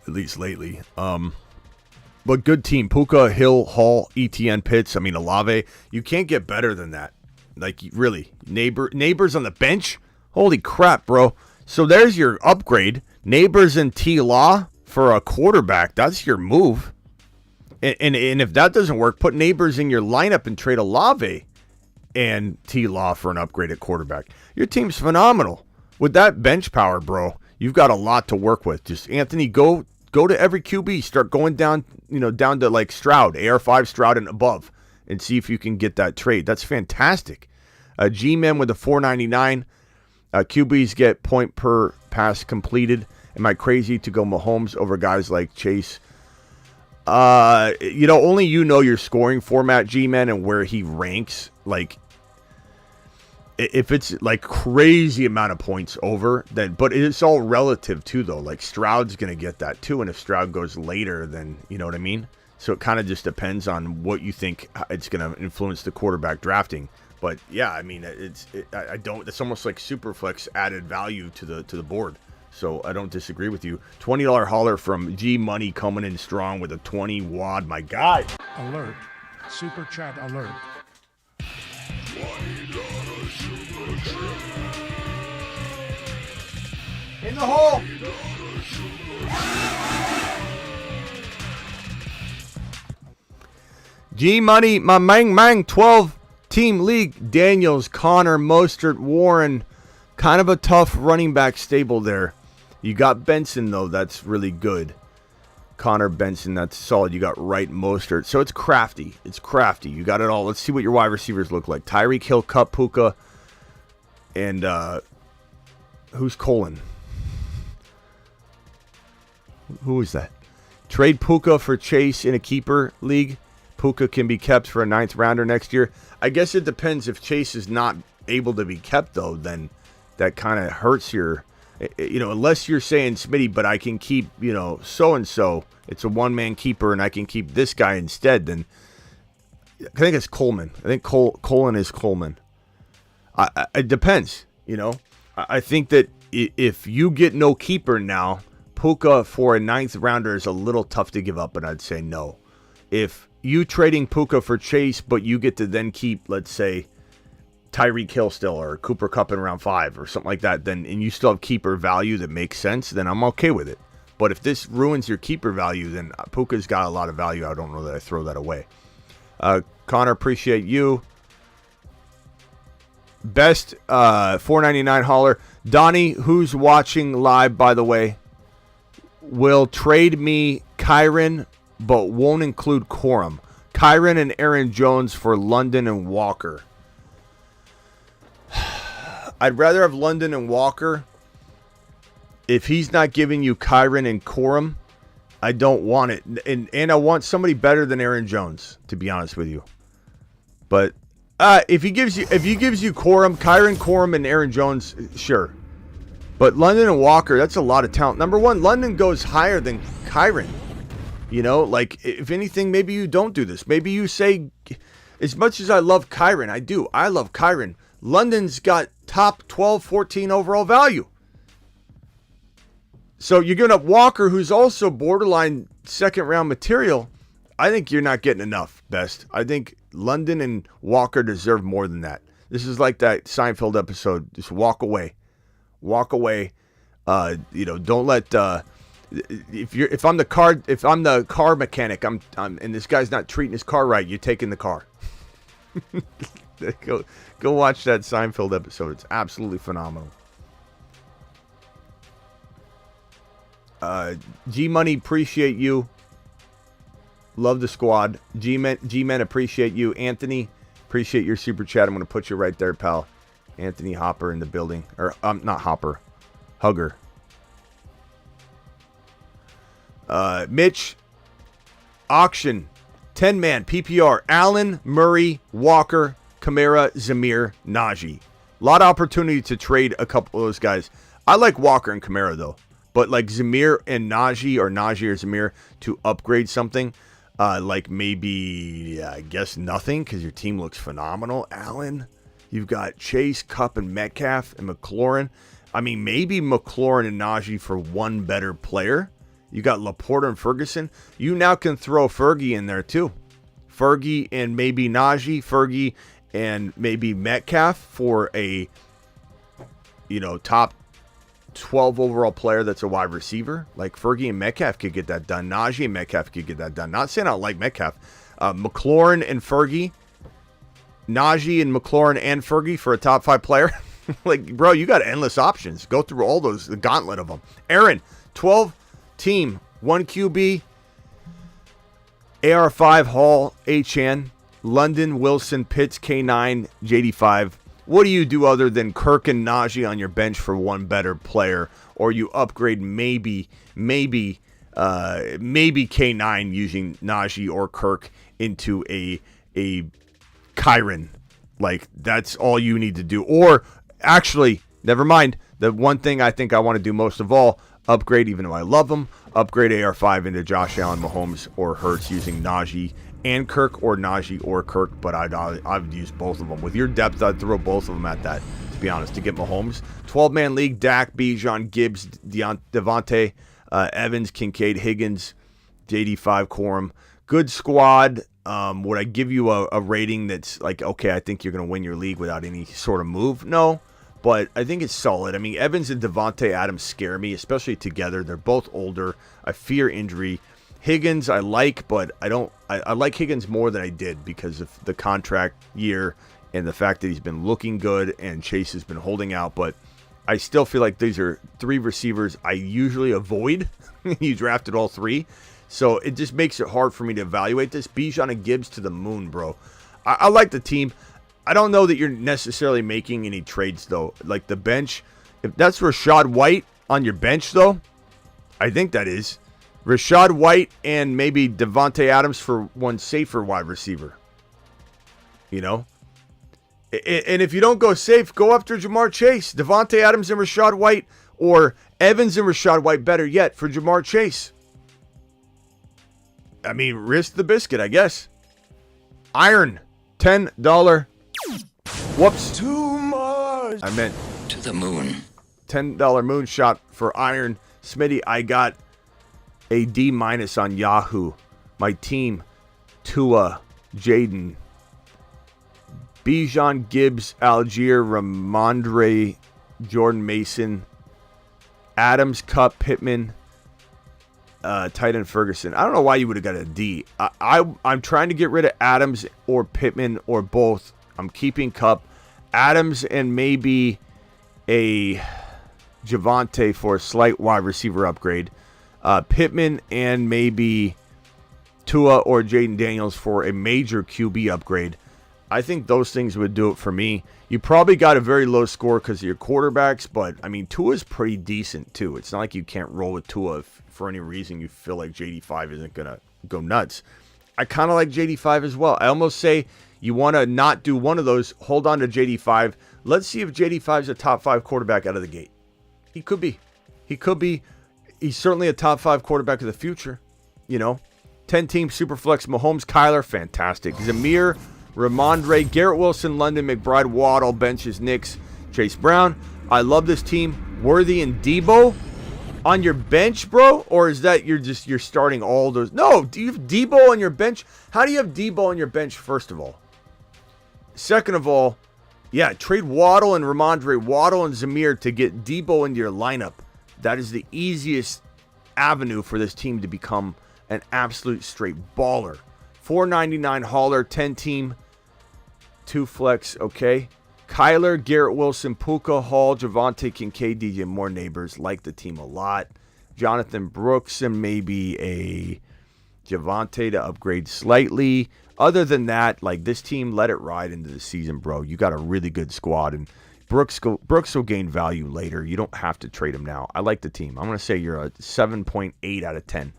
at least lately. But good team. Puka, Hill, Hall, ETN, Pitts. Olave. You can't get better than that. Like, really. Neighbors on the bench? Holy crap, bro. So, there's your upgrade. Neighbors and T-Law for a quarterback. That's your move. And if that doesn't work, put Neighbors in your lineup and trade Olave and T-Law for an upgrade at quarterback. Your team's phenomenal. With that bench power, bro, you've got a lot to work with. Just, Anthony, go to every QB. Start going down, down to like Stroud, AR5 Stroud and above, and see if you can get that trade. That's fantastic. G-Men with the 499. QBs get point per pass completed. Am I crazy to go Mahomes over guys like Chase? Only your scoring format, G-Men, and where he ranks. Like, If it's like crazy amount of points over, then, but it's all relative too, though. Like Stroud's going to get that too. And if Stroud goes later, then you know what I mean? So it kind of just depends on what you think it's going to influence the quarterback drafting. But yeah, I mean, it's almost like Superflex added value to the board. So I don't disagree with you. $20 hauler from G Money coming in strong with a 20 wad. My guy. Alert. Super chat alert. In the hole. G Money, my mang 12 team league. Daniels, Connor, Mostert, Warren. Kind of a tough running back stable there. You got Benson though, that's really good. Connor, Benson, that's solid. You got Wright, Mostert. So it's crafty. You got it all. Let's see what your wide receivers look like. Tyreek Hill, Kupp, Puka, and who's Colin? Who is that? Trade Puka for Chase in a keeper league. Puka can be kept for a 9th rounder next year. I guess it depends. If Chase is not able to be kept, though, then that kind of hurts your, unless you're saying, Smitty, but I can keep, so-and-so. It's a one-man keeper, and I can keep this guy instead. Then I think it's Coleman. I think Colin is Coleman. It depends, I think that if you get no keeper now, Puka for a 9th rounder is a little tough to give up, and I'd say no. If you trading Puka for Chase, but you get to then keep, let's say, Tyreek Hill still, or Cooper Kupp in round 5 or something like that, then and you still have keeper value that makes sense, then I'm okay with it. But if this ruins your keeper value, then Puka's got a lot of value. I don't know that I throw that away. Connor, appreciate you. Best $4.99 hauler. Donnie, who's watching live, by the way, will trade me Kyron, but won't include Corum. Kyron and Aaron Jones for London and Walker. I'd rather have London and Walker. If he's not giving you Kyron and Corum, I don't want it. And I want somebody better than Aaron Jones, to be honest with you. But if he gives you Corum, Kyron, Corum, and Aaron Jones, sure. But London and Walker, that's a lot of talent. Number one, London goes higher than Kyron. If anything, maybe you don't do this. Maybe you say, as much as I love Kyron, I do. I love Kyron. London's got top 12, 14 overall value. So you're giving up Walker, who's also borderline 2nd round material. I think you're not getting enough, Best. I think London and Walker deserve more than that. This is like that Seinfeld episode. Just walk away. Walk away. Don't let if I'm the car mechanic, I'm and this guy's not treating his car right, you're taking the car. Go watch that Seinfeld episode. It's absolutely phenomenal. G Money, appreciate you. Love the squad. G-Men, appreciate you. Anthony, appreciate your super chat. I'm going to put you right there, pal. Anthony Hopper in the building. Or, not Hopper. Hugger. Mitch. Auction. 10-man. PPR. Allen, Murray, Walker, Kamara, Jahmyr, Najee. A lot of opportunity to trade a couple of those guys. I like Walker and Kamara, though. But like Jahmyr and Najee, or Najee or Jahmyr, to upgrade something, like maybe, I guess nothing, because your team looks phenomenal. Allen, you've got Chase, Kupp, and Metcalf, and McLaurin. I mean, maybe McLaurin and Najee for one better player. You got Laporta and Ferguson. You now can throw Fergie in there, too. Fergie and maybe Najee, Fergie and maybe Metcalf for a, top 12 overall player that's a wide receiver. Like Fergie and Metcalf could get that done. Najee and Metcalf could get that done. Not saying I don't like Metcalf. McLaurin and Fergie. Najee and McLaurin and Fergie for a top 5 player. Like, bro, you got endless options. Go through all those, the gauntlet of them. Aaron, 12 team, 1 QB, AR5, Hall, HN, London, Wilson, Pitts, K9, JD5. What do you do other than Kirk and Najee on your bench for one better player? Or you upgrade maybe K9 using Najee or Kirk into a Kyron Like, that's all you need to do. Or, actually, never mind. The one thing I think I want to do most of all, upgrade, even though I love them, upgrade AR5 into Josh Allen, Mahomes, or Hurts using Najee and Kirk, or Najee or Kirk, but I'd use both of them. With your depth, I'd throw both of them at that, to be honest, to get Mahomes. 12-man league, Dak, Bijan, Gibbs, Devontae, Evans, Kincaid, Higgins, JD5, Corum. Good squad. Would I give you a rating that's like, okay, I think you're going to win your league without any sort of move? No, but I think it's solid. I mean, Evans and Devontae Adams scare me, especially together. They're both older. I fear injury. Higgins I like, but I like Higgins more than I did because of the contract year and the fact that he's been looking good and Chase has been holding out. But I still feel like these are three receivers I usually avoid. You drafted all three. So it just makes it hard for me to evaluate this. Bijan and Gibbs to the moon, bro. I like the team. I don't know that you're necessarily making any trades, though. Like the bench, if that's Rachaad White on your bench, though, I think that is. Rachaad White and maybe Devontae Adams for one safer wide receiver. You know? And if you don't go safe, go after Jamar Chase. Devontae Adams and Rachaad White, or Evans and Rachaad White, better yet, for Jamar Chase. I mean, risk the biscuit, I guess. Iron, $10. Whoops. Too much. I meant to the moon. $10 moonshot for Iron. Smitty, I got a D- on Yahoo. My team, Tua, Jaden, Bijan, Gibbs, Algier, Ramondre, Jordan Mason, Adams, Cup, Pittman, tight end Ferguson. I don't know why you would have got a D. I'm trying to get rid of Adams or Pittman or both. I'm keeping Cup. Adams and maybe a Javonte for a slight wide receiver upgrade. Pittman and maybe Tua or Jaden Daniels for a major QB upgrade. I think those things would do it for me. You probably got a very low score because of your quarterbacks, but, I mean, Tua's pretty decent, too. It's not like you can't roll with Tua if for any reason you feel like JD5 isn't going to go nuts. I kind of like JD5 as well. I almost say you want to not do one of those, hold on to JD5. Let's see if JD5 is a top 5 quarterback out of the gate. He could be. He could be. He's certainly a top 5 quarterback of the future. You know, 10-team Superflex, Mahomes, Kyler, fantastic. Jahmyr, Ramondre, Garrett Wilson, London, McBride, Waddle, benches, Knicks, Chase Brown. I love this team. Worthy and Debo on your bench, bro? Or is that you're starting all those? No, do you have Debo on your bench? How do you have Debo on your bench, first of all? Second of all, yeah, trade Waddle and Ramondre, Waddle and Jahmyr to get Debo into your lineup. That is the easiest avenue for this team to become an absolute straight baller. $4.99 hauler, 10-team, 2 flex, okay. Kyler, Garrett Wilson, Puka, Hall, Javonte, Kincaid, DJ Moore, neighbors. Like the team a lot. Jonathan Brooks and maybe a Javonte to upgrade slightly. Other than that, like this team, let it ride into the season, bro. You got a really good squad, and Brooks will gain value later. You don't have to trade him now. I like the team. I'm going to say you're a 7.8 out of 10.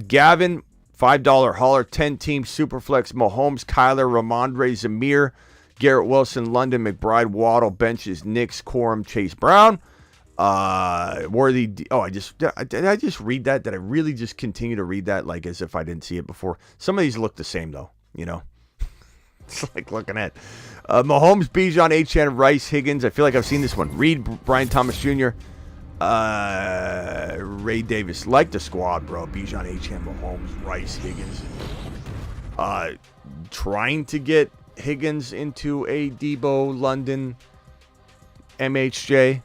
Gavin, $5 hauler, 10-team Superflex, Mahomes, Kyler, Ramondre, Jahmyr, Garrett Wilson, London, McBride, Waddle, benches, Knicks, Corum, Chase Brown. Worthy. Did I just read that? Did I really just continue to read that like as if I didn't see it before? Some of these look the same though, you know. It's like looking at Mahomes, Bijan, Achane, Rice, Higgins. I feel like I've seen this one. Reed, Brian Thomas Jr., Ray Davis. Like the squad, bro. Bijan, Achane, Mahomes, Rice, Higgins. Trying to get Higgins into a Debo, London, MHJ.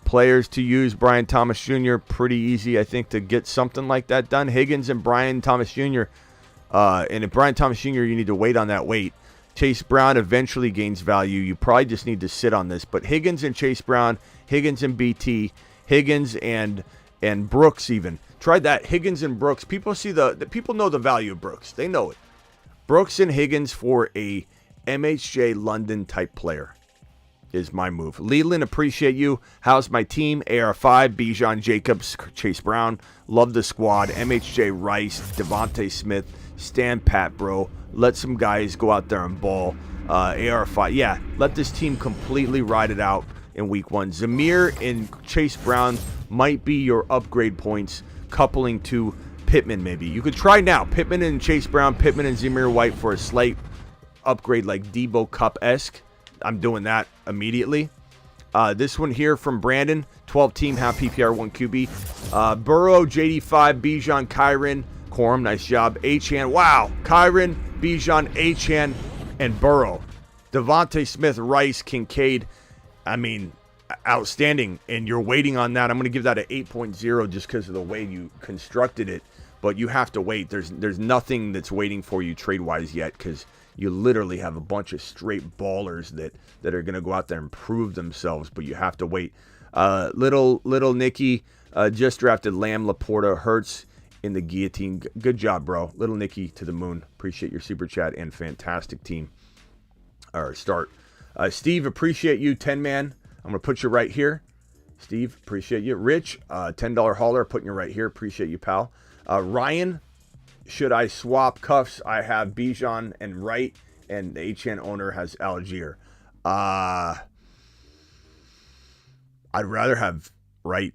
Players to use, Brian Thomas Jr. Pretty easy, I think, to get something like that done. Higgins and Brian Thomas Jr. And if Brian Thomas Jr., you need to wait on that wait. Chase Brown eventually gains value. You probably just need to sit on this. But Higgins and Chase Brown, Higgins and BT, Higgins and Brooks even. Try that. Higgins and Brooks. People see the people know the value of Brooks. They know it. Brooks and Higgins for a MHJ London type player is my move. Leland, appreciate you. How's my team? AR5, Bijan, Jacobs, Chase Brown. Love the squad. MHJ Rice, Devontae Smith. Stand pat, bro. Let some guys go out there and ball. AR5. Yeah, let this team completely ride it out in week 1. Jahmyr and Chase Brown might be your upgrade points, coupling to Pittman maybe. You could try now. Pittman and Chase Brown, Pittman and Jahmyr White for a slight upgrade like Debo Cup-esque. I'm doing that immediately. This one here from Brandon, 12-team, half PPR, 1 QB. Burrow, JD5, Bijan, Kyren, Corum, nice job. Achane, wow. Kyren, Bijan, Achane, and Burrow. Devontae Smith, Rice, Kincaid. I mean, outstanding. And you're waiting on that. I'm going to give that an 8.0 just because of the way you constructed it. But you have to wait. There's nothing that's waiting for you trade-wise yet because you literally have a bunch of straight ballers that are going to go out there and prove themselves, but you have to wait. Little Nicky just drafted Lamb, Laporta, Hurts in the guillotine. Good job, bro. Little Nicky to the moon. Appreciate your super chat and fantastic team or start. Steve, appreciate you, 10-man. I'm going to put you right here. Steve, appreciate you. Rich, $10 hauler, putting you right here. Appreciate you, pal. Ryan, should I swap cuffs? I have Bijan and Wright, and the HN owner has Algier. I'd rather have Wright.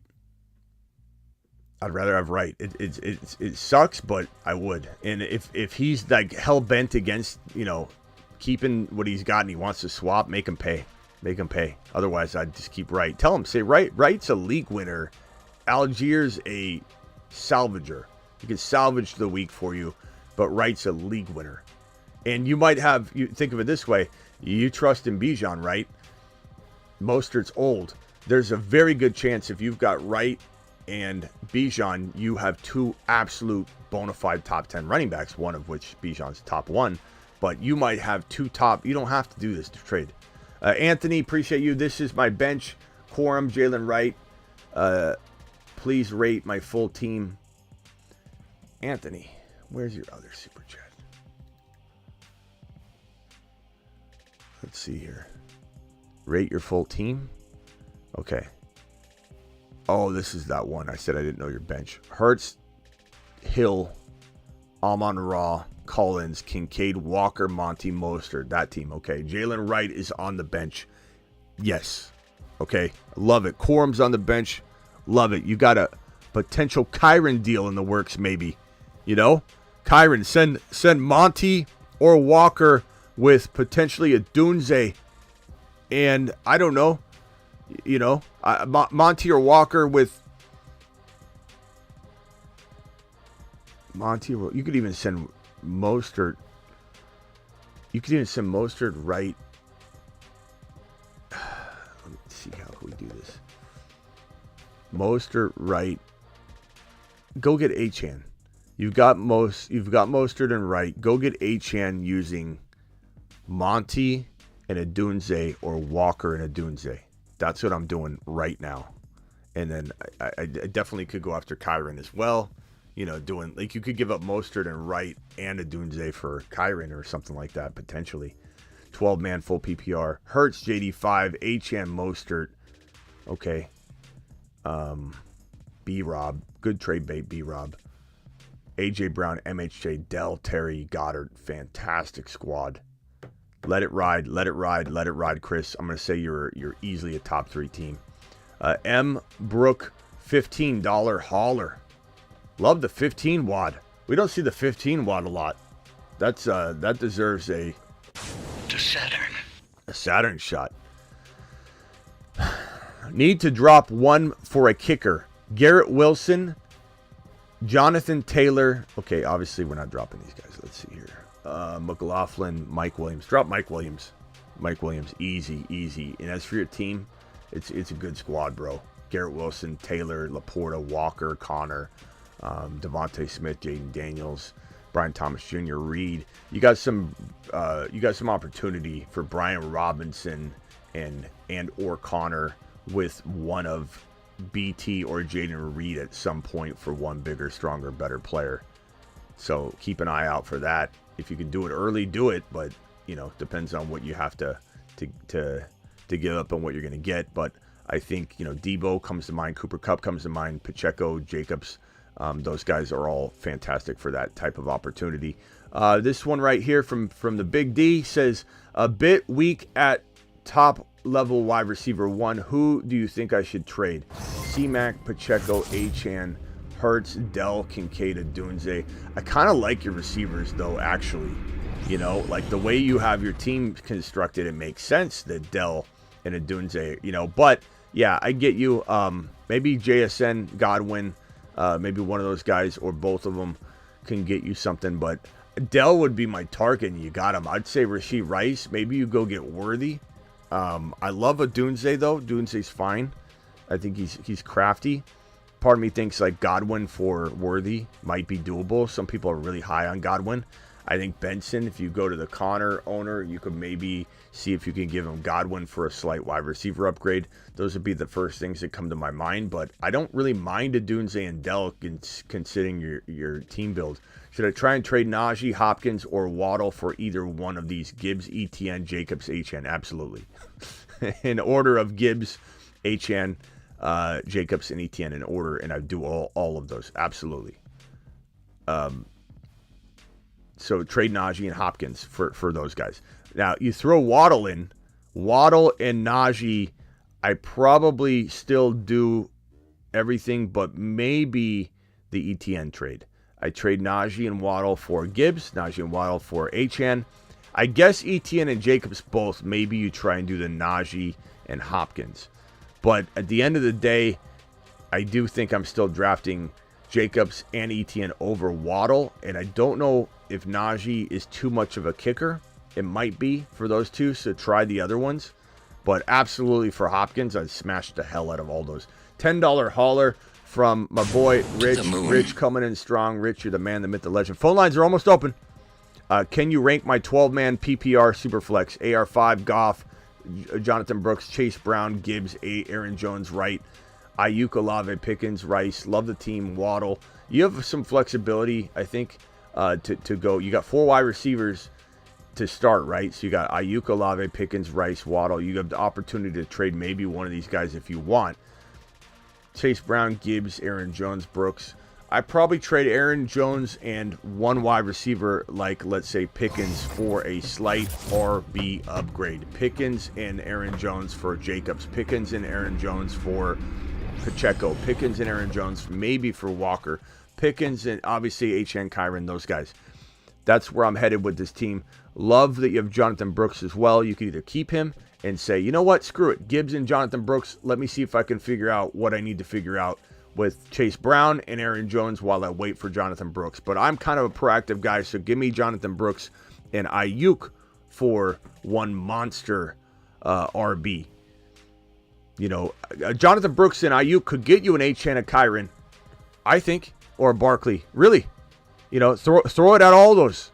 It sucks, but I would. And if he's like hell bent against keeping what he's got and he wants to swap, make him pay. Otherwise, I'd just keep Wright. Tell him, say Wright's a league winner. Algier's a salvager. He can salvage the week for you, but Wright's a league winner. And you might have, you think of it this way, you trust in Bijan, right? Mostert's old. There's a very good chance if you've got Wright and Bijan, you have 2 absolute bona fide top 10 running backs, one of which Bijan's top 1, but you might have 2 top, you don't have to do this to trade. Anthony, appreciate you. This is my bench. Corum, Jalen Wright. Please rate my full team. Anthony, where's your other super chat? Let's see here. Rate your full team. Okay. Oh, this is that one. I said I didn't know your bench. Hurts, Hill, Amon-Ra, Collins, Kincaid, Walker, Monty, Mostert. That team. Okay. Jalen Wright is on the bench. Yes. Okay. Love it. Corum's on the bench. Love it. You got a potential Kyren deal in the works, maybe. Kyren, send Monty or Walker with potentially a Dunze, and I don't know, Monty or Walker with Monty. You could even send Mostert. You could even send Mostert right. Let me see how can we do this. Mostert right. Go get Achane. You've got Mostert and Wright. Go get Achane using Monty and a Dunze or Walker and a Dunze. That's what I'm doing right now. And then I definitely could go after Kyren as well. Doing like you could give up Mostert and Wright and a Dunze for Kyren or something like that potentially. 12-man full PPR. Hurts, JD5, Achane, Mostert. Okay. B-Rob. Good trade bait, B-Rob. AJ Brown, MHJ, Dell, Terry, Goddard. Fantastic squad. Let it ride, Chris. I'm going to say you're easily a top 3 team. M. Brook, $15 hauler. Love the 15 wad. We don't see the 15 wad a lot. That deserves a Saturn shot. Need to drop one for a kicker. Garrett Wilson, Jonathan Taylor. Okay, obviously we're not dropping these guys. Let's see here. McLaughlin, Mike Williams. Drop Mike Williams. Easy. And as for your team, it's a good squad, bro. Garrett Wilson, Taylor, Laporta, Walker, Connor, Devontae Smith, Jaden Daniels, Brian Thomas Jr., Reed. You got some opportunity for Brian Robinson and or Connor with one of BT or Jaden Reed at some point for one bigger, stronger, better player. So keep an eye out for that. If you can do it early, do it. But depends on what you have to give up and what you're going to get. But I think Debo comes to mind, Cooper Kupp comes to mind, Pacheco, Jacobs. Those guys are all fantastic for that type of opportunity. This one right here from the Big D says, a bit weak at top level wide receiver 1. Who do you think I should trade? C-Mac, Pacheco, Achane, Hurts, Dell, Kincaid, Dunze. I kind of like your receivers, though, actually. You know, like the way you have your team constructed, it makes sense that Dell and Dunze, you know. But, yeah, I get you. Maybe JSN, Godwin, maybe one of those guys or both of them can get you something. But Dell would be my target, and you got him. I'd say Rashee Rice. Maybe you go get Worthy. I love a Dunze, though. Dunze's fine. I think he's crafty. Part of me thinks like Godwin for Worthy might be doable. Some people are really high on Godwin. I think Benson, if you go to the Connor owner, you could maybe see if you can give him Godwin for a slight wide receiver upgrade. Those would be the first things that come to my mind. But I don't really mind a Dunze and Dell considering your team build. Should I try and trade Najee, Hopkins, or Waddle for either one of these? Gibbs, ETN, Jacobs, HN. Absolutely. In order of Gibbs, HN, Jacobs, and ETN in order, and I do all of those. Absolutely. So trade Najee and Hopkins for those guys. Now, you throw Waddle in. Waddle and Najee, I probably still do everything but maybe the ETN trade. I trade Najee and Waddle for Gibbs, Najee and Waddle for HN. I guess ETN and Jacobs both. Maybe you try and do the Najee and Hopkins. But at the end of the day, I do think I'm still drafting Jacobs and ETN over Waddle. And I don't know if Najee is too much of a kicker. It might be for those two, so try the other ones. But absolutely for Hopkins, I'd smash the hell out of all those. $10 hauler from my boy Rich. Rich coming in strong. Rich, you're the man, the myth, the legend. Phone lines are almost open. Can you rank my 12-man PPR Superflex? AR5, Goff, Jonathan Brooks, Chase Brown, Gibbs, Aaron Jones, Wright, Ayuk, Olave, Pickens, Rice. Love the team. Waddle. You have some flexibility, I think, to go. You got 4 wide receivers to start, right? So you got Ayuk, Olave, Pickens, Rice, Waddle. You have the opportunity to trade maybe one of these guys if you want. Chase Brown, Gibbs, Aaron Jones, Brooks. I probably trade Aaron Jones and one wide receiver like, let's say, Pickens for a slight RB upgrade. Pickens and Aaron Jones for Jacobs. Pickens and Aaron Jones for Pacheco. Pickens and Aaron Jones maybe for Walker. Pickens and obviously HN Kyron, those guys. That's where I'm headed with this team. Love that you have Jonathan Brooks as well. You can either keep him and say, you know what, screw it. Gibbs and Jonathan Brooks, let me see if I can figure out what I need to figure out with Chase Brown and Aaron Jones while I wait for Jonathan Brooks. But I'm kind of a proactive guy, so give me Jonathan Brooks and Ayuk for one monster RB. You know, Jonathan Brooks and Ayuk could get you an HN, a Kyron, I think, or a Barkley. Really. You know, throw it at all those.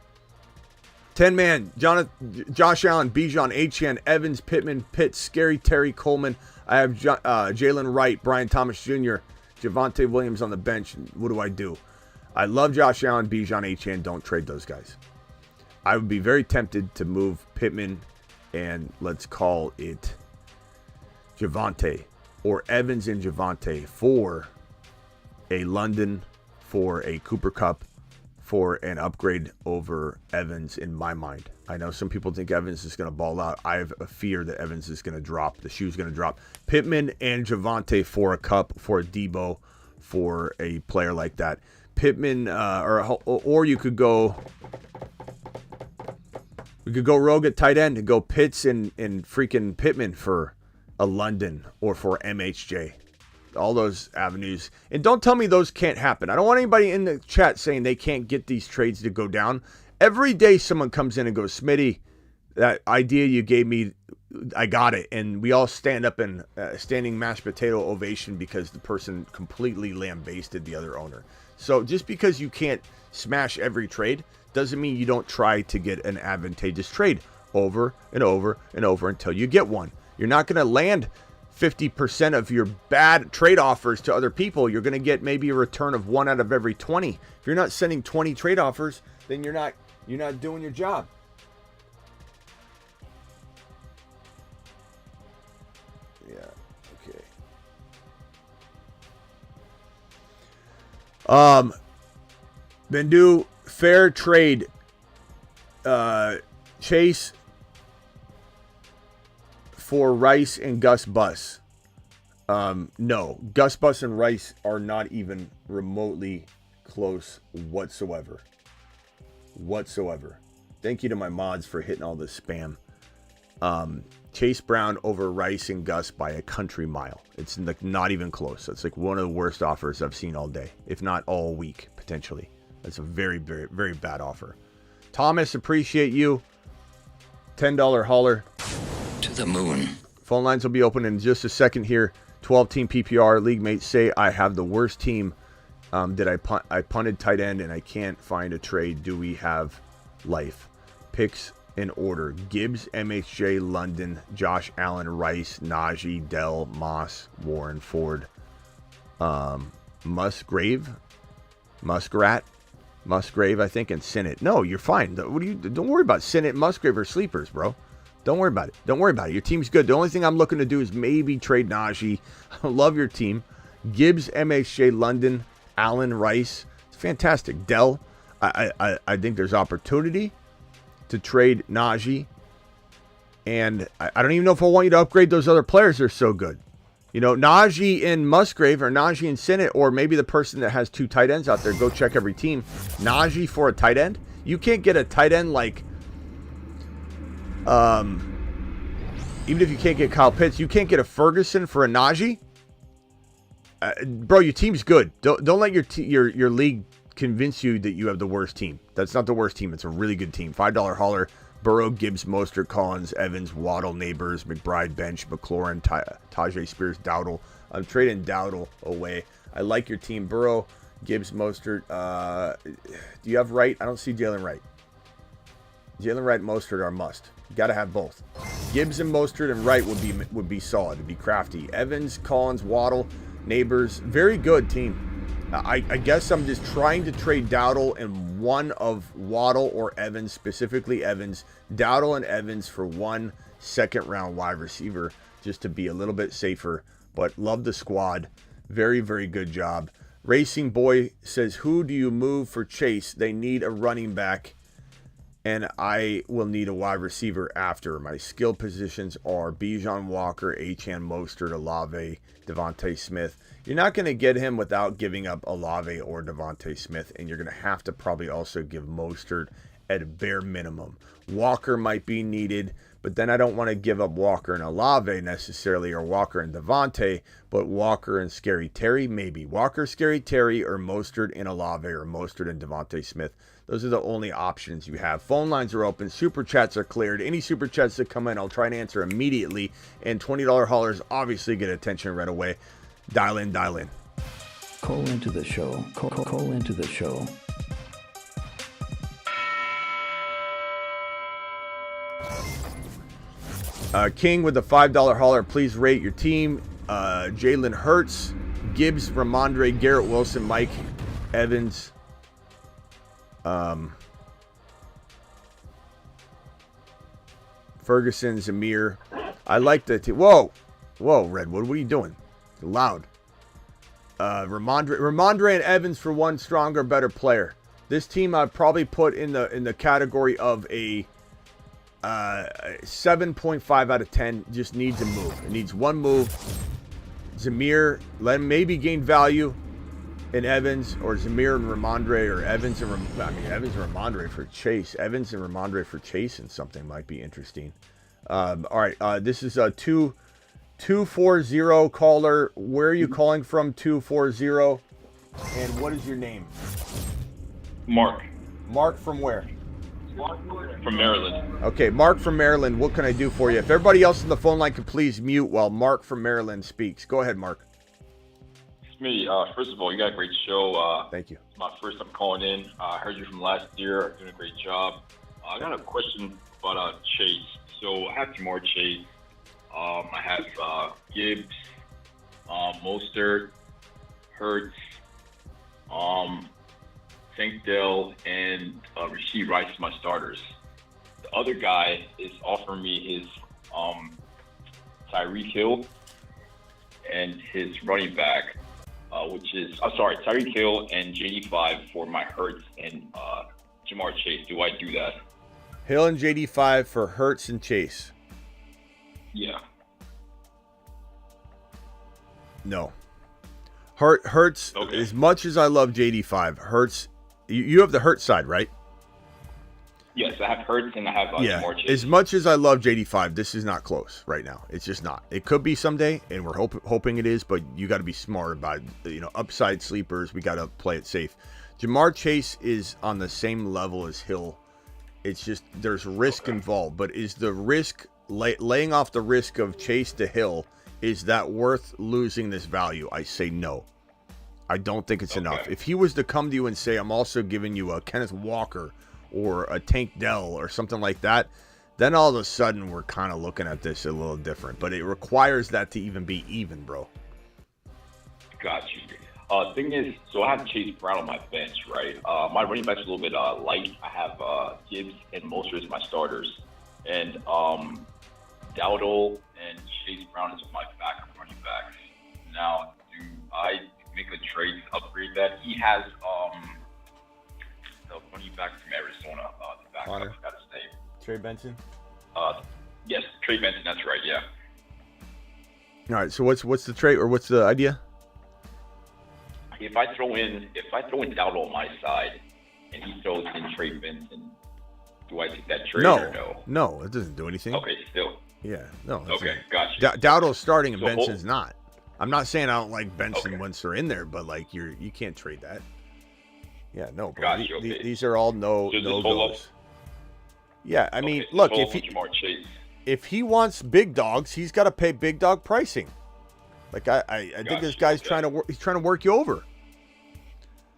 10-man, Josh Allen, Bijan, HN, Evans, Pittman, Pitts, Scary Terry, Coleman. I have Jalen Wright, Brian Thomas Jr., Javonte Williams on the bench. What do I do? I love Josh Allen, Bijan, HN. Don't trade those guys. I would be very tempted to move Pittman and let's call it Javonte or Evans and Javonte for a London, for a Cooper Kupp, for an upgrade over Evans in my mind. I know some people think Evans is going to ball out. I have a fear that Evans is going to drop. The shoe's going to drop. Pittman and Javonte for a Kupp, for a Debo, for a player like that. Pittman, or you could go. We could go rogue at tight end and go Pitts and freaking Pittman for a London or for MHJ. All those avenues. And don't tell me those can't happen. I don't want anybody in the chat saying they can't get these trades to go down. Every day someone comes in and goes, Smitty, that idea you gave me, I got it. And we all stand up in standing mashed potato ovation because the person completely lambasted the other owner. So just because you can't smash every trade doesn't mean you don't try to get an advantageous trade over and over and over until you get one. You're not going to land 50% of your bad trade offers to other people. You're going to get maybe a return of 1 out of every 20. If you're not sending 20 trade offers, then you're not doing your job. Yeah, okay. Bendu, fair trade Chase for Rice and Gus Bus. No, Gus Bus and Rice are not even remotely close whatsoever. Thank you to my mods for hitting all this spam. Chase Brown over Rice and Gus by a country mile. It's like not even close. It's like one of the worst offers I've seen all day, if not all week, potentially. That's a very, very, very bad offer. Thomas, appreciate you. $10 hauler. To the moon. Phone lines will be open in just a second here. 12-team PPR. League mates say I have the worst team. I punted tight end and I can't find a trade. Do we have life? Picks in order: Gibbs, MHJ, London, Josh Allen, Rice, Najee, Dell, Moss, Warren, Ford, Musgrave, I think, and Sinnott. No, you're fine. Don't worry about Sinnott, Musgrave, or sleepers, bro. Don't worry about it. Your team's good. The only thing I'm looking to do is maybe trade Najee. I love your team. Gibbs, MHJ, London, Allen, Rice. It's fantastic. Dell, I think there's opportunity to trade Najee. And I don't even know if I want you to upgrade those other players. They're so good. You know, Najee and Musgrave, or Najee and Sinnott, or maybe the person that has two tight ends out there. Go check every team. Najee for a tight end. You can't get a tight end like, even if you can't get Kyle Pitts, you can't get a Ferguson for a Najee. Bro, your team's good. Don't let your league convince you that you have the worst team. That's not the worst team. It's a really good team. $5 hauler. Burrow, Gibbs, Mostert, Collins, Evans, Waddle, Neighbors, McBride, Bench, McLaurin, Tajay Spears, Dowdle. I'm trading Dowdle away. I like your team. Burrow, Gibbs, Mostert. Do you have Wright? I don't see Jalen Wright. Jalen Wright, Mostert are must. You got to have both. Gibbs and Mostert and Wright would be solid. Would be crafty. Evans, Collins, Waddle, Neighbors. Very good team. I guess I'm just trying to trade Dowdle and one of Waddle or Evans, specifically Evans. Dowdle and Evans for one second-round wide receiver, just to be a little bit safer. But love the squad. Very, very good job. Racing Boy says, who do you move for Chase? They need a running back, and I will need a wide receiver after. My skill positions are Bijan Walker, Achane Mostert, Olave, Devontae Smith. You're not going to get him without giving up Olave or Devontae Smith, and you're going to have to probably also give Mostert at a bare minimum. Walker might be needed, but then I don't want to give up Walker and Olave necessarily, or Walker and Devontae, but Walker and Scary Terry, maybe. Walker, Scary Terry, or Mostert and Olave, or Mostert and Devontae Smith. Those are the only options you have. Phone lines are open. Super chats are cleared. Any super chats that come in, I'll try and answer immediately. And $20 haulers obviously get attention right away. Dial in. Call into the show. Call into the show. King with the $5 hauler. Please rate your team. Jalen Hurts, Gibbs, Ramondre, Garrett Wilson, Mike Evans. Ferguson, Jahmyr. I like the team. Whoa, Redwood, what are you doing? You're loud. Ramondre and Evans for one stronger, better player. This team I'd probably put in the category of a 7.5 out of 10. Just needs a move. It needs one move. Jahmyr, let him maybe gain value in Evans, or Jahmyr and Ramondre, or Evans and Ramondre for Chase. Evans and Ramondre for Chase and something might be interesting. All right, this is a 240 caller. Where are you calling from, 240? And what is your name? Mark. Mark from where? From Maryland. Okay, Mark from Maryland. What can I do for you? If everybody else on the phone line could please mute while Mark from Maryland speaks. Go ahead, Mark. Smitty, first of all, you got a great show. Thank you. It's my first time calling in. I heard you from last year. Doing a great job. I got a question about Chase. So I have Jahmyr Chase. I have Gibbs, Mostert, Hurts, Tank Dell, and Rashid Rice as my starters. The other guy is offering me his Tyreek Hill and his running back, Tyreek Hill and JD5 for my Hurts and Jahmyr Chase. Do I do that? Hill and JD5 for Hurts and Chase. Yeah. No. Hurts, okay. As much as I love JD5, Hurts, you have the Hurts side, right? Yes, I have Hurts and I have Jahmyr Chase. As much as I love JD5, this is not close right now. It's just not. It could be someday, and we're hoping it is, but you got to be smart about it. Upside sleepers. We got to play it safe. Jahmyr Chase is on the same level as Hill. It's just there's risk involved, but is the risk laying off the risk of Chase to Hill? Is that worth losing this value? I say no. I don't think it's enough. If he was to come to you and say, I'm also giving you a Kenneth Walker or a Tank Dell or something like that, then all of a sudden we're kind of looking at this a little different. But it requires that to even be even, bro. Got you. Thing is, so I have Chase Brown on my bench, right? My running back's a little bit light. I have Gibbs and Mostert as my starters. And Dowdle and Chase Brown is my backup running backs. Now, do I make a trade to upgrade that? He has the running back from Arizona, the backup, I forgot his name. Trey Benson? Yes, Trey Benson, that's right, yeah. All right, so what's the trade, or what's the idea? If I throw in Dowdle on my side and he throws in Trey Benson, do I take that trade or no? No, it doesn't do anything. Okay, still. Yeah, no. Okay, gotcha. Dowdle's starting and Benson's not. I'm not saying I don't like Benson once they're in there, but like you can't trade that. Yeah, no, bro. Gotcha, These are all no goes. Yeah, I mean, look, if he wants big dogs, he's got to pay big dog pricing. Like I think this guy's trying to work you over.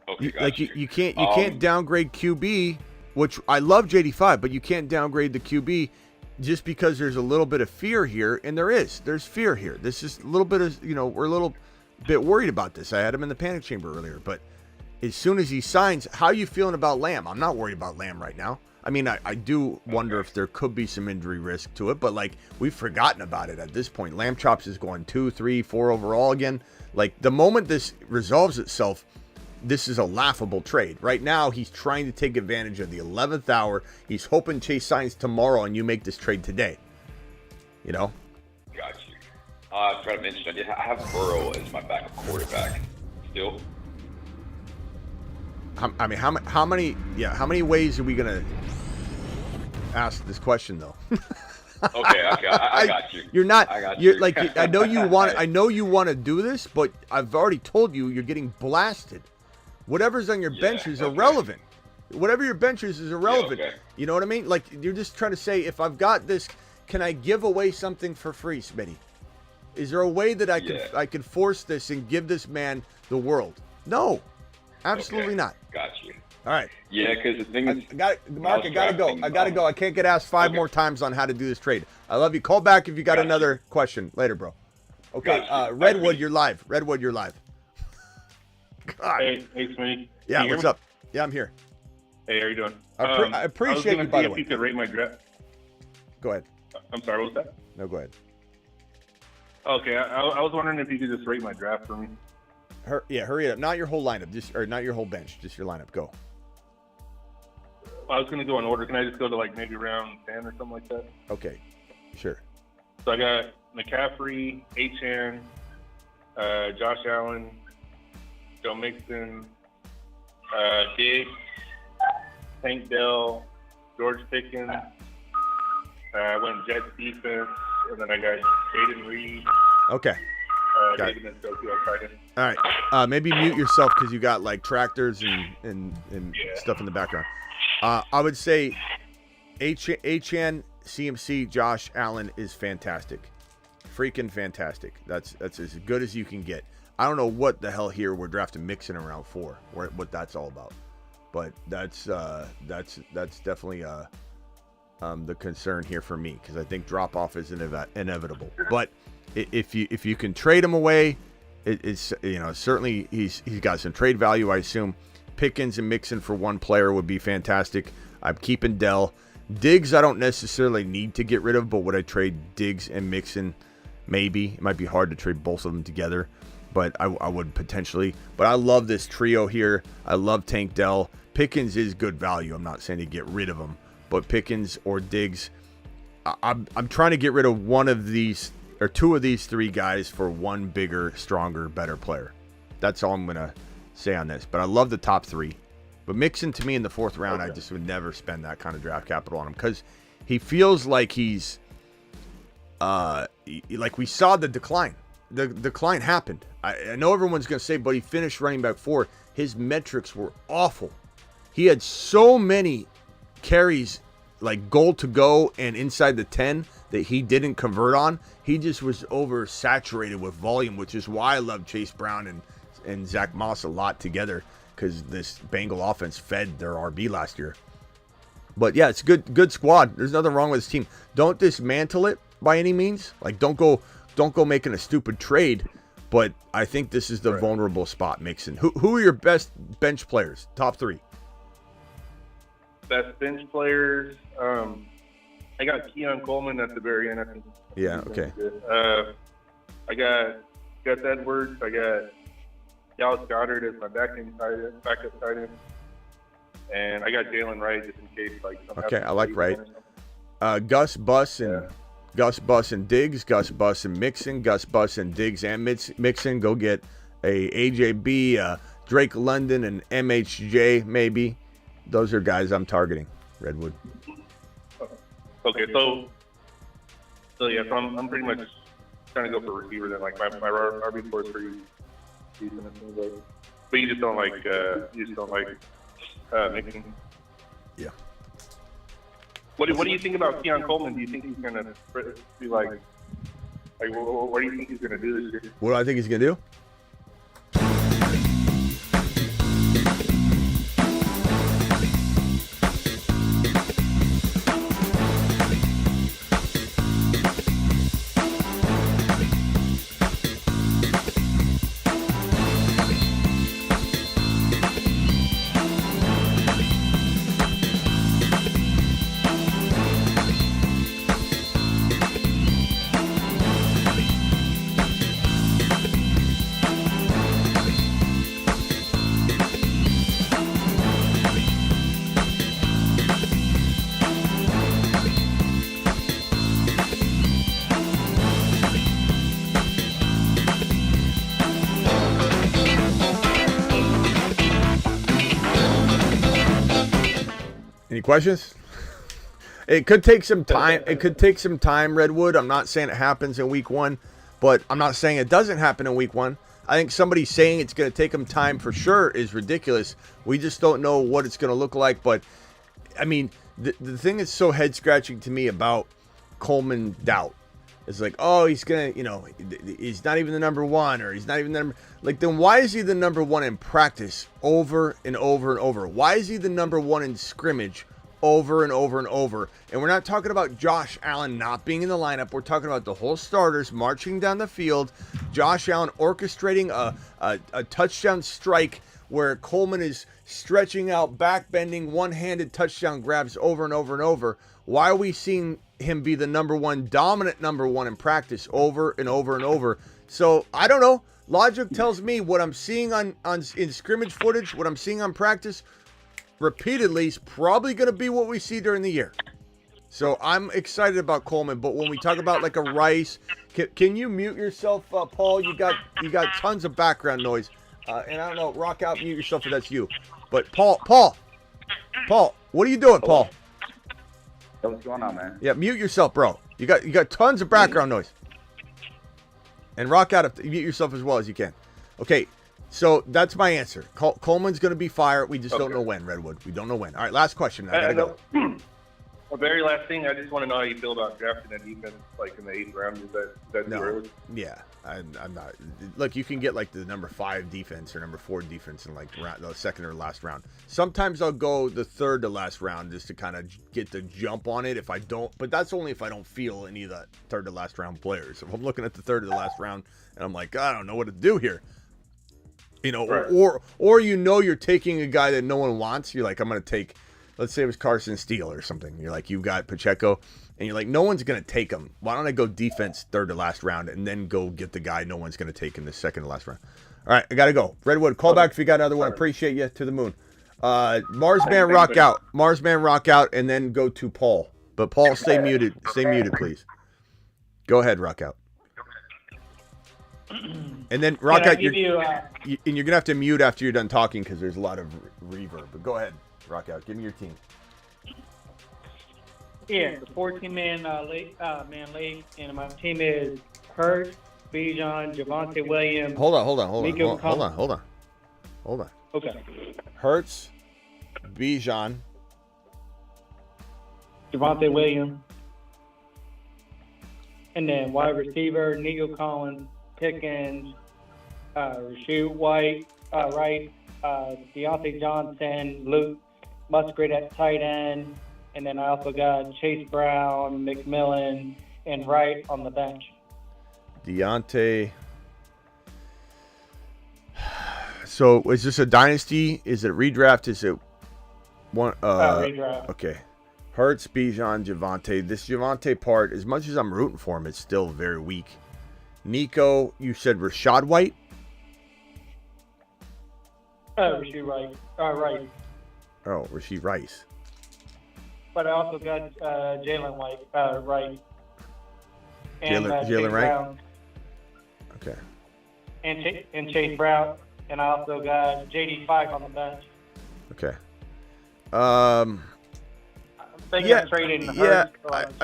Okay, you can't downgrade QB, which I love JD5, but you can't downgrade the QB just because there's a little bit of fear here, and there's fear here. This is a little bit of, we're a little bit worried about this. I had him in the panic chamber earlier, but as soon as he signs, how are you feeling about Lamb? I'm not worried about Lamb right now. I mean, I do wonder if there could be some injury risk to it, but like we've forgotten about it at this point. Lamb Chops is going 2, 3, 4 overall again. Like the moment this resolves itself, this is a laughable trade. Right now, he's trying to take advantage of the 11th hour. He's hoping Chase signs tomorrow and you make this trade today. Got you. I forgot to mention, I have Burrow as my backup quarterback still. I mean, how many ways are we gonna ask this question though? Okay, I got you. You're not. I got you're you. like. I know you want. I know you want to do this, but I've already told you you're getting blasted. Whatever's on your bench is irrelevant. Whatever your bench is irrelevant. Yeah, okay. You know what I mean? Like you're just trying to say, if I've got this, can I give away something for free, Smitty? Is there a way that I could force this and give this man the world? No, absolutely not. Got you. All right. Yeah, because the thing is, Mark, I gotta go. I can't get asked five more times on how to do this trade. I love you. Call back if you got another question later, bro. Okay, Redwood, you're live. Redwood, you're live. God. Hey, Smitty. Yeah, what's up? Yeah, I'm here. Hey, how you doing? I appreciate you, by the way. If you could rate my draft. Go ahead. I'm sorry, what was that? No, go ahead. Okay, I was wondering if you could just rate my draft for me. Hurry it up. Not your whole lineup, or not your whole bench, just your lineup. Go. I was going to go in order. Can I just go to like maybe round 10 or something like that? Okay, sure. So I got McCaffrey, Achane, Josh Allen, Joe Mixon, Diggs, Tank Dell, George Pickens. I went Jets defense, and then I got Jaden Reed. Okay. Got it. All right. Maybe mute yourself because you got like tractors and stuff in the background. I would say Achane, CMC, Josh Allen is fantastic. Freaking fantastic. That's as good as you can get. I don't know what the hell here we're drafting Mixon in round 4, what that's all about. But that's definitely the concern here for me, because I think drop off is inevitable. But if you can trade him away, it's certainly he's got some trade value, I assume. Pickens and Mixon for one player would be fantastic. I'm keeping Dell. Diggs I don't necessarily need to get rid of, but would I trade Diggs and Mixon? Maybe. It might be hard to trade both of them together, but I would potentially. But I love this trio here. I love Tank Dell. Pickens is good value. I'm not saying to get rid of him, but Pickens or Diggs. I'm trying to get rid of one of these or two of these three guys for one bigger, stronger, better player. That's all I'm going to say on this. But I love the top three. But Mixon, to me, in the fourth round, I just would never spend that kind of draft capital on him because he feels like he's like we saw the decline. The decline happened. I know everyone's going to say, but he finished running back 4. His metrics were awful. He had so many carries, like goal to go and inside the 10, that he didn't convert on. He just was oversaturated with volume, which is why I love Chase Brown and Zach Moss a lot together, because this Bengal offense fed their RB last year. But yeah, it's good squad. There's nothing wrong with this team. Don't dismantle it by any means. Like don't go making a stupid trade. But I think this is the vulnerable spot, Mixon. Who are your best bench players? Top 3. Best bench players. I got Keon Coleman at the very end. I think. Yeah. Okay. I got Gus Edwards. I got Dallas Goedert as my backup tight end, and I got Jalen Wright just in case Okay, I like Wright. Gus Bus and Diggs, Gus Bus and Mixon, Gus Bus and Diggs and Mixon. Go get a AJB, Drake London, and MHJ maybe. Those are guys I'm targeting. Redwood. Okay, so I'm pretty much trying to go for receiver then. Like my RB4 is pretty decent, but you just don't like Mixon. Yeah. What do you think about Keon Coleman? Do you think he's gonna be like what do you think he's gonna do this year? What do I think he's gonna do? Any questions? It could take some time. It could take some time, Redwood. I'm not saying it happens in week 1, but I'm not saying it doesn't happen in week 1. I think somebody saying it's going to take them time for sure is ridiculous. We just don't know what it's going to look like. But, I mean, the thing that's so head-scratching to me about Coleman doubt is like, oh, he's going to, he's not even the number 1, or he's not even the number. Like, then why is he the number 1 in practice over and over and over? Why is he the number 1 in scrimmage over and over and over? And we're not talking about Josh Allen not being in the lineup. We're talking about the whole starters marching down the field. Josh Allen orchestrating a touchdown strike where Coleman is stretching out, back-bending, one-handed touchdown grabs over and over and over. Why are we seeing him be the number 1, dominant number 1 in practice over and over and over? So, I don't know. Logic tells me what I'm seeing in scrimmage footage, what I'm seeing on practice, repeatedly is probably going to be what we see during the year. So I'm excited about Coleman, but when we talk about like a Rice, can you mute yourself, Paul? You got tons of background noise, and I don't know, rock out, mute yourself if that's you. But Paul, what are you doing, Paul? What's going on, man? Yeah, mute yourself, bro. You got tons of background noise, and rock out, mute yourself as well as you can. Okay. So that's my answer. Coleman's going to be fired. We just don't know when, Redwood. We don't know when. All right, last question. I got to go. A very last thing, I just want to know how you feel about drafting a defense like in the 8th round. Is that too early? Yeah, I'm not. Look, you can get like the number 5 defense or number 4 defense in like the second or last round. Sometimes I'll go the 3rd to last round just to kind of get the jump on it if I don't. But that's only if I don't feel any of the 3rd to last round players. If I'm looking at the 3rd to the last round and I'm like, I don't know what to do here. Or you're taking a guy that no one wants. You're like, I'm going to take, let's say it was Carson Steele or something. You're like, you've got Pacheco, and you're like, no one's going to take him. Why don't I go defense 3rd to last round and then go get the guy no one's going to take in the 2nd to last round? All right, I got to go. Redwood, call back if you got another one. Appreciate you to the moon. Marsman rock out. Marsman rock out, and then go to Paul. But Paul, stay muted. Stay muted, please. Go ahead, rock out. And then rock out. And you're gonna have to mute after you're done talking because there's a lot of reverb. But go ahead, rock out. Give me your team. Yeah, the 14-man league, and my team is Hurts, Bijan, Javonte Williams. Hold on. Okay. Hurts, Bijan, Javonte Williams, and then wide receiver Nico Collins, Pickens, Rasheed White, right, Deontay Johnson, Luke Musgrave at tight end, and then I also got Chase Brown, McMillan, and Wright on the bench. Deontay. So is this a dynasty? Is it redraft? Is it one? Redraft. Okay. Hurts, Bijan, Javonte. This Javonte part, as much as I'm rooting for him, it's still very weak. Nico, you said Rashad White? Rasheed Rice. Right. Oh, Rasheed Rice. But I also got Jalen White, right. And Jalen Wright? Brown. Okay. And Chase Brown. And I also got JD5 on the bench. Okay. I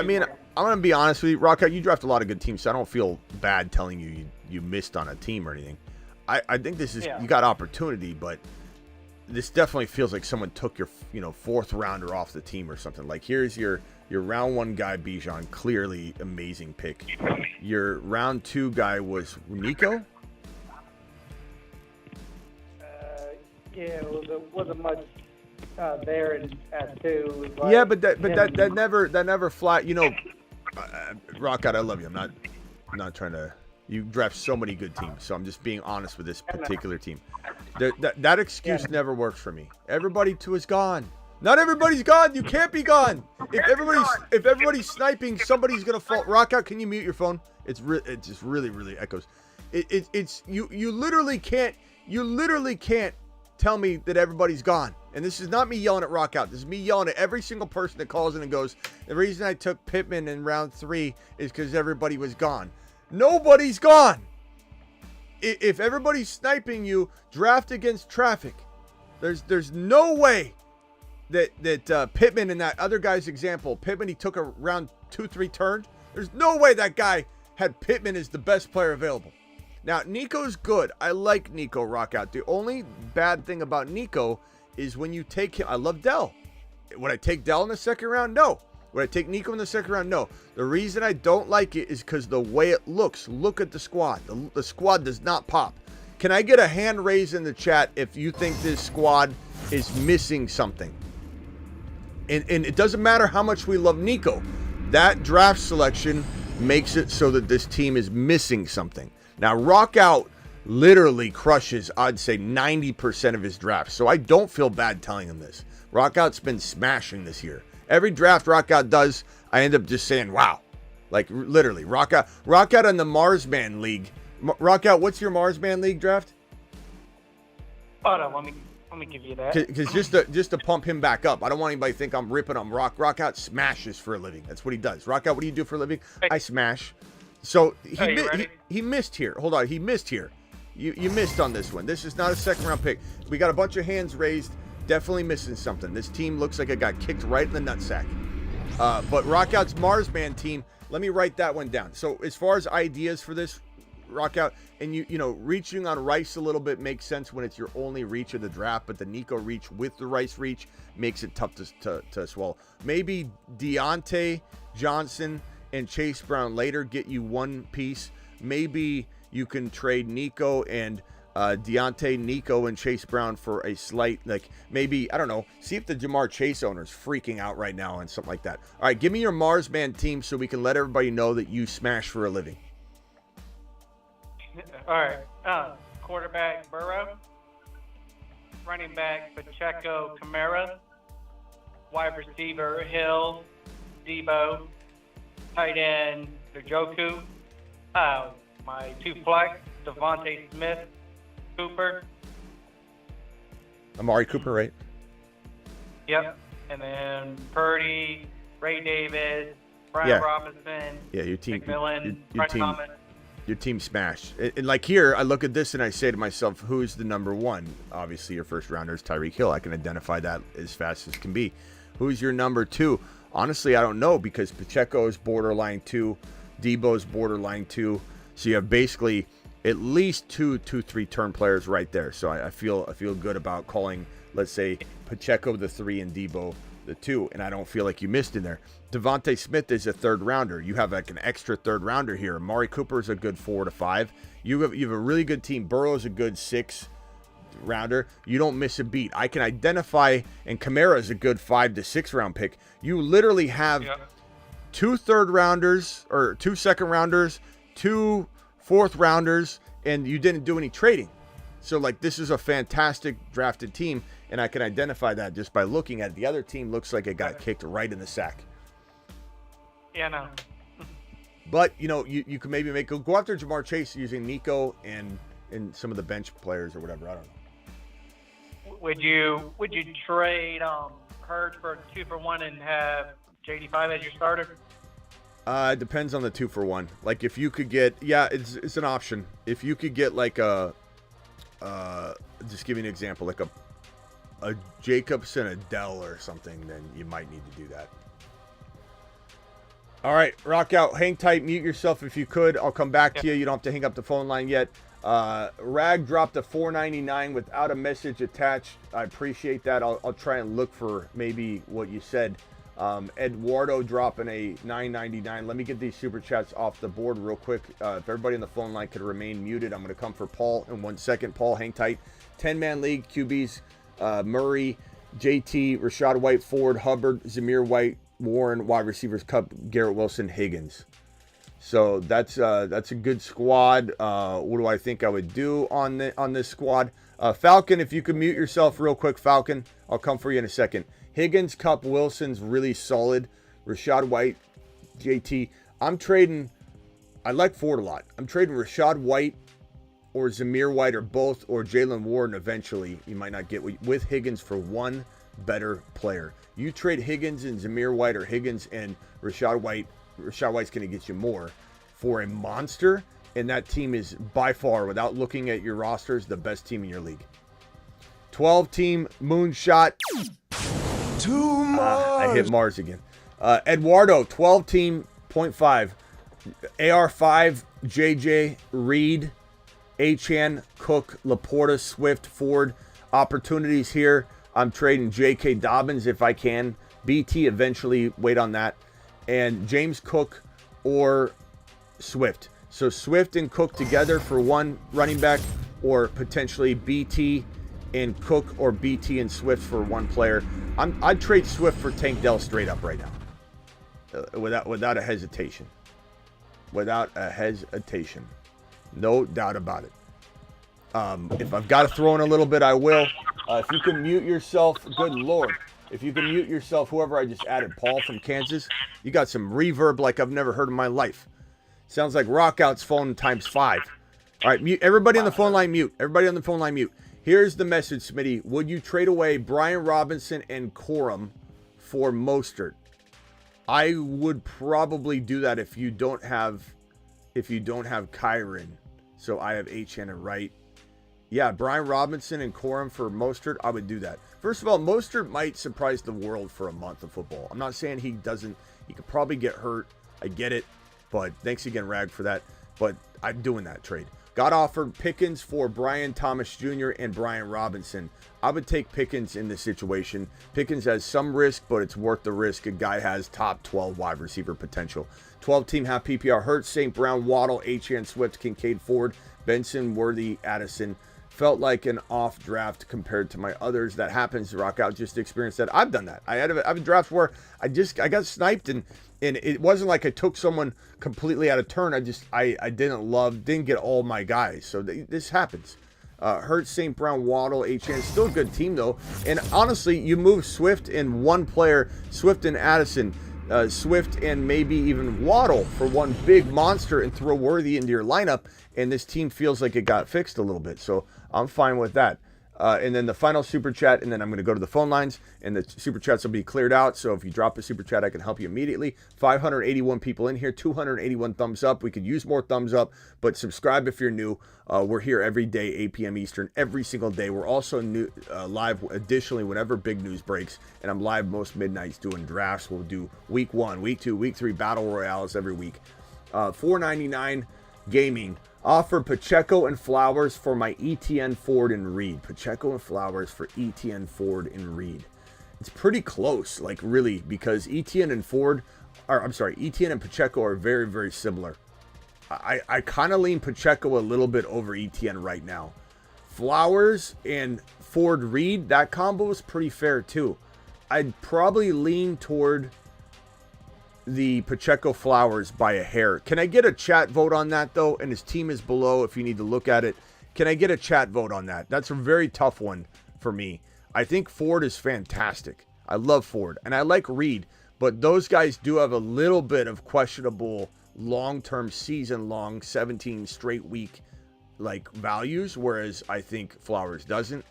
mean, I'm going to be honest with you. Rockout, you draft a lot of good teams, so I don't feel bad telling you missed on a team or anything. I think this is, you got opportunity, but this definitely feels like someone took your, fourth rounder off the team or something. Like, here's your round one guy, Bijan, clearly amazing pick. Your round two guy was Nico? It wasn't much there at two. Yeah, but that never fly. Rockout, I love you. I'm not trying to. You draft so many good teams, so I'm just being honest with this particular team. That excuse never works for me. Everybody too is gone. Not everybody's gone. You can't be gone. If everybody's sniping, somebody's gonna fall. Rockout, can you mute your phone? It just really echoes. You literally can't. You literally can't tell me that everybody's gone. And this is not me yelling at Rockout. This is me yelling at every single person that calls in and goes, the reason I took Pittman in round 3 is because everybody was gone. Nobody's gone. If everybody's sniping you, draft against traffic. There's no way that Pittman in that other guy's example, Pittman, he took a round 2-3 turn. There's no way that guy had Pittman as the best player available. Now, Nico's good. I like Nico, Rockout. The only bad thing about Nico is when you take him. I love Dell. Would I take Dell in the second round? No. Would I take Nico in the second round? No. The reason I don't like it is because the way it looks. Look at the squad. The squad does not pop. Can I get a hand raise in the chat if you think this squad is missing something? And it doesn't matter how much we love Nico. That draft selection makes it so that this team is missing something. Now, Rockout literally crushes, I'd say, 90% of his drafts. So I don't feel bad telling him this. Rockout's been smashing this year. Every draft Rockout does, I end up just saying, wow. Like, literally. Rockout in the Marsman League. Rockout, what's your Marsman League draft? Hold on, let me give you that. Because just to pump him back up. I don't want anybody to think I'm ripping on Rockout smashes for a living. That's what he does. Rockout, what do you do for a living? I smash. So he missed here. Hold on, he missed here. You missed on this one. This is not a second round pick. We got a bunch of hands raised. Definitely missing something. This team looks like it got kicked right in the nutsack. But Rockout's Marsman team, let me write that one down. So as far as ideas for this, Rockout, and reaching on Rice a little bit makes sense when it's your only reach of the draft, but the Nico reach with the Rice reach makes it tough to swallow. Maybe Deontay Johnson and Chase Brown later get you one piece. Maybe you can trade Nico and Deontay, Nico, and Chase Brown for a slight, maybe, I don't know, see if the Jamar Chase owner's freaking out right now and something like that. All right, give me your Marsman team so we can let everybody know that you smash for a living. All right. Quarterback, Burrow. Running back, Pacheco, Kamara. Wide receiver, Hill, Debo. Tight end, Njoku. My two flex, Devontae Smith, Cooper. Amari Cooper, right? Yep. And then Purdy, Ray Davis, Brian Robinson, your team, McMillan, your team smashed. And like here, I look at this and I say to myself, who's the number one? Obviously, your first rounder is Tyreek Hill. I can identify that as fast as can be. Who's your number two? Honestly, I don't know, because Pacheco is borderline 2, Debo's borderline 2. So you have basically at least 3 turn players right there. So I feel good about calling, let's say, Pacheco the 3 and Debo the 2, and I don't feel like you missed in there. Devontae Smith is a third rounder. You have like an extra third rounder here. Amari Cooper is a good 4 to 5. You have a really good team. Burrow's a good 6 rounder. You don't miss a beat. I can identify, and Kamara is a good 5 to 6 round pick. You literally have 2 third rounders, or 2 second rounders, 2 fourth rounders, and you didn't do any trading. So like, this is a fantastic drafted team, and I can identify that just by looking at it. The other team looks like it got kicked right in the sack. Yeah, no. But you can maybe go after Jamar Chase using Nico and some of the bench players or whatever. I don't know. Would you trade Hurts for 2 for 1 and have JD5 as your starter? It depends on the 2 for 1. Like, if you could get, it's an option. If you could get like a, just give you an example, like a Jacobson, a Dell or something, then you might need to do that. All right, rock out, hang tight, mute yourself if you could. I'll come back to you. You don't have to hang up the phone line yet. Rag dropped a $4.99 without a message attached. I appreciate that. I'll try and look for maybe what you said. Eduardo dropping a $9.99. Let me get these super chats off the board real quick. If everybody on the phone line could remain muted, I'm going to come for Paul in 1 second. Paul, hang tight. 10-man league, QBs, Murray, JT, Rashad White, Ford, Hubbard, Jahmyr White, Warren, wide receivers, Cup, Garrett Wilson, Higgins. So that's a good squad. What do I think I would do on this squad? Falcon, if you could mute yourself real quick, Falcon. I'll come for you in a second. Higgins, Cup, Wilson's really solid. Rashad White, JT. I like Ford a lot. I'm trading Rashad White or Jahmyr White or both, or Jalen Warren eventually. You might not get with Higgins for one better player. You trade Higgins and Jahmyr White, or Higgins and Rashad White. Rashad White's going to get you more for a monster, and that team is by far, without looking at your rosters, the best team in your league. 12-team moonshot. I hit Mars again. Eduardo, 12-team, 0.5. AR5, JJ, Reed, Achan, Cook, Laporta, Swift, Ford. Opportunities here. I'm trading J.K. Dobbins if I can. BT eventually, wait on that. And James Cook or Swift. So Swift and Cook together for one running back, or potentially BT and Cook, or BT and Swift for one player. I'd trade Swift for Tank Dell straight up right now. Without a hesitation. Without a hesitation. No doubt about it. If I've got to throw in a little bit, I will. If you can mute yourself, good Lord. If you can mute yourself, whoever I just added, Paul from Kansas, you got some reverb like I've never heard in my life. Sounds like Rockout's phone times 5. All right, mute. Everybody on the phone line, mute. Everybody on the phone line, mute. Here's the message, Smitty. Would you trade away Brian Robinson and Corum for Mostert? I would probably do that if you don't have Kyron. So I have Achan and Wright. Yeah, Brian Robinson and Corum for Mostert, I would do that. First of all, Mostert might surprise the world for a month of football. I'm not saying he doesn't. He could probably get hurt. I get it. But thanks again, Rag, for that. But I'm doing that trade. Got offered Pickens for Brian Thomas Jr. and Brian Robinson. I would take Pickens in this situation. Pickens has some risk, but it's worth the risk. A guy has top 12 wide receiver potential. 12-team half PPR. Hurts, St. Brown, Waddle, Achan, Swift, Kincaid, Ford, Benson, Worthy, Addison. Felt like an off draft compared to my others. That happens. Rock Out just experienced that. I've done that. I have a draft where I got sniped, and it wasn't like I took someone completely out of turn. I didn't get all my guys. So this happens. Hurts, St. Brown, Waddle, Achan. Still a good team though. And honestly, you move Swift and one player, Swift and Addison, Swift and maybe even Waddle for one big monster, and throw Worthy into your lineup, and this team feels like it got fixed a little bit. So I'm fine with that. And then the final super chat, and then I'm going to go to the phone lines, and the super chats will be cleared out. So if you drop a super chat, I can help you immediately. 581 people in here, 281 thumbs up. We could use more thumbs up, but subscribe if you're new. We're here every day, 8 p.m. Eastern, every single day. We're also new, live additionally whenever big news breaks, and I'm live most midnights doing drafts. We'll do week 1, week 2, week 3 battle royales every week. $4.99 gaming. Offer Pacheco and Flowers for my ETN, Ford, and Reed. Pacheco and Flowers for ETN, Ford, and Reed. It's pretty close, like really, because ETN and ETN and Pacheco are very, very similar. I kind of lean Pacheco a little bit over ETN right now. Flowers and Ford Reed, that combo is pretty fair too. I'd probably lean toward the Pacheco Flowers by a hair. Can I get a chat vote on that though? And his team is below if you need to look at it. Can I get a chat vote on that? That's a very tough one for me. I think Ford is fantastic. I love Ford and I like Reed, but those guys do have a little bit of questionable long-term season-long 17 straight week like values, whereas I think Flowers doesn't.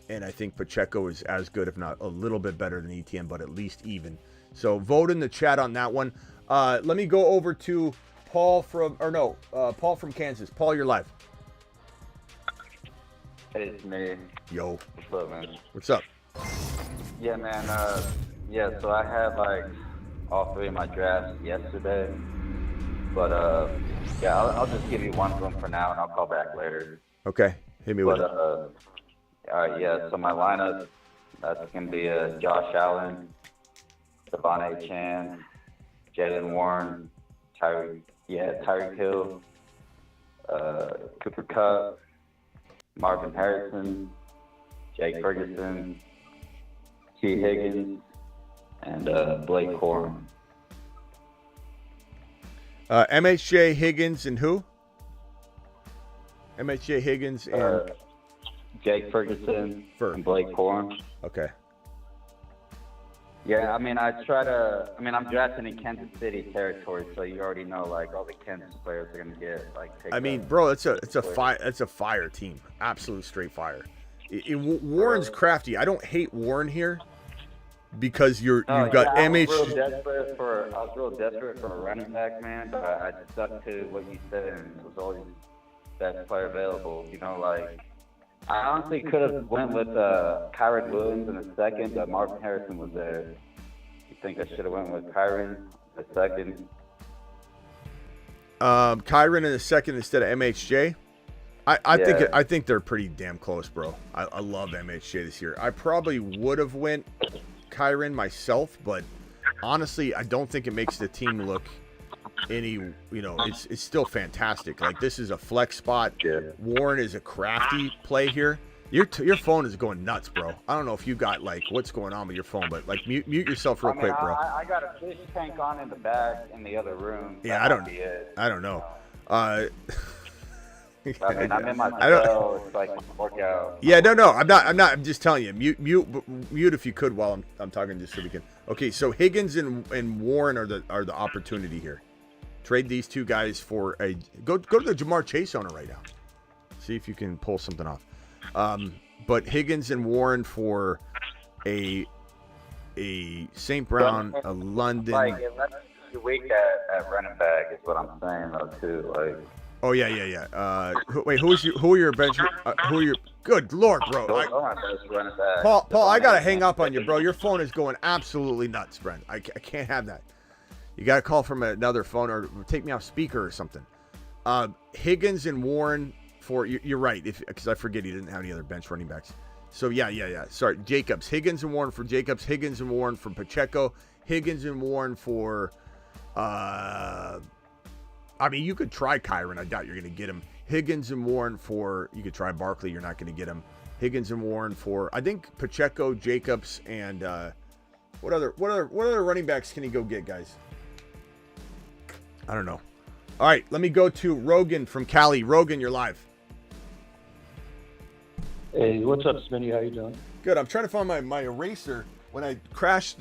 And I think Pacheco is as good, if not a little bit better than ETN, but at least even. So vote in the chat on that one. Let me go over to Paul from Kansas. Paul, you're live. Hey, it's me. Yo. What's up, man? What's up? Yeah, man. So I had like all 3 of my drafts yesterday. But I'll just give you one of them for now, and I'll call back later. Okay. Hit me with it. All right, yeah. So my lineup, that's gonna be Josh Allen, Devon A. Chan, Jalen Warren, Tyreek Hill, Cooper Kupp, Marvin Harrison, Jake Ferguson, T. Higgins, and Blake Corum. MHJ, Higgins, and who? MHJ, Higgins, and Jake Ferguson and Blake Corum. Okay. Yeah, I mean, I'm drafting in Kansas City territory, so you already know, like, all the Kansas players are gonna get like. Picked up. Bro, it's a fire team, absolute straight fire. Warren's crafty. I don't hate Warren here because you've got MH. I was real desperate for a running back, man, but I stuck to what you said, and it was always best player available. You know, like. I honestly could have went with Kyron Williams in the second, but Marvin Harrison was there. You think I should have went with Kyron in the second? Kyron in the second instead of MHJ? I think they're pretty damn close, bro. I love MHJ this year. I probably would have went Kyron myself, but honestly, I don't think it makes the team look any, it's still fantastic. Like, this is a flex spot. Yeah. Warren is a crafty play here. Your phone is going nuts, bro. I don't know if you got like what's going on with your phone, but like mute yourself real quick, bro. I got a fish tank on in the back in the other room. Yeah, I don't know. I'm in my cell. It's like a workout. Yeah, no. I'm not. I'm just telling you. Mute if you could while I'm talking, just so we can. Okay, so Higgins and Warren are the opportunity here. Trade these two guys for a go to the Ja'Marr Chase owner right now. See if you can pull something off. But Higgins and Warren for a St. Brown, a London. Like, unless you weak at running back is what I'm saying though too. Like. Oh yeah. Wait, who are your bench? Who are your? Good Lord, bro. Paul, I gotta hang up on you, bro. Your phone is going absolutely nuts, Brent. I can't have that. You gotta call from another phone or take me off speaker or something. Higgins and Warren for you're right, because I forget he didn't have any other bench running backs. So yeah. Sorry, Jacobs, Higgins and Warren for Jacobs, Higgins and Warren for Pacheco, Higgins and Warren for. You could try Kyron. I doubt you're going to get him. Higgins and Warren for, you could try Barkley. You're not going to get him. Higgins and Warren for, I think Pacheco, Jacobs, and what other running backs can he go get, guys? I don't know. All right, let me go to Rogan from Cali. Rogan, you're live. Hey, what's up, Smitty? How you doing? Good. I'm trying to find my eraser. When I crashed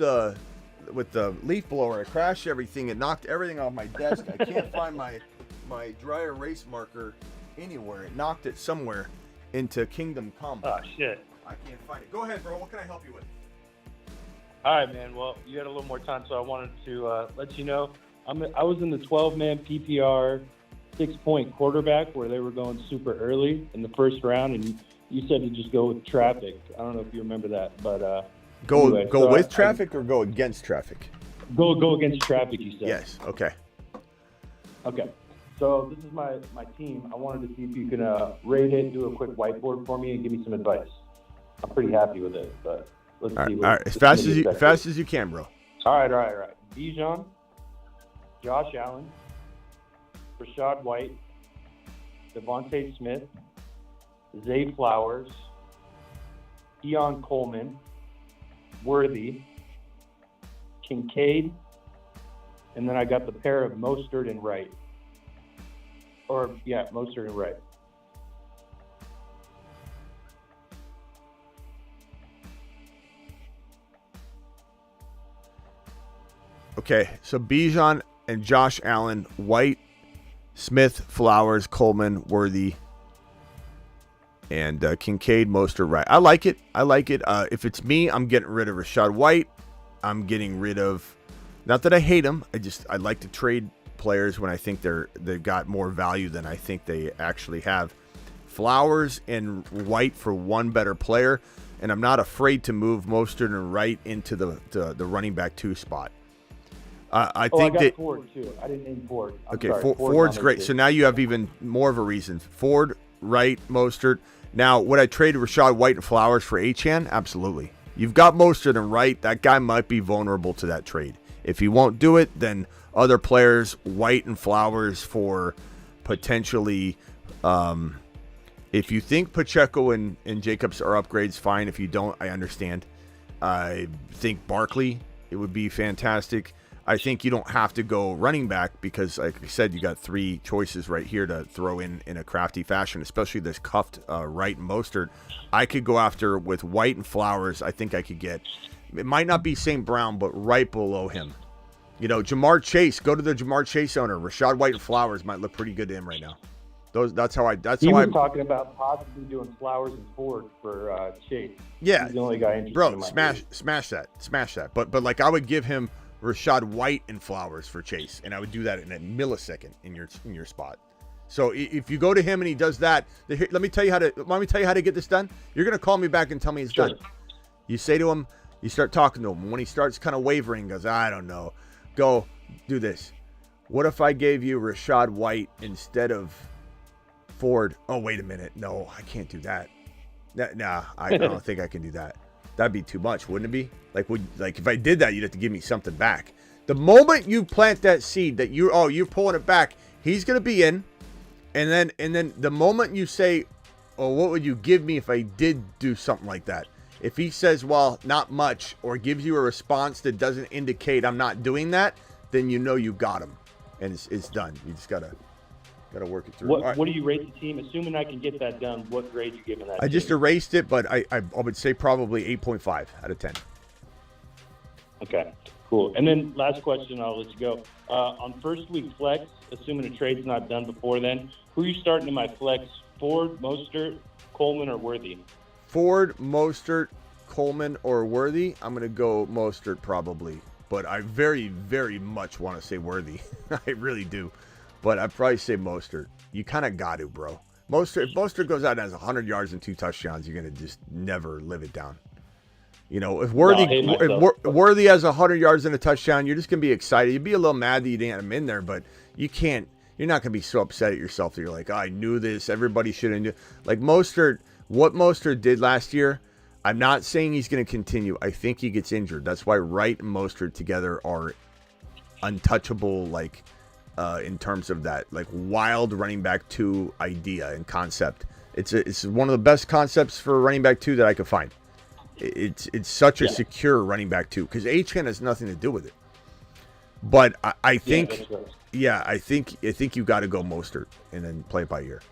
with the leaf blower, I crashed everything. It knocked everything off my desk. I can't find my dry erase marker anywhere. It knocked it somewhere into Kingdom Come. Oh, shit. I can't find it. Go ahead, bro. What can I help you with? All right, man. Well, you had a little more time, so I wanted to let you know. I was in the 12-man PPR 6-point quarterback where they were going super early in the first round, and you said to just go with traffic. I don't know if you remember that, but Go anyway, go with traffic or go against traffic? Go against traffic, you said. Yes. Okay. Okay. So this is my team. I wanted to see if you can rate it, do a quick whiteboard for me, and give me some advice. I'm pretty happy with it, but let's see. All right. As fast as you can, bro. All right. Bijan, Josh Allen, Rashad White, Devontae Smith, Zay Flowers, Keon Coleman, Worthy, Kincaid, and then I got the pair of Mostert and Wright. Mostert and Wright. Okay, so Bijan and Josh Allen, White, Smith, Flowers, Coleman, Worthy, and Kincaid, Mostert, Wright. I like it. If it's me, I'm getting rid of Rashad White. I'm getting rid of, not that I hate him. I like to trade players when I think they've got more value than I think they actually have. Flowers and White for one better player, and I'm not afraid to move Mostert and Wright into the running back 2 spot. I think that Ford too. I didn't name Ford. Ford's great. So now you have even more of a reason. Ford, Wright, Mostert. Now, would I trade Rashad White and Flowers for Achane? Absolutely. You've got Mostert and Wright. That guy might be vulnerable to that trade. If he won't do it, then other players, White and Flowers for potentially. If you think Pacheco and Jacobs are upgrades, fine. If you don't, I understand. I think Barkley, it would be fantastic. I think you don't have to go running back because, like I said, you got 3 choices right here to throw in a crafty fashion, especially this cuffed Wright and Mostert. I could go after with White and Flowers. I think I could get, it might not be St. Brown, but right below him. You know, Jamar Chase, go to the Jamar Chase owner. Rashad White and Flowers might look pretty good to him right now. That's how I'm talking about possibly doing Flowers and Ford for Chase. Yeah. He's the only guy interested bro, in my smash that. But like I would give him Rashad White and Flowers for Chase, and I would do that in a millisecond in your spot. So if you go to him and he does that, let me tell you how to get this done. You're gonna call me back and tell me it's done. You say to him, you start talking to him. When he starts kind of wavering, goes, I don't know. Go do this. What if I gave you Rashad White instead of Ford? Oh, wait a minute. No, I can't do that. Nah, I don't think I can do that. That'd be too much, wouldn't it be? Like if I did that, you'd have to give me something back. The moment you plant that seed that you're pulling it back, he's gonna be in, and then the moment you say, oh, what would you give me if I did do something like that? If he says, well, not much, or gives you a response that doesn't indicate I'm not doing that, then you know you got him, and it's done. You just gotta work it through. What do you rate the team? Assuming I can get that done, what grade you giving that? I just erased it, but I would say probably 8.5 out of 10. Okay, cool. And then last question, I'll let you go. On first week flex, assuming a trade's not done before then, who are you starting in my flex? Ford, Mostert, Coleman, or Worthy? Ford, Mostert, Coleman, or Worthy. I'm going to go Mostert probably, but I very, very much want to say Worthy. I really do, but I'd probably say Mostert. You kind of got to, bro. If Mostert goes out and has 100 yards and 2 touchdowns, you're going to just never live it down. You know, if Worthy has 100 yards and a touchdown, you're just going to be excited. You'd be a little mad that you didn't have him in there, but you're not going to be so upset at yourself that you're like, oh, I knew this. Everybody should have knew. Like Mostert, what Mostert did last year, I'm not saying he's going to continue. I think he gets injured. That's why Wright and Mostert together are untouchable, like in terms of that, like wild running back 2 idea and concept. It's one of the best concepts for running back 2 that I could find. It's such a secure running back 2 because Achane has nothing to do with it. But I think, I think you got to go Mostert and then play it by ear.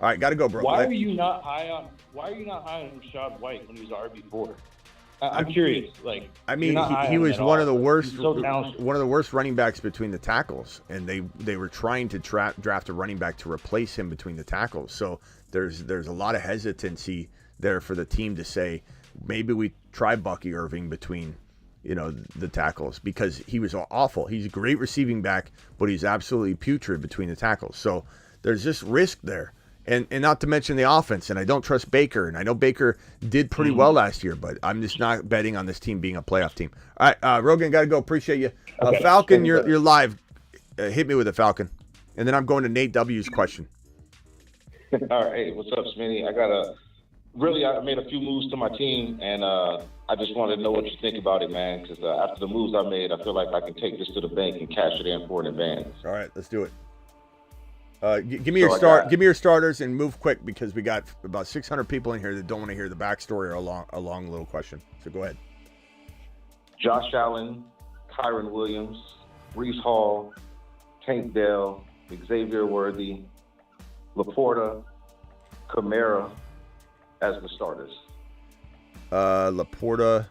All right, got to go, bro. Why are you not high on Rashad White when he was RB4? I'm curious. Like, I mean, he was one of the worst running backs between the tackles, and they were trying to draft a running back to replace him between the tackles. So there's a lot of hesitancy there for the team to say, maybe we try Bucky Irving between, the tackles, because he was awful. He's a great receiving back, but he's absolutely putrid between the tackles. So there's just risk there. And not to mention the offense, and I don't trust Baker, and I know Baker did pretty well last year, but I'm just not betting on this team being a playoff team. All right, Rogan, got to go. Appreciate you. Okay. Falcon, you're live. Hit me with a Falcon. And then I'm going to Nate W's question. All right, hey, what's up, Smitty? I made a few moves to my team, and I just wanted to know what you think about it, man, because after the moves I made, I feel like I can take this to the bank and cash it in for an advance. All right, let's do it. Give me your starters and move quick, because we got about 600 people in here that don't want to hear the backstory or a long little question. So go ahead. Josh Allen, Kyron Williams, Breece Hall, Tank Dell, Xavier Worthy, Laporta, Kamara as the starters. Laporta,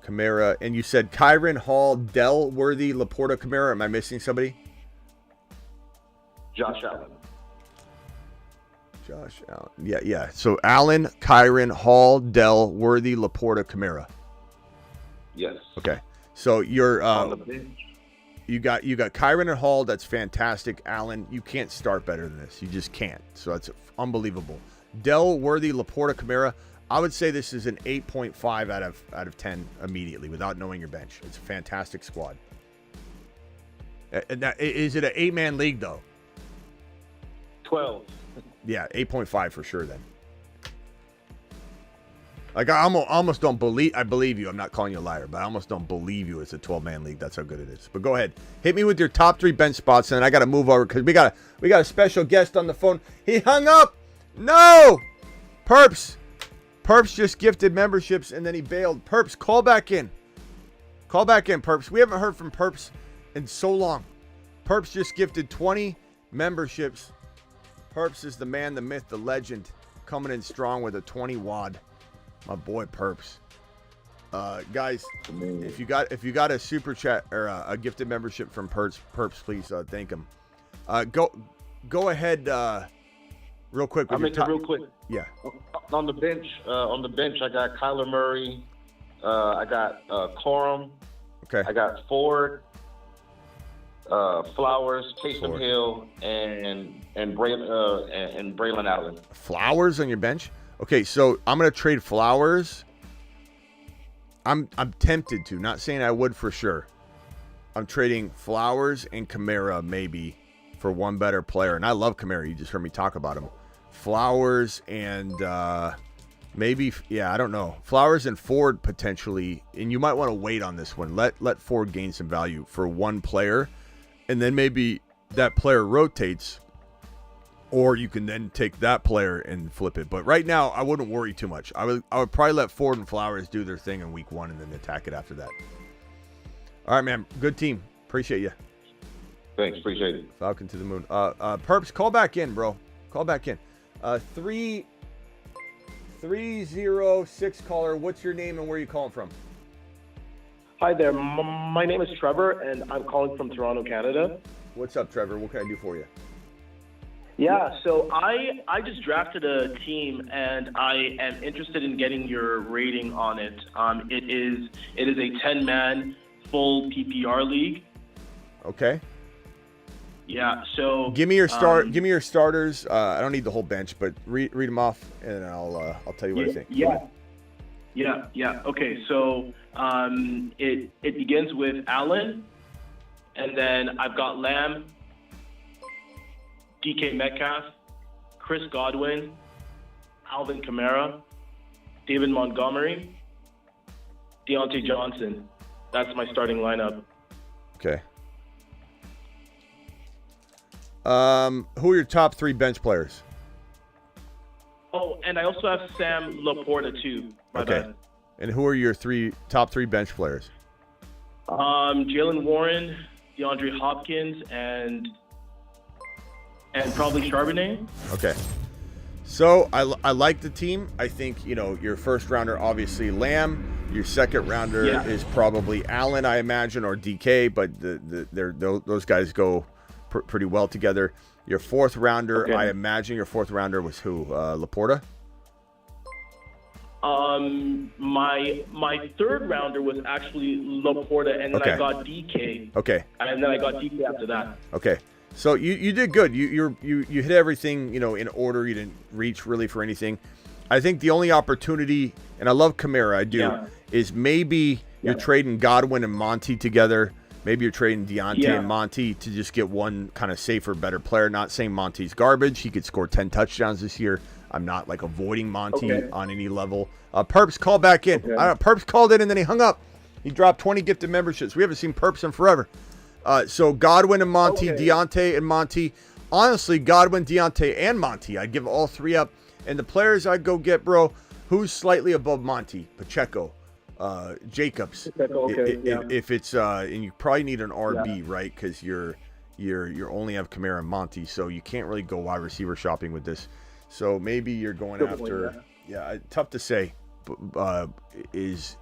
Kamara, and you said Kyron, Hall, Dell, Worthy, Laporta, Kamara. Am I missing somebody? Josh Allen. Yeah. So Allen, Kyron, Hall, Dell, Worthy, Laporta, Kamara. Yes. Okay. So you're on the bench. You got Kyron and Hall. That's fantastic. Allen, you can't start better than this. You just can't. So that's unbelievable. Dell, Worthy, Laporta, Kamara. I would say this is an 8.5 out of 10 immediately without knowing your bench. It's a fantastic squad. Now, is it an 8-man league though? 12. Yeah, 8.5 for sure then. Like, I almost don't believe, I believe you. I'm not calling you a liar, but I almost don't believe you it's a 12-man league. That's how good it is. But go ahead. Hit me with your top 3 bench spots, and then I got to move over because we got a special guest on the phone. He hung up. No! Perps just gifted memberships, and then he bailed. Perps, call back in. Call back in, Perps. We haven't heard from Perps in so long. Perps just gifted 20 memberships. Perps is the man, the myth, the legend, coming in strong with a 20 wad. My boy Perps. Guys, if you got a super chat or a gifted membership from Perps, please thank him. Go ahead real quick. I'll make it real quick. Yeah. On the bench, I got Kyler Murray. I got Corum. Okay. I got Ford, Flowers, Taysom Hill, and Braylon Allen. Flowers on your bench? Okay, so I'm gonna trade Flowers. I'm tempted to, not saying I would for sure. I'm trading Flowers and Kamara maybe for one better player, and I love Kamara. You just heard me talk about him. Flowers and maybe, I don't know. Flowers and Ford potentially, and you might want to wait on this one. Let Ford gain some value for one player, and then maybe that player rotates. Or you can then take that player and flip it. But right now, I wouldn't worry too much. I would probably let Ford and Flowers do their thing in week 1 and then attack it after that. All right, man. Good team. Appreciate you. Thanks. Appreciate it. Falcon to the moon. Perps, call back in, bro. Call back in. 306 caller. What's your name and where are you calling from? Hi there. My name is Trevor, and I'm calling from Toronto, Canada. What's up, Trevor? What can I do for you? Yeah, so I just drafted a team, and I am interested in getting your rating on it. It is a 10-man full PPR league. Okay. Yeah. So give me your Give me your starters. I don't need the whole bench, but read them off, and I'll tell you what I think. Yeah. Okay. So it begins with Allen, and then I've got Lamb, DK Metcalf, Chris Godwin, Alvin Kamara, David Montgomery, Deontay Johnson. That's my starting lineup. Okay. Who are your top 3 bench players? Oh, and I also have Sam Laporta too. My bad. And who are your top 3 bench players? Jalen Warren, DeAndre Hopkins, and probably Charbonnet. Okay. So I like the team. I think, your first rounder, obviously Lamb. Your second rounder is probably Allen, I imagine, or DK, but those guys go pretty well together. Your fourth rounder, I imagine your fourth rounder was who? Laporta? My third rounder was actually Laporta, and then I got DK. Okay. And then I got DK after that. Okay. So you did good. You hit everything, in order. You didn't reach really for anything. I think the only opportunity, and I love Kamara, I do, is maybe you're trading Godwin and Monty together. Maybe you're trading Deontay and Monty to just get one kind of safer, better player. Not saying Monty's garbage. He could score 10 touchdowns this year. I'm not avoiding Monty on any level. Perps, call back in. Perps called in and then he hung up. He dropped 20 gifted memberships. We haven't seen Perps in forever. So Godwin and Monty, Deontay and Monty. Honestly, Godwin, Deontay, and Monty. I'd give all three up. And the players I'd go get, bro, who's slightly above Monty? Pacheco, Jacobs. If it's and you probably need an RB, right? Because you only have Kamara and Monty, so you can't really go wide receiver shopping with this. So maybe you're going after. Tough to say. Is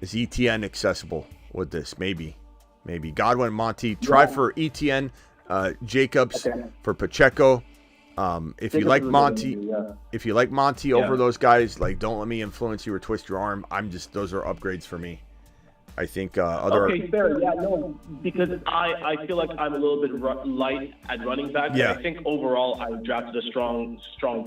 ETN accessible with this? Maybe Godwin and Monty. Try for ETN, Jacobs for Pacheco. If you like Monty, over those guys, don't let me influence you or twist your arm. Those are upgrades for me. I think other. Okay, fair. Yeah, no, because I feel like I'm a little bit light at running back. Yeah. I think overall I drafted a strong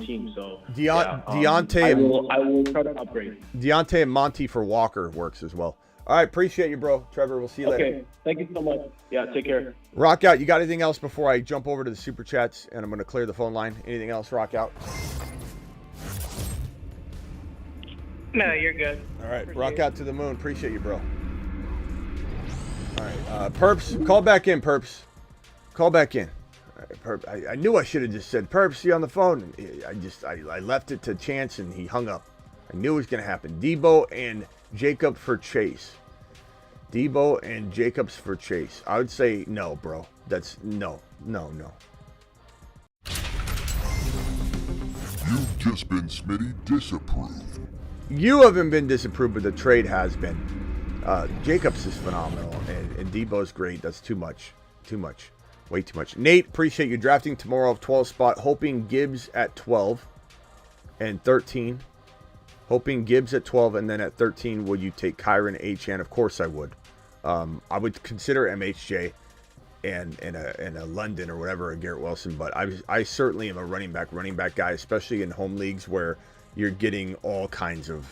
team. So Deontay. I will try to upgrade. Deontay and Monty for Walker works as well. All right, appreciate you, bro. Trevor, we'll see you later. Okay, thank you so much. Yeah, take care. Rock out. You got anything else before I jump over to the super chats and I'm going to clear the phone line? Anything else, Rock out? No, you're good. All right, Rock out to the moon. Appreciate you, bro. All right, Perps, call back in, Perps. Call back in. All right, Perp, I knew I should have just said, Perps, see you on the phone. I left it to chance and he hung up. I knew it was going to happen. Debo and Jacob for Chase. Debo and Jacobs for Chase. I would say no, bro. That's no. You've just been Smitty disapproved. You haven't been disapproved, but the trade has been. Jacobs is phenomenal, and Debo's great. That's too much. Way too much. Nate, appreciate you drafting tomorrow of 12 spot, hoping Gibbs at 12 and 13. Hoping Gibbs at 12, and then at 13, would you take Kyron Achane? Of course I would. I would consider MHJ and a London or whatever, a Garrett Wilson, but I certainly am a running back guy, especially in home leagues where you're getting all kinds of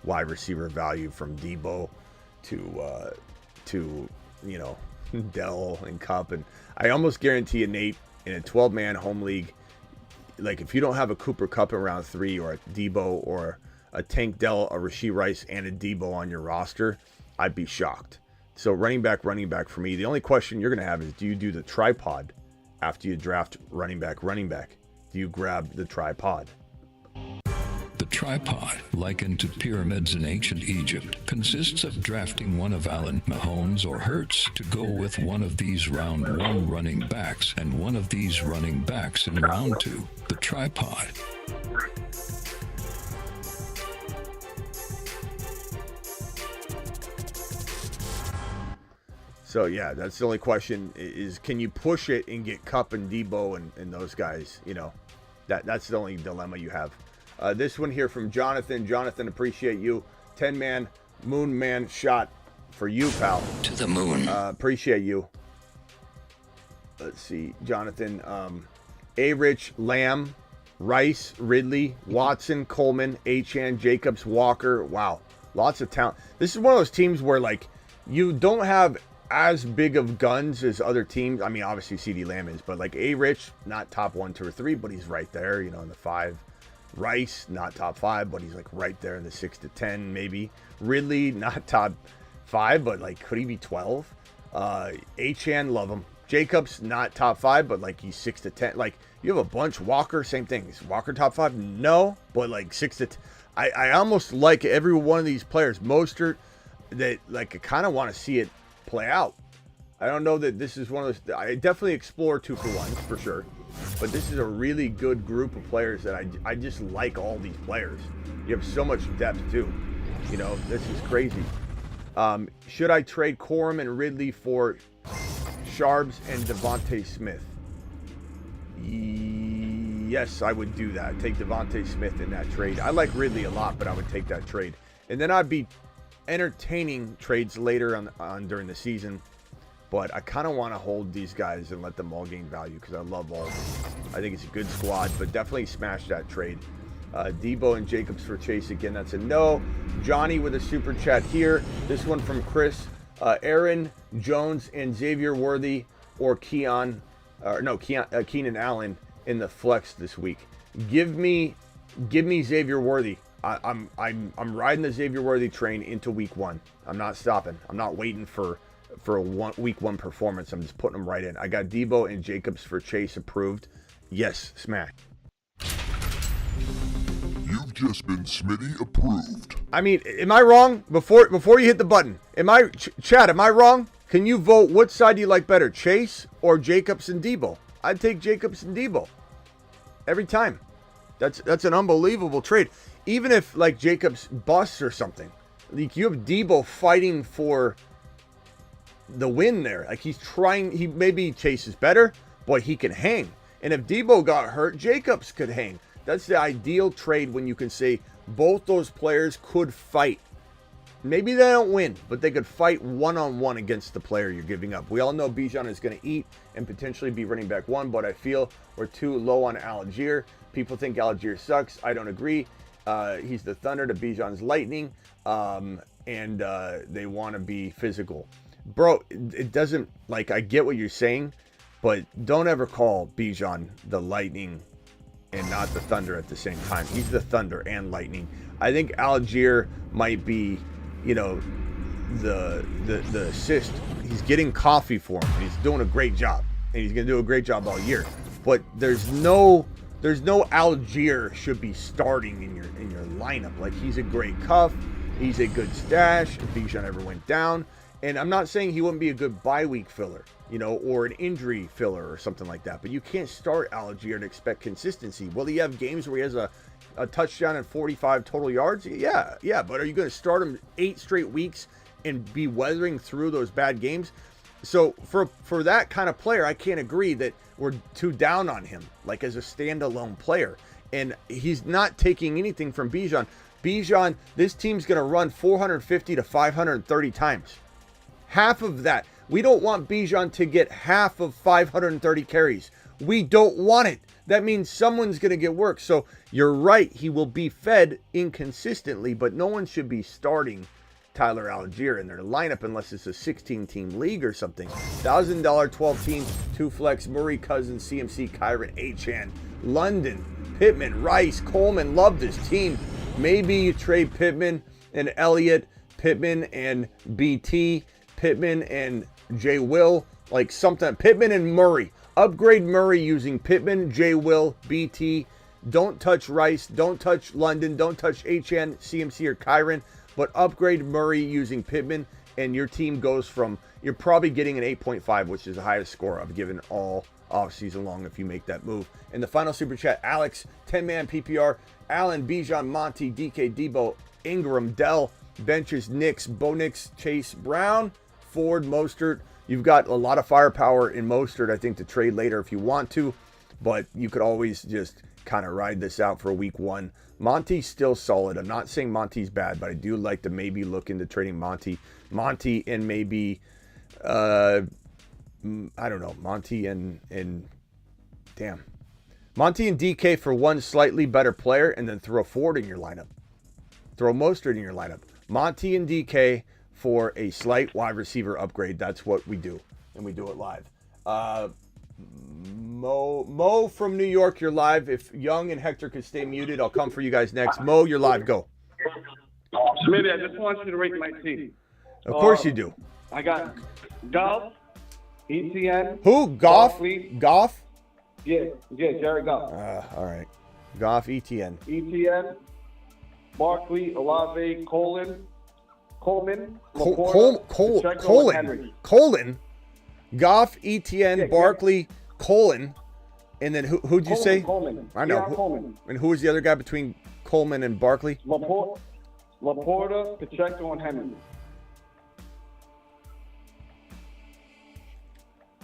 wide receiver value from Debo to Dell and Cup. And I almost guarantee you, Nate, in a 12-man home league, if you don't have a Cooper Kupp in round 3 or a Debo or a Tank Dell, a Rashee Rice, and a Debo on your roster, I'd be shocked. So running back for me. The only question you're going to have is, do you do the tripod after you draft running back? Do you grab the tripod? The tripod, likened to pyramids in ancient Egypt, consists of drafting one of Allen, Mahomes, or Hurts to go with one of these round 1 running backs and one of these running backs in round 2. The tripod. So, yeah, that's the only question is, can you push it and get Kupp and Debo and those guys? That's the only dilemma you have. This one here from Jonathan. Jonathan, appreciate you. 10-man, moon man shot for you, pal. To the moon. Appreciate you. Let's see. Jonathan, A-Rich, Lamb, Rice, Ridley, Watson, Coleman, Achane, Jacobs, Walker. Wow. Lots of talent. This is one of those teams where, you don't have as big of guns as other teams. I mean, obviously CD Lamb is, but A-Rich, not top 1, 2, or 3, but he's right there, in the 5. Rice, not top 5, but he's right there in the 6 to 10, maybe. Ridley, not top 5, but could he be 12? Achane, love him. Jacobs, not top 5, but he's 6 to 10. You have a bunch. Walker, same thing. Is Walker top 5? No, but 6 to 10. I almost like every one of these players. Mostert, that I kind of want to see it play out. I don't know that this is one of those. I definitely explore 2-for-1s for sure, but this is a really good group of players that I just like all these players. You have so much depth too. This is crazy. Should I trade Corum and Ridley for Sharps and Devontae Smith? yes, I would do that. Take Devontae Smith in that trade. I like Ridley a lot, but I would take that trade. And then I'd be entertaining trades later on during the season. But I kind of want to hold these guys and let them all gain value because I love all of them. I think it's a good squad, but definitely smash that trade. Debo and Jacobs for Chase again. That's a no. Johnny with a super chat here. This one from Chris. Aaron Jones and Xavier Worthy or Keenan Allen in the flex this week. Give me Xavier Worthy. I'm riding the Xavier Worthy train into week 1. I'm not stopping. I'm not waiting for a week 1 performance. I'm just putting them right in. I got Debo and Jacobs for Chase approved. Yes, smack. You've just been Smitty approved. I mean, am I wrong? Before you hit the button, Chad, am I wrong? Can you vote what side do you like better, Chase or Jacobs and Debo? I'd take Jacobs and Debo every time. That's an unbelievable trade. Even if like Jacobs busts or something, like you have Debo fighting for the win there. Like he maybe Chase is better, but he can hang. And if Debo got hurt, Jacobs could hang. That's the ideal trade when you can say both those players could fight. Maybe they don't win, but they could fight one-on-one against the player you're giving up. We all know Bijan is going to eat and potentially be running back 1, but I feel we're too low on Algier. People think Algier sucks. I don't agree. He's the Thunder to Bijan's Lightning, and they want to be physical. Bro, it doesn't, like, I get what you're saying, but don't ever call Bijan the Lightning and not the Thunder at the same time. He's the Thunder and Lightning. I think Algier might be, the assist. He's getting coffee for him. He's doing a great job, and he's going to do a great job all year. But there's no Algier should be starting in your lineup. Like, he's a great cuff. He's a good stash if Bijan ever went down. And I'm not saying he wouldn't be a good bye week filler, or an injury filler or something like that. But you can't start Algier and expect consistency. Will he have games where he has a touchdown and 45 total yards? Yeah. But are you going to start him 8 straight weeks and be weathering through those bad games? So for that kind of player, I can't agree that we're too down on him, like as a standalone player. And he's not taking anything from Bijan. Bijan, this team's going to run 450 to 530 times. Half of that. We don't want Bijan to get half of 530 carries. We don't want it. That means someone's going to get work. So you're right. He will be fed inconsistently, but no one should be starting Tyler Algier in their lineup unless it's a 16-team league or something. $1,000 12-team, 2 flex, Murray, Cousins, CMC, Kyron, Achane, London, Pittman, Rice, Coleman. Love this team. Maybe you trade Pittman and Elliott, Pittman and BT, Pittman and J. Will, like something. Pittman and Murray. Upgrade Murray using Pittman, J. Will, BT. Don't touch Rice. Don't touch London. Don't touch HN, CMC, or Kyron. But upgrade Murray using Pittman, and your team goes from, you're probably getting an 8.5, which is the highest score I've given all offseason long if you make that move. And the final super chat, Alex, 10-man PPR, Allen, Bijan, Monty, DK, Debo, Ingram, Dell, benches, Knicks, Bo Nix, Chase, Brown, Ford, Mostert. You've got a lot of firepower in Mostert, I think, to trade later if you want to, but you could always just kind of ride this out for week 1. Monty's still solid. I'm not saying Monty's bad, but I do like to maybe look into trading Monty and maybe, I don't know, Monty and DK for one slightly better player, and then throw Ford in your lineup. Throw Mostert in your lineup. Monty and DK for a slight wide receiver upgrade. That's what we do, and we do it live. Mo from New York, you're live. If Young and Hector could stay muted, I'll come for you guys next. Mo, you're live. Go. Smitty, I just want you to rate my team. Of course you do. I got Goff, ETN. Who? Goff? Barkley. Goff? Yeah, Jared Goff. All right. Goff, ETN. ETN, Barkley, Olave, Coleman, Colin. Goff, ETN, Barkley, Colin, and then who'd you say? Coleman. I know. Yeah, Coleman. And who was the other guy between Coleman and Barkley? Laporta, Pacheco, and Henry.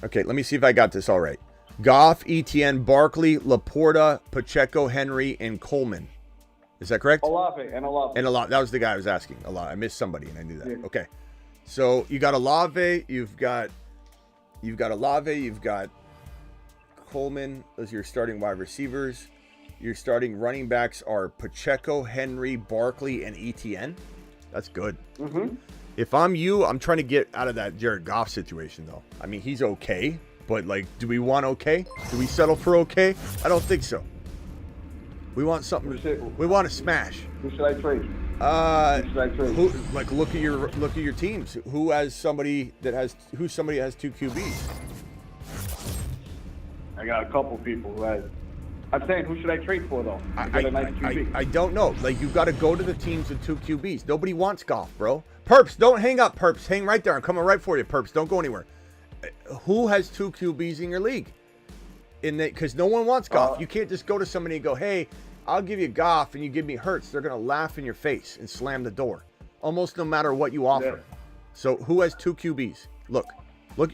Okay, let me see if I got this all right. Goff, Etienne, Barkley, Laporta, Pacheco, Henry, and Coleman. Is that correct? Olave. And Olave. That was the guy I was asking. Olave. I missed somebody, and I knew that. Yeah. Okay. So you got Olave. You've got Olave. You've got Coleman. Those are your starting wide receivers. Your starting running backs are Pacheco, Henry, Barkley, and Etienne. That's good. Mm-hmm. If I'm you, I'm trying to get out of that Jared Goff situation, though. I mean, he's okay, but, like, do we want okay? Do we settle for okay? I don't think so. We want something. We want to smash. Who should I trade? Who should I trade? Like, look at your teams. Who has somebody that has two QBs? I got a couple people who has. I'm saying, who should I trade for, though? I don't know. Like, you've got to go to the teams with two QBs. Nobody wants Goff, bro. Perps, don't hang up, Perps. Hang right there. I'm coming right for you, Perps. Don't go anywhere. Who has two QBs in your league? Because no one wants Goff. You can't just go to somebody and go, hey, I'll give you Goff and you give me Hurts. They're going to laugh in your face and slam the door. Almost no matter what you offer. Yeah. So who has two QBs? Look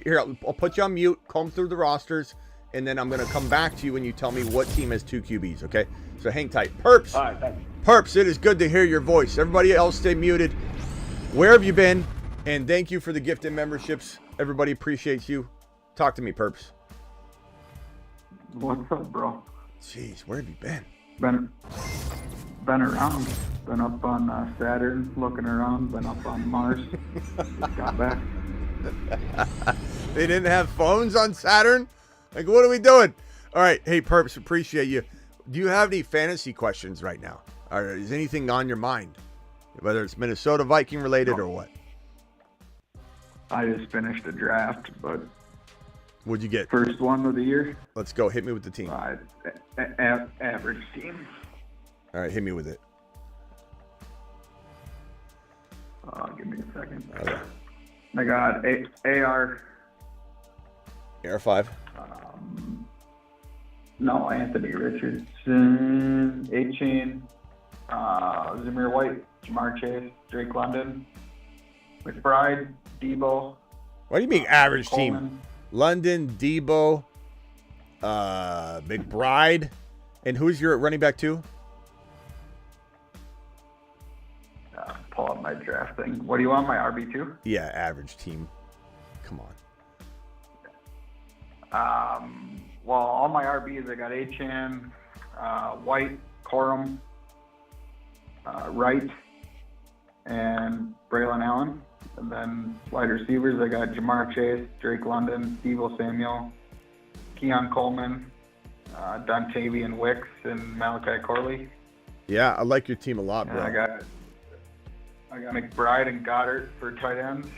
here. I'll put you on mute, comb through the rosters, and then I'm going to come back to you when you tell me what team has two QBs, okay? So hang tight. Perps. All right, thanks. Perps, it is good to hear your voice. Everybody else stay muted. Where have you been? And thank you for the gifted memberships. Everybody appreciates you. Talk to me, Perps. What's up, bro? Jeez, where have you been? Been around. Been up on Saturn, looking around. Been up on Mars. Just got back. They didn't have phones on Saturn? Like, what are we doing? All right. Hey, Perps, appreciate you. Do you have any fantasy questions right now? Or is anything on your mind? Whether it's Minnesota Viking related or what? I just finished a draft, but... What'd you get? First one of the year. Let's go. Hit me with the team. Average team. All right, hit me with it. Give me a second. Okay. I got AR5. No, Anthony Richardson, A-Chain, Jahmyr White, Ja'Marr Chase, Drake London, McBride, Debo. What do you mean average Coleman. team? London, Debo, McBride, and who's your running back too? Pull up my draft thing. What do you want, my RB2? Yeah, average team. Come on. Well, all my RBs, I got Achane, White, Corum, Wright, and Braylon Allen. And then wide receivers, I got Ja'Marr Chase, Drake London, Deebo Samuel, Keon Coleman, Dontavian Wicks, and Malachi Corley. Yeah, I like your team a lot, bro. And I got McBride and Goddard for tight ends.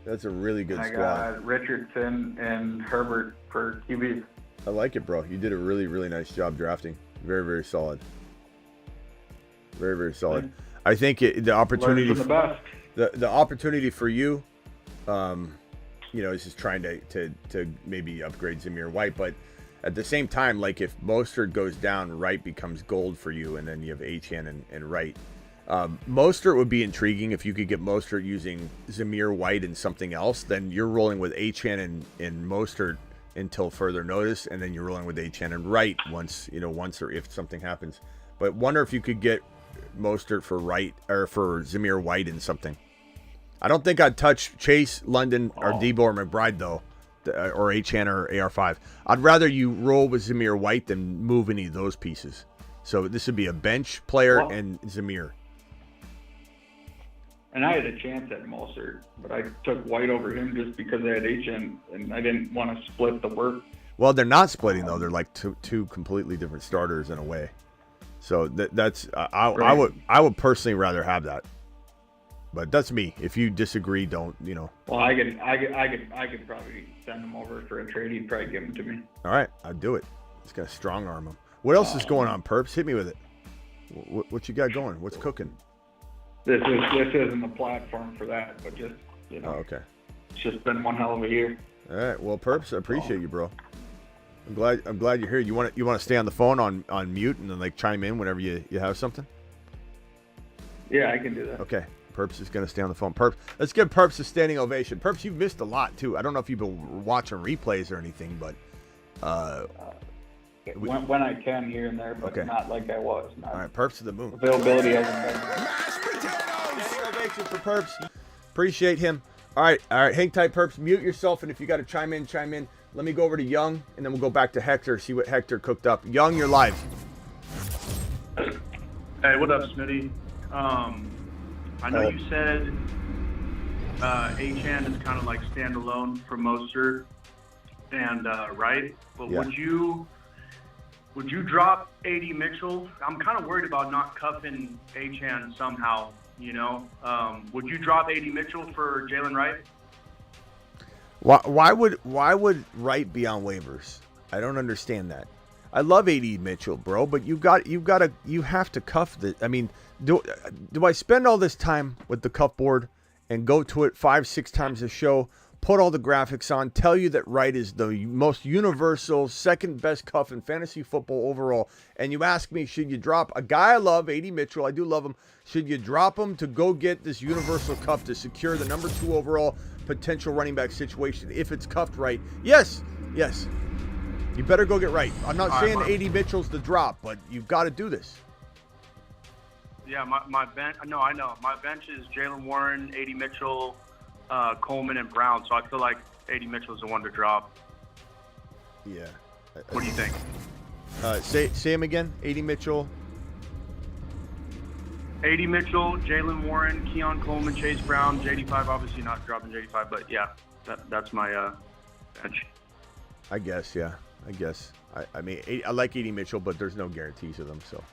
That's a really good and squad. I got Richardson and Herbert for QBs. I like it, bro. You did a really, really nice job drafting. Very, very solid. Very, very solid. I think the opportunity for the best. The opportunity for you, is just trying to maybe upgrade Jahmyr White, but at the same time, like if Mostert goes down, Wright becomes gold for you, and then you have Achane and Wright. Mostert would be intriguing if you could get Mostert using Jahmyr White and something else. Then you're rolling with Achane and Mostert until further notice, and then you're rolling with Achane and Wright once or if something happens. But wonder if you could get Mostert for Wright or for Jahmyr White and something. I don't think I'd touch Chase, London, or Debo or McBride though, or Achane or AR5. I'd rather you roll with Jahmyr White than move any of those pieces. So this would be a bench player and Jahmyr. And I had a chance at Mostert, but I took White over him just because I had Achane, and I didn't want to split the work. Well, they're not splitting though. They're like two completely different starters in a way. So that's I would personally rather have that. But that's me. If you disagree, don't. Well, I could probably send him over for a trade. He'd probably give him to me. All right, I'd do it. Just gotta strong arm him. What else is going on, Perps? Hit me with it. What you got going? What's cooking? This isn't the platform for that, but just Oh, okay. It's just been one hell of a year. All right. Well, Perps, I appreciate you, bro. I'm glad you're here. You want to stay on the phone on mute and then like chime in whenever you have something? Yeah, I can do that. Okay. Perps is going to stay on the phone. Perps, let's give Perps a standing ovation. Perps, you've missed a lot too. I don't know if you've been watching replays or anything, but When I can here and there, but Okay. not like I was. All right, Perps to the moon. Availability hasn't been. For Perps. Appreciate him. All right. Hang tight, Perps. Mute yourself, and if you got to chime in. Let me go over to Young, and then we'll go back to Hector, see what Hector cooked up. Young, you're live. Hey, what up, Smitty? I know you said Achane is kind of like standalone for Mostert and Wright, but Yeah. would you drop A.D. Mitchell? I'm kind of worried about not cuffing Achane somehow. Would you drop A.D. Mitchell for Jalen Wright? Why would Wright be on waivers? I don't understand that. I love A.D. Mitchell, bro, but you have to cuff the. I mean, do I spend all this time with the cuff board and go to it 5-6 times a show, put all the graphics on, tell you that Wright is the most universal, second best cuff in fantasy football overall, and you ask me, should you drop a guy I love, A.D. Mitchell, I do love him, should you drop him to go get this universal cuff to secure the number 2 overall potential running back situation if it's cuffed right? Yes. You better go get Wright. I'm not saying A.D. Mitchell's the drop, but you've got to do this. Yeah, my bench. No, I know. My bench is Jalen Warren, A.D. Mitchell, Coleman, and Brown. So I feel like A.D. Mitchell is the one to drop. Yeah. What do you think? Say him again. A.D. Mitchell. A.D. Mitchell, Jalen Warren, Keon Coleman, Chase Brown, JD5. Obviously not dropping JD5, but yeah, that's my bench. I guess, yeah. I mean, I like A.D. Mitchell, but there's no guarantees of them, so.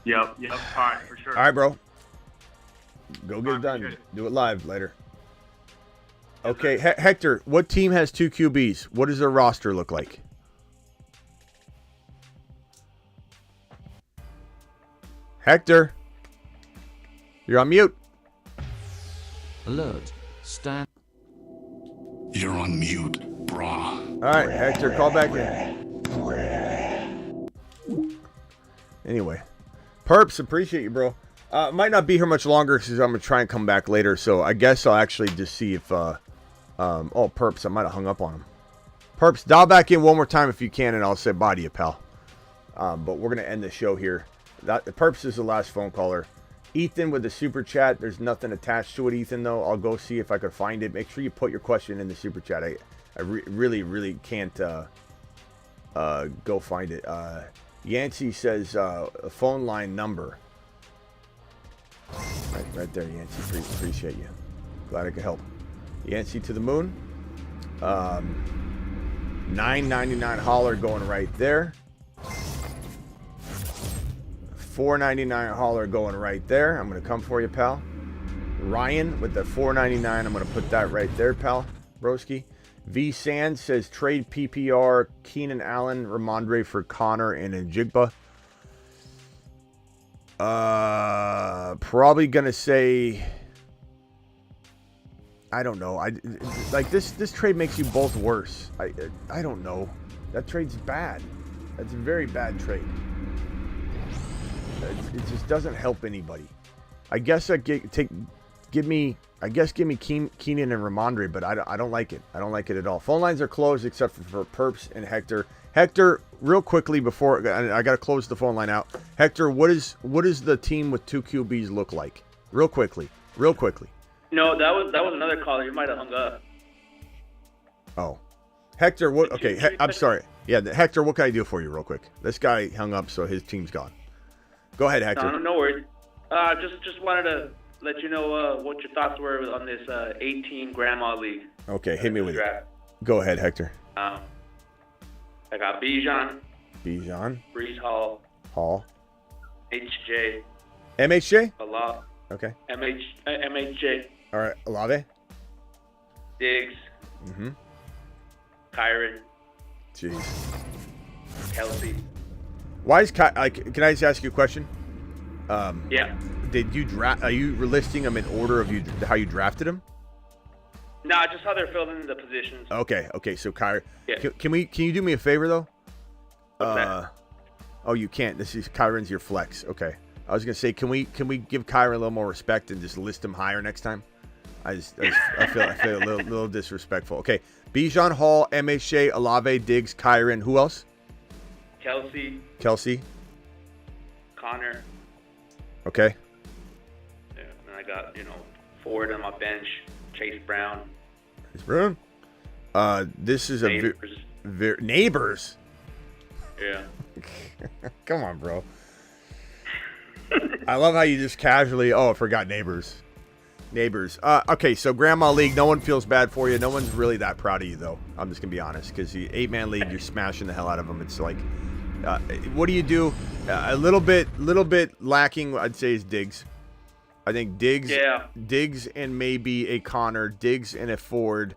Yep. All right, for sure. All right, bro. Go get it done. Do it live later. Okay, Hector, what team has 2 QBs? What does their roster look like? Hector, you're on mute. Alert. Stand. You're on mute, brah. All right, Hector, call back in. Anyway, Perps, appreciate you, bro. Might not be here much longer because I'm going to try and come back later, so I guess I'll actually just see if... Perps, I might have hung up on him. Perps, dial back in one more time if you can, and I'll say bye to you, pal. But we're going to end the show here. Perps is the last phone caller. Ethan with the super chat. There's nothing attached to it, Ethan, though. I'll go see if I could find it. Make sure you put your question in the super chat. I really can't go find it. Yancey says a phone line number. Right there, Yancey. Appreciate you. Glad I could help. Yancey to the moon. $9.99 holler going right there. $4.99 holler going right there. I'm going to come for you, pal. Ryan with the $4.99. I'm going to put that right there, pal. Broski. V Sand says trade PPR Keenan Allen, Ramondre for Connor and Njigba. Probably going to say... I don't know. This trade makes you both worse. I don't know. That trade's bad. That's a very bad trade. It just doesn't help anybody. I guess give me Keenan and Ramondre, but I don't like it. I don't like it at all. Phone lines are closed except for Perps and Hector. Hector, real quickly before I got to close the phone line out. Hector, what is the team with 2 QBs look like? Real quickly. No, that was another caller. You might have hung up. Oh, Hector, what? Okay, I'm sorry. Yeah, Hector, what can I do for you, real quick? This guy hung up, so his team's gone. Go ahead, Hector. No worries. Just wanted to let you know what your thoughts were on this 18 grandma league. Okay, hit me with it. Go ahead, Hector. I got Bijan. Brees Hall. HJ. MHJ? Olave. Okay. MHJ. All right, Olave. Diggs. Mm-hmm. Kyron. Jeez. Kelsey. Why is can I just ask you a question? Yeah. Did you draft? Are you listing them in order of how you drafted them? No, just how they're filling the positions. Okay. So Kyron. Yeah. Can you do me a favor though? What's that? Oh, you can't. This is Kyron's your flex. Okay. I was gonna say, can we give Kyron a little more respect and just list him higher next time? I feel a little disrespectful. Okay, Bijan, Hall, MHJ, Olave, Diggs, Kyron. Who else? Kelsey, Connor. Okay. Yeah, and I got Ford on my bench, Chase Brown. This is Neighbors. Neighbors. Yeah. Come on, bro. I love how you just casually. Oh, I forgot Neighbors. Okay, so Grandma League. No one feels bad for you. No one's really that proud of you, though. I'm just gonna be honest, because the 8-man league, you're smashing the hell out of them. It's like, what do you do? A little bit lacking, I'd say, is Diggs. I think Diggs and maybe a Connor, Diggs and a Ford,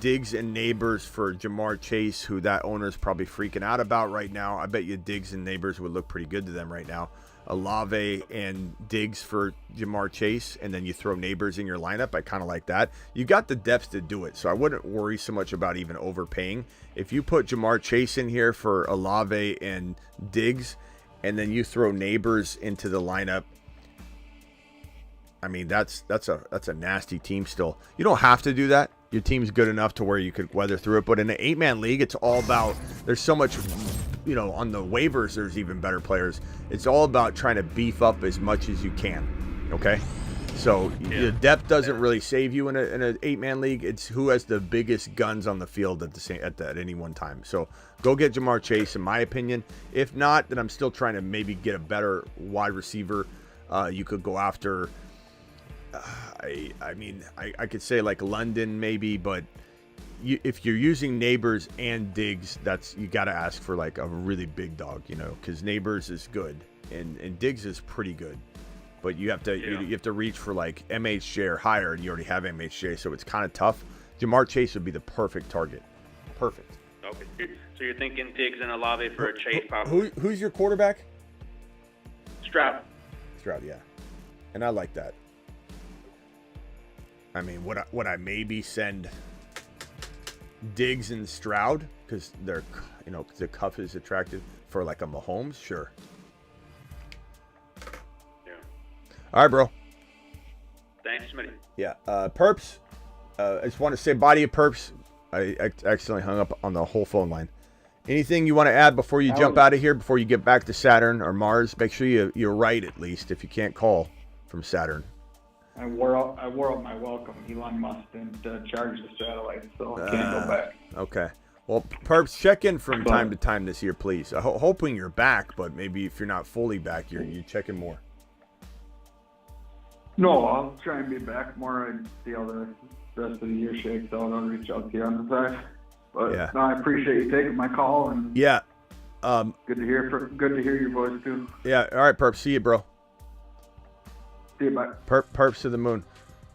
Diggs and Neighbors for Ja'Marr Chase, who that owner is probably freaking out about right now. I bet you Diggs and Neighbors would look pretty good to them right now. Olave and Diggs for Ja'Marr Chase, and then you throw Neighbors in your lineup. I kind of like that. You got the depth to do it, so I wouldn't worry so much about even overpaying. If you put Ja'Marr Chase in here for Olave and Diggs, and then you throw Neighbors into the lineup, I mean, that's a nasty team still. You don't have to do that. Your team's good enough to where you could weather through it. But in an 8-man league, it's all about, there's so much, on the waivers, there's even better players. It's all about trying to beef up as much as you can. Okay? So the depth doesn't really save you in an 8-man league. It's who has the biggest guns on the field at any one time. So go get Ja'Marr Chase, in my opinion. If not, then I'm still trying to maybe get a better wide receiver. You could go after... I could say like London maybe, but if you're using Neighbors and Diggs, you got to ask for like a really big dog, because Neighbors is good and Diggs is pretty good, but you have to reach for like MHJ or higher, and you already have MHJ, so it's kind of tough. Ja'Marr Chase would be the perfect target. Perfect. Okay, so you're thinking Diggs and Olave for a Chase, probably. Who's your quarterback? Stroud, yeah, and I like that. I mean, would I maybe send Diggs and Stroud because they're, the cuff is attractive for like a Mahomes? Sure. Yeah. All right, bro. Thanks, Smitty. Yeah. Perps. I just want to say bye to you, Perps. I accidentally hung up on the whole phone line. Anything you want to add before you jump out of here, before you get back to Saturn or Mars? Make sure you're right, at least, if you can't call from Saturn. I wore out my welcome. Elon Musk didn't charge the satellite, so I can't go back. Okay. Well, Perps, check in from time to time this year, please. Hoping you're back, but maybe if you're not fully back, you're checking more. No, I'll try and be back more and see how the rest of the year shakes out. I'll reach out to you on the side. But yeah. No, I appreciate you taking my call, and yeah, good to hear your voice too. Yeah. All right, Perps. See you, bro. See you, bye. Perps to the moon.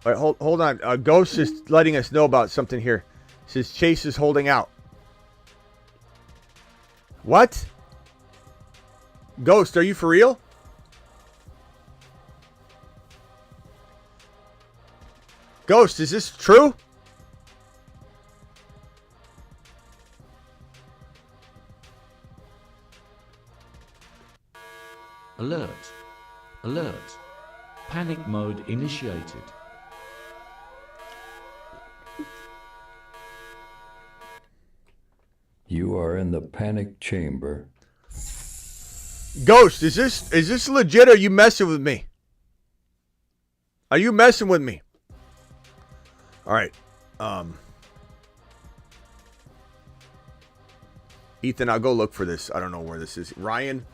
All right, hold on. Ghost is letting us know about something here. Says Chase is holding out. What? Ghost, are you for real? Ghost, is this true? Alert. Alert. Panic mode initiated. You are in the panic chamber. Ghost, is this legit or are you messing with me? Are you messing with me? All right. Ethan, I'll go look for this. I don't know where this is. Ryan,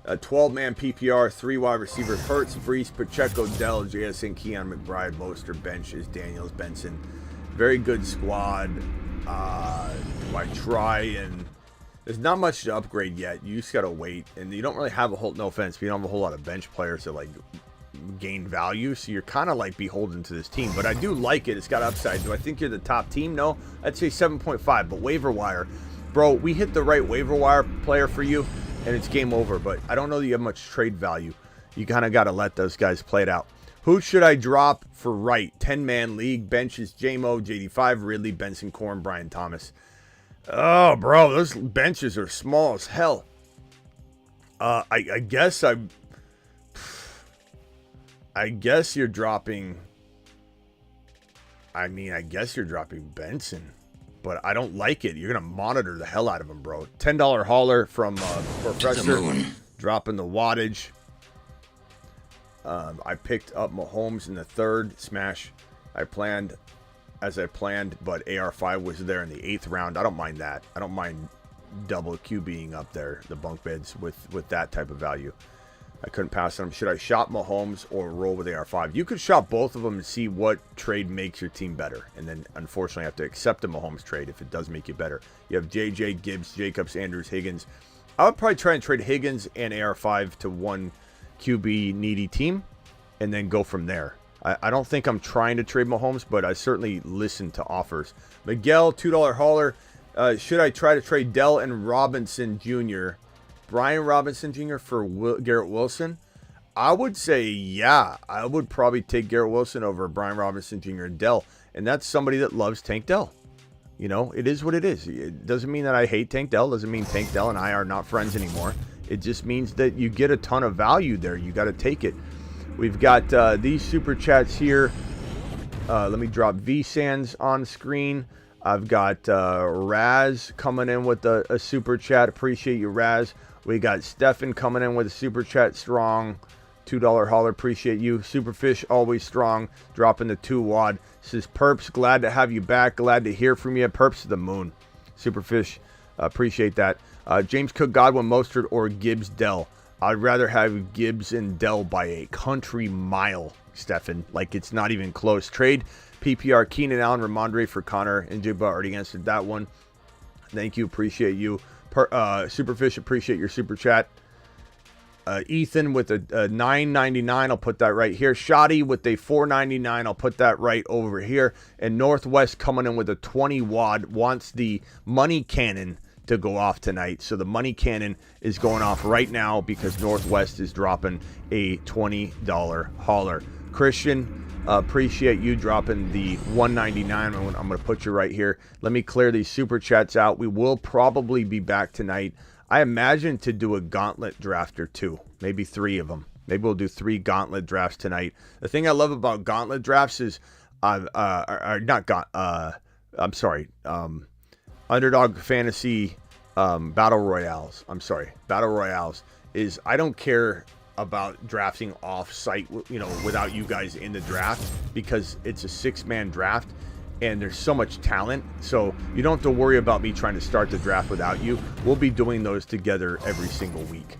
12-man PPR, 3 wide receivers, Hurts, Brees, Pacheco, Dell, JSN, Keon, McBride, Mostert, benches, Daniels, Benson. Very good squad. I try, and there's not much to upgrade yet. You just got to wait. And you don't really have no offense, but you don't have a whole lot of bench players that like gain value. So you're kind of like beholden to this team. But I do like it. It's got upside. Do I think you're the top team? No. I'd say 7.5. But waiver wire. Bro, we hit the right waiver wire player for you, and it's game over. But I don't know that you have much trade value. You kind of got to let those guys play it out. Who should I drop for right? 10-man league. Benches, J-Mo, JD5, Ridley, Benson, Corn, Brian Thomas. Oh, bro, those benches are small as hell. I guess you're dropping I mean, I guess you're dropping Benson, but I don't like it. You're going to monitor the hell out of him, bro. $10 hauler from Professor, dropping the wattage. I picked up Mahomes in the third smash. As I planned, but AR5 was there in the 8th round. I don't mind that. I don't mind double Q being up there, the bunk beds with that type of value. I couldn't pass on them. Should I shop Mahomes or roll with AR5? You could shop both of them and see what trade makes your team better. And then, unfortunately, have to accept the Mahomes trade if it does make you better. You have JJ, Gibbs, Jacobs, Andrews, Higgins. I would probably try and trade Higgins and AR5 to one QB needy team and then go from there. I don't think I'm trying to trade Mahomes, but I certainly listen to offers. Miguel, $2 hauler. Should I try to trade Dell and Robinson Jr., Brian Robinson Jr. for Garrett Wilson? I would say, yeah. I would probably take Garrett Wilson over Brian Robinson Jr. and Dell. And that's somebody that loves Tank Dell. You know, it is what it is. It doesn't mean that I hate Tank Dell. Doesn't mean Tank Dell and I are not friends anymore. It just means that you get a ton of value there. You got to take it. We've got these super chats here. Let me drop V-Sands on screen. I've got Raz coming in with a super chat. Appreciate you, Raz. We got Stefan coming in with a super chat. Strong. $2 hauler. Appreciate you. Superfish, always strong. Dropping the 2 wad. Says, Perps, glad to have you back. Glad to hear from you. Perps to the moon. Superfish, appreciate that. James Cook, Godwin, Mostert, or Gibbs, Dell. I'd rather have Gibbs and Dell by a country mile, Stefan. Like, it's not even close. Trade PPR, Keenan Allen, Ramondre for Connor, and Jigba already answered that one. Thank you. Appreciate you. Superfish, appreciate your super chat. Ethan with a $9.99. I'll put that right here. Shoddy with a $4.99. I'll put that right over here. And Northwest coming in with a 20 wad. Wants the money cannon to go off tonight. So the money cannon is going off right now because Northwest is dropping a $20 hauler. Christian, appreciate you dropping the $1.99. I'm going to put you right here. Let me clear these super chats out. We will probably be back tonight. I imagine to do a gauntlet draft or 2, maybe 3 of them. Maybe we'll do 3 gauntlet drafts tonight. The thing I love about gauntlet drafts is, Underdog Fantasy Battle Royales. Battle Royales is I don't care about drafting off-site, without you guys in the draft because it's a 6-man draft. And there's so much talent, so you don't have to worry about me trying to start the draft without you. We'll be doing those together every single week.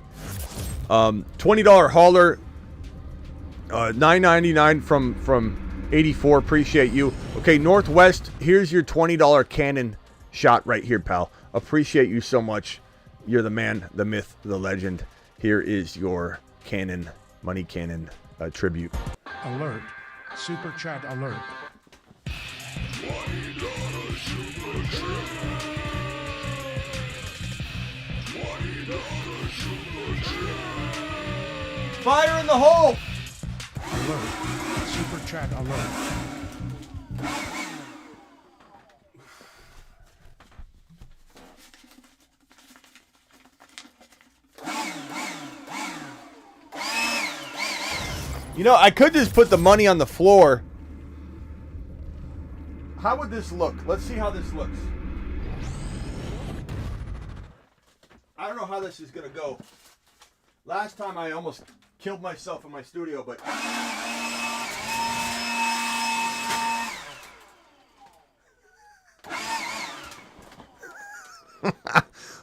$20 hauler, $9.99 from 84. Appreciate you. Okay, Northwest, here's your $20 cannon shot right here, pal. Appreciate you so much. You're the man, the myth, the legend. Here is your cannon, money cannon tribute. Alert. Super chat alert. Fire in the hole! Alert. Super chat alert. You know, I could just put the money on the floor. How would this look? Let's see how this looks. I don't know how this is going to go. Last time I almost killed myself in my studio, but...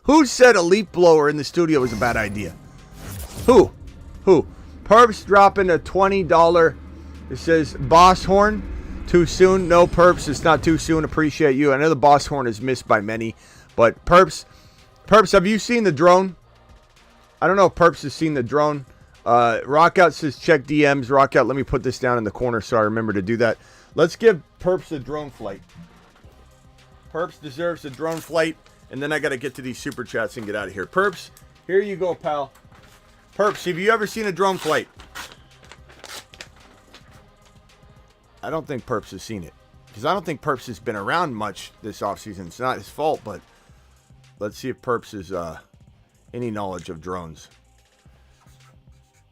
Who said a leaf blower in the studio was a bad idea? Who? Perps dropping a $20. It says Boss Horn. Too soon? No, Perps. It's not too soon. Appreciate you. I know the Boss Horn is missed by many, but Perps, have you seen the drone? I don't know if Perps has seen the drone. Rockout says check DMs. Rockout, let me put this down in the corner so I remember to do that. Let's give Perps a drone flight. Perps deserves a drone flight, and then I got to get to these super chats and get out of here. Perps, here you go, pal. Perps, have you ever seen a drone flight? I don't think Perps has seen it. Because I don't think Perps has been around much this offseason. It's not his fault, but let's see if Perps has any knowledge of drones.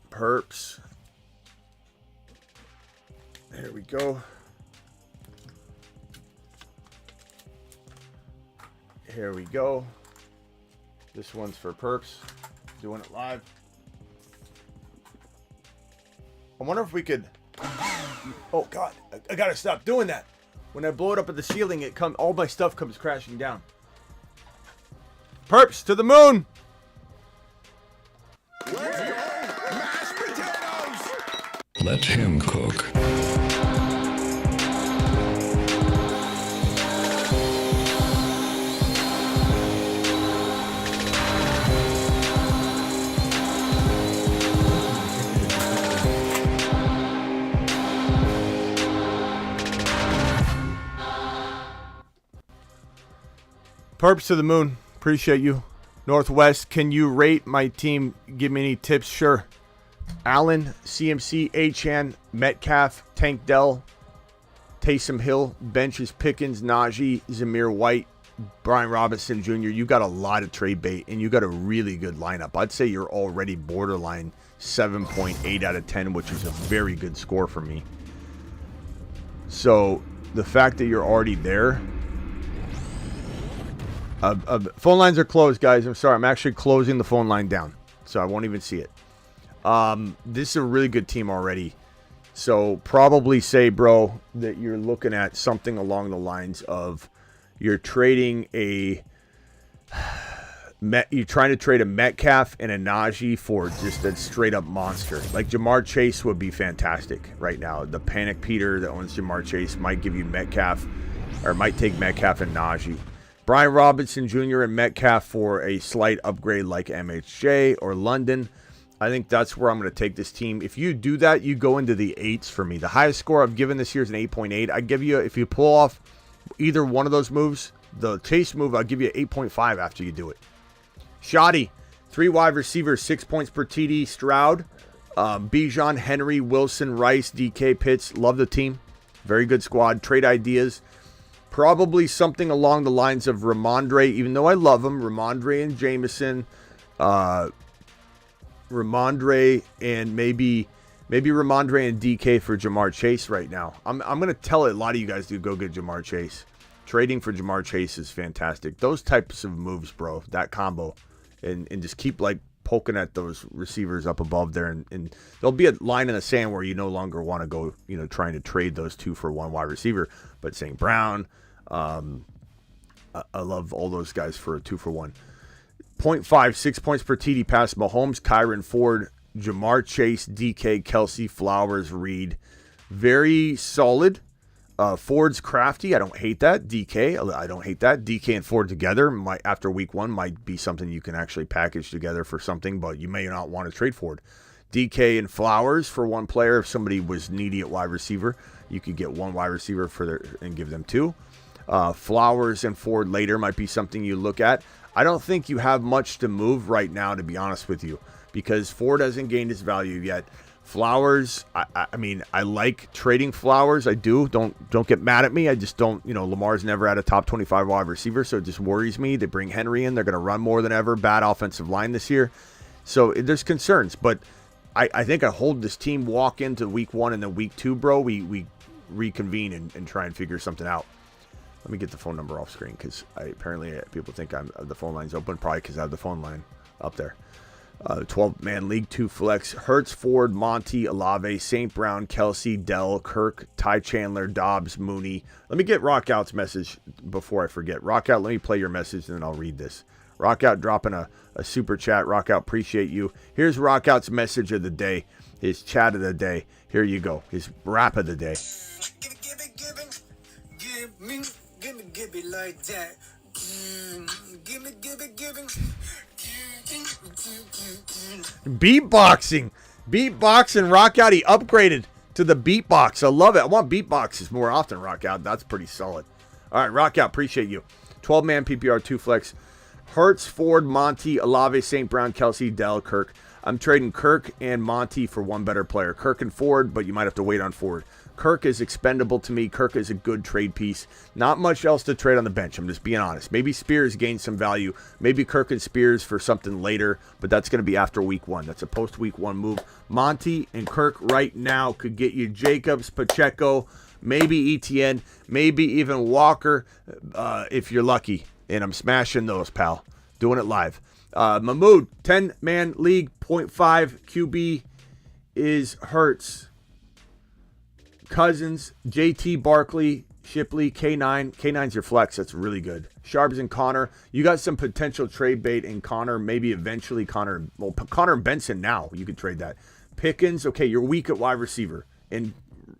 Perps. There we go. Here we go. This one's for Perps. Doing it live. I wonder if we could... Oh, God. I gotta stop doing that. When I blow it up at the ceiling, all my stuff comes crashing down. Perps, to the moon! Let him cook. Perps to the moon. Appreciate you. Northwest, can you rate my team? Give me any tips? Sure. Allen, CMC, Achane, Metcalf, Tank Dell, Taysom Hill, benches Pickens, Najee, Jahmyr White, Brian Robinson Jr. You got a lot of trade bait, and you got a really good lineup. I'd say you're already borderline 7.8 out of 10, which is a very good score for me. So the fact that you're already there... phone lines are closed, guys. I'm sorry. I'm actually closing the phone line down, so I won't even see it. This is a really good team already. So probably say, bro, that you're looking at something along the lines of you're trading you're trying to trade a Metcalf and a Najee for just a straight up monster. Like Jamar Chase would be fantastic right now. The Panic Peter that owns Jamar Chase might give you Metcalf, or might take Metcalf and Najee. Brian Robinson Jr. and Metcalf for a slight upgrade like MHJ or London. I think that's where I'm going to take this team. If you do that, you go into the 8s for me. The highest score I've given this year is an 8.8. I give you, if you pull off either one of those moves, the Chase move, I'll give you 8.5 after you do it. Shoddy, 3 wide receivers, 6 points per TD. Stroud, Bijan, Henry, Wilson, Rice, DK, Pitts. Love the team. Very good squad. Trade ideas. Probably something along the lines of Ramondre, even though I love him. Ramondre and Jameson. Ramondre and maybe Ramondre and DK for Jamar Chase right now. I'm going to tell a lot of you guys to go get Jamar Chase. Trading for Jamar Chase is fantastic. Those types of moves, bro, that combo. And just keep like poking at those receivers up above there. And there'll be a line in the sand where you no longer want to go, trying to trade those 2 for 1 wide receiver. But St. Brown, I love all those guys for a 2 for 1. 0.5, 6 points per TD pass. Mahomes, Kyron Ford, Jamar Chase, DK, Kelsey, Flowers, Reed. Very solid. Ford's crafty. I don't hate that. DK, I don't hate that. DK and Ford together after week 1 might be something you can actually package together for something, but you may not want to trade Ford. DK and Flowers for 1 player. If somebody was needy at wide receiver, you could get 1 wide receiver and give them 2. Flowers and Ford later might be something you look at. I don't think you have much to move right now, to be honest with you, because Ford hasn't gained his value yet. Flowers, I mean, I like trading Flowers. I do. Don't get mad at me. I just don't, Lamar's never had a top 25 wide receiver, so it just worries me. They bring Henry in. They're going to run more than ever. Bad offensive line this year. So there's concerns, but I think I hold this team, walk into week 1 and then week 2, bro. We reconvene and try and figure something out. Let me get the phone number off screen because apparently people think the phone line's open, probably because I have the phone line up there. 12-man league, 2 flex. Hurts, Ford, Monty, Olave, St. Brown, Kelsey, Dell, Kirk, Ty Chandler, Dobbs, Mooney. Let me get Rockout's message before I forget. Rockout, let me play your message and then I'll read this. Rockout dropping a super chat. Rockout, appreciate you. Here's Rockout's message of the day, his chat of the day. Here you go, his rap of the day. Give me like that. Give me. Beatboxing, Rockout. He upgraded to the beatbox. I love it. I want beatboxes more often, Rockout. That's pretty solid. All right, Rockout, appreciate you. 12-man PPR 2 flex. Hurts, Ford, Monty, Olave, St. Brown, Kelsey, Dell, Kirk. I'm trading Kirk and Monty for 1 better player. Kirk and Ford, but you might have to wait on Ford. Kirk is expendable to me. Kirk is a good trade piece. Not much else to trade on the bench. I'm just being honest. Maybe Spears gains some value. Maybe Kirk and Spears for something later, but that's going to be after week 1. That's a post-week 1 move. Monty and Kirk right now could get you Jacobs, Pacheco, maybe ETN, maybe even Walker if you're lucky. And I'm smashing those, pal. Doing it live. Mahmood, 10-man league, 0.5 QB is Hurts. Cousins, JT Barkley, Shipley, K9. K9's your flex. That's really good. Sharps and Connor. You got some potential trade bait in Connor. Maybe eventually Connor. Well, Connor and Benson now. You could trade that. Pickens. Okay, you're weak at wide receiver. And,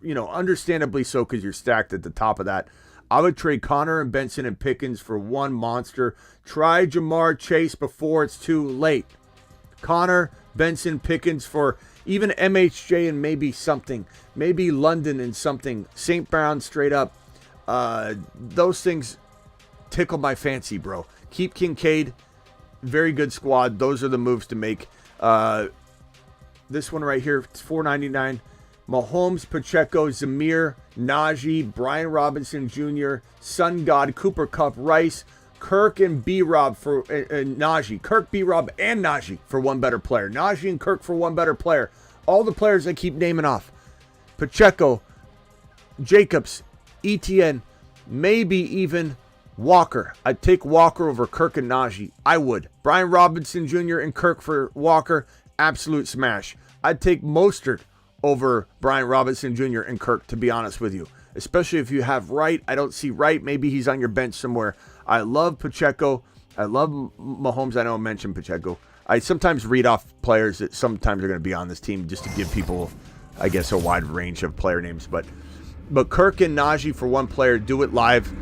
understandably so because you're stacked at the top of that. I would trade Connor and Benson and Pickens for one monster. Try Ja'Marr Chase before it's too late. Connor, Benson, Pickens for even MHJ and maybe something. Maybe London and something. St. Brown straight up. Those things tickle my fancy, bro. Keep Kincaid. Very good squad. Those are the moves to make. This one right here, it's $4.99. Mahomes, Pacheco, Jahmyr, Najee, Brian Robinson Jr., Sun God, Cooper Kupp, Rice, Kirk and B-Rob for Najee. Kirk, B-Rob, and Najee for one better player. Najee and Kirk for one better player. All the players I keep naming off. Pacheco, Jacobs, ETN, maybe even Walker. I'd take Walker over Kirk and Najee. I would. Brian Robinson Jr. and Kirk for Walker, absolute smash. I'd take Mostert over Brian Robinson Jr. and Kirk, to be honest with you. Especially if you have Wright. I don't see Wright. Maybe he's on your bench somewhere. I love Pacheco. I love Mahomes. I know I mentioned Pacheco. I sometimes read off players that sometimes are going to be on this team just to give people, I guess, a wide range of player names. But Kirk and Najee for one player, do it live.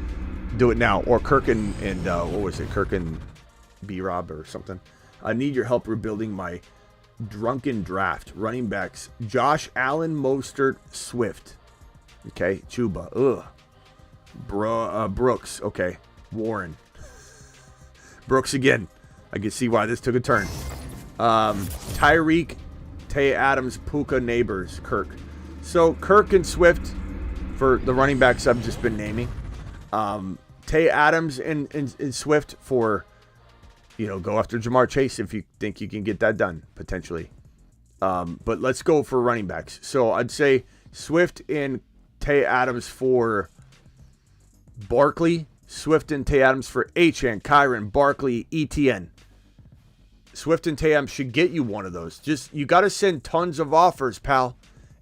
Do it now. Or Kirk and what was it? Kirk and B-Rob or something. I need your help rebuilding my drunken draft. Running backs, Josh Allen, Mostert, Swift. Okay, Chuba. Ugh. Brooks. Okay. Warren. Brooks again. I can see why this took a turn. Tyreek, Tay Adams, Puka, Neighbors, Kirk. So Kirk and Swift for the running backs I've just been naming. Tay Adams and Swift for, go after Ja'Marr Chase if you think you can get that done, potentially. But let's go for running backs. So I'd say Swift and Tay Adams for Barkley. Swift and Tay Adams for HN, Kyron, Barkley, ETN. Swift and Tay Adams should get you one of those. Just, you got to send tons of offers, pal.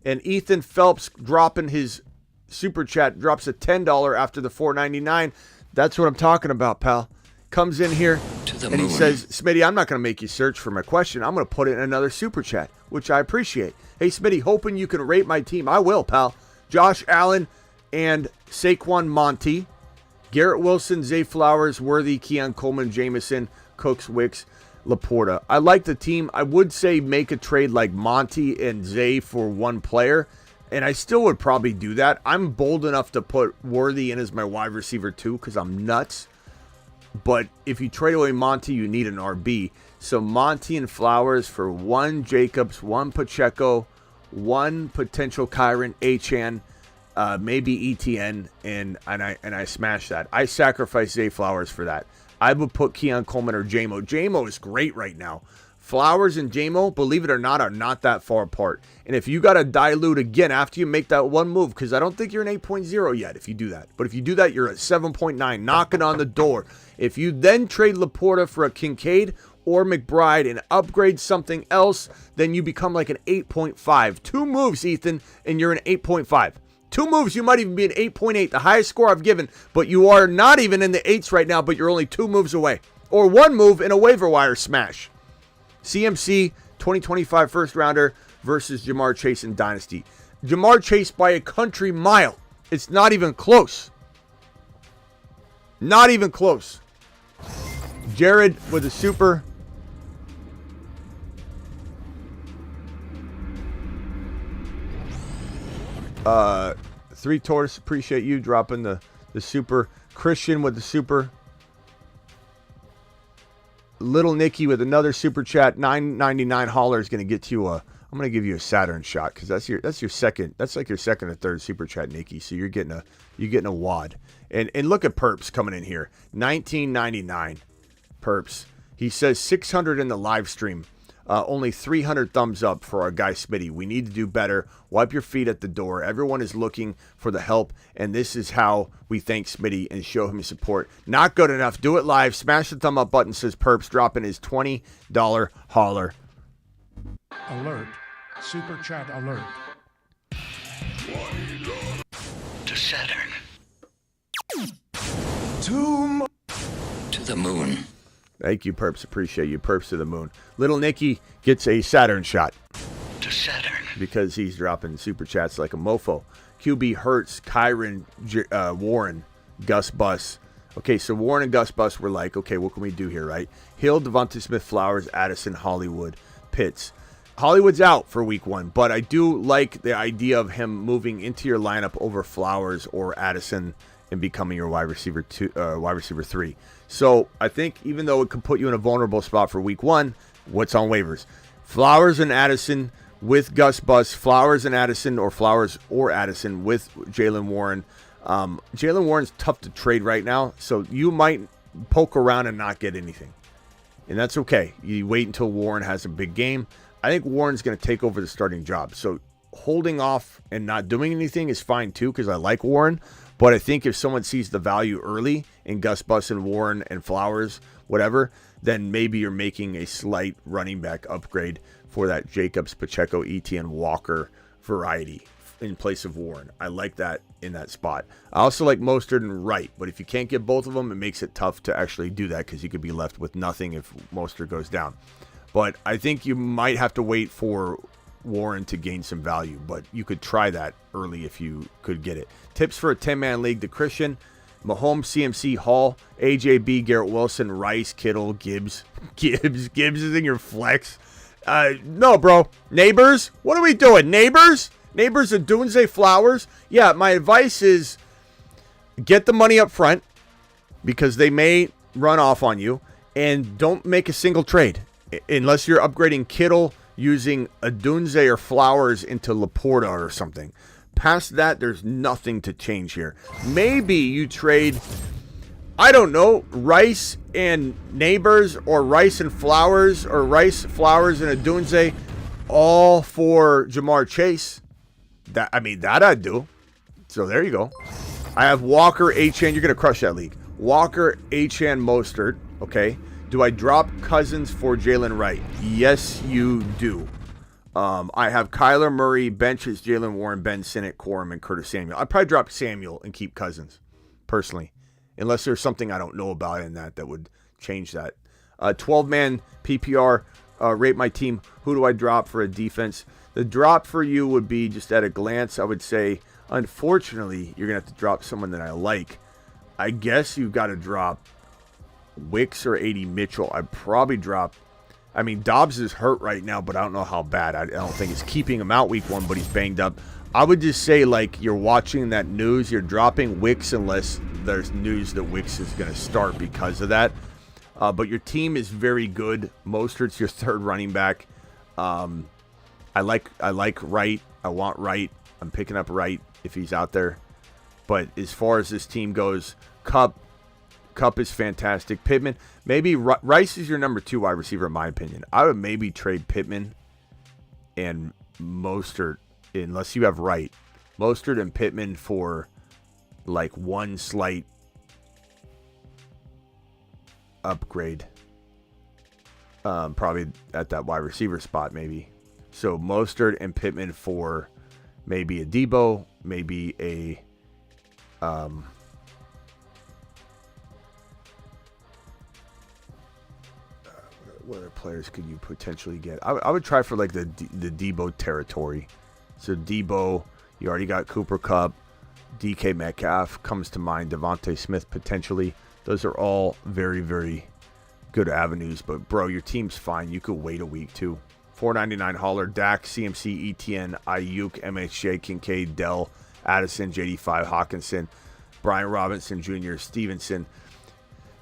And Ethan Phelps dropping his super chat, drops a $10 after the $4.99. That's what I'm talking about, pal. Comes in here and he says, Smitty, I'm not going to make you search for my question. I'm going to put it in another super chat, which I appreciate. Hey, Smitty, hoping you can rate my team. I will, pal. Josh Allen and Saquon Monty. Garrett Wilson, Zay Flowers, Worthy, Keon Coleman, Jameson, Cooks, Wicks, Laporta. I like the team. I would say make a trade like Monty and Zay for one player, and I still would probably do that. I'm bold enough to put Worthy in as my wide receiver too because I'm nuts. But if you trade away Monty, you need an RB. So Monty and Flowers for one Jacobs, one Pacheco, one potential Kyron, HN, maybe ETN, and I smash that. I sacrifice Zay Flowers for that. I would put Keon Coleman or JMO. JMO is great right now. Flowers and JMO, believe it or not, are not that far apart. And if you got to dilute again after you make that one move, because I don't think you're an 8.0 yet if you do that. But if you do that, you're at 7.9, knocking on the door. If you then trade Laporta for a Kincaid or McBride and upgrade something else, then you become like an 8.5. 2 moves, Ethan, and you're an 8.5. 2 moves, you might even be an 8.8, the highest score I've given. But you are not even in the 8s right now, but you're only 2 moves away. Or 1 move in a waiver wire smash. CMC, 2025 first rounder versus Ja'Marr Chase in Dynasty. Ja'Marr Chase by a country mile. It's not even close. Not even close. Jared with a super. Three Tortoise, appreciate you dropping the super. Christian with the super. Little Nicky with another super chat. $9.99 holler is going to get you a. I'm going to give you a Saturn shot because that's your second. That's like your second or third super chat, Nicky. So you're getting a wad. And look at Perps coming in here. $19.99. Perps. He says 600 in the live stream. Only 300 thumbs up for our guy Smitty. We need to do better. Wipe your feet at the door. Everyone is looking for the help, and this is how we thank Smitty and show him support. Not good enough. Do it live. Smash the thumb up button, says Perps, dropping his $20 holler. Alert. Super chat alert. To Saturn. To the moon. Thank you, Perps. Appreciate you. Perps to the moon. Little Nicky gets a Saturn shot. To Saturn. Because he's dropping super chats like a mofo. QB Hurts, Kyron, Warren, Gus Bus. Okay, so Warren and Gus Bus were like, okay, what can we do here, right? Hill, Devontae Smith, Flowers, Addison, Hollywood, Pitts. Hollywood's out for week 1, but I do like the idea of him moving into your lineup over Flowers or Addison and becoming your wide receiver 3. So I think even though it could put you in a vulnerable spot for week 1, what's on waivers? Flowers and Addison with Gus Bus, Flowers and Addison, or Flowers or Addison with Jaylen Warren. Jaylen Warren's tough to trade right now, so you might poke around and not get anything. And that's okay. You wait until Warren has a big game. I think Warren's going to take over the starting job. So holding off and not doing anything is fine too, because I like Warren. But I think if someone sees the value early in Gus Bus and Warren and Flowers, whatever, then maybe you're making a slight running back upgrade for that Jacobs, Pacheco, Etienne, Walker variety in place of Warren. I like that in that spot. I also like Mostert and Wright, but if you can't get both of them, it makes it tough to actually do that because you could be left with nothing if Mostert goes down. But I think you might have to wait for Warren to gain some value, but you could try that early if you could get it. Tips for a 10-man league to Christian: Mahomes, CMC, Hall, AJB, Garrett Wilson, Rice, Kittle, Gibbs. Gibbs is in your flex. No, bro. Neighbors? What are we doing? Neighbors of Dunze, Flowers? Yeah, my advice is get the money up front because they may run off on you, and don't make a single trade unless you're upgrading Kittle using a Dunze or Flowers into Laporta or something. Past that, there's nothing to change here. Maybe you trade, I don't know, Rice and Neighbors, or Rice and Flowers, or Rice, Flowers, and a Dunze, all for Jahmyr Chase. That I'd do. So there you go. I have Walker, Achane. You're going to crush that league. Walker, Achane, Mostert. Okay. Do I drop Cousins for Jalen Wright? Yes, you do. I have Kyler Murray, benches Jaylen Warren, Ben Sinnott, Corum, and Curtis Samuel. I'd probably drop Samuel and keep Cousins, personally. Unless there's something I don't know about in that would change that. 12-man PPR, rate my team. Who do I drop for a defense? The drop for you would be, just at a glance, I would say, unfortunately, you're going to have to drop someone that I like. I guess you've got to drop Wicks or A.D. Mitchell. I'd probably drop, Dobbs is hurt right now, but I don't know how bad. I don't think it's keeping him out week 1, but he's banged up. I would just say, like, you're watching that news, you're dropping Wicks unless there's news that Wicks is going to start because of that. But your team is very good. Mostert's your third running back. I like Wright. I want Wright. I'm picking up Wright if he's out there. But as far as this team goes, Kupp is fantastic. Pittman, maybe Rice is your number 2 wide receiver in my opinion. I would maybe trade Pittman and Mostert, unless you have Wright. Mostert and Pittman for like one slight upgrade. Probably at that wide receiver spot maybe. So Mostert and Pittman for maybe a Debo, maybe a what other players could you potentially get? I would try for like the Debo territory. So Debo, you already got Cooper Kupp, DK Metcalf comes to mind, Devontae Smith potentially. Those are all very, very good avenues. But bro, your team's fine. You could wait a week too. $4.99 Holler, Dak, CMC, ETN, Ayuk, MHJ, Kincaid, Dell, Addison, JD5, Hawkinson, Brian Robinson Jr., Stevenson.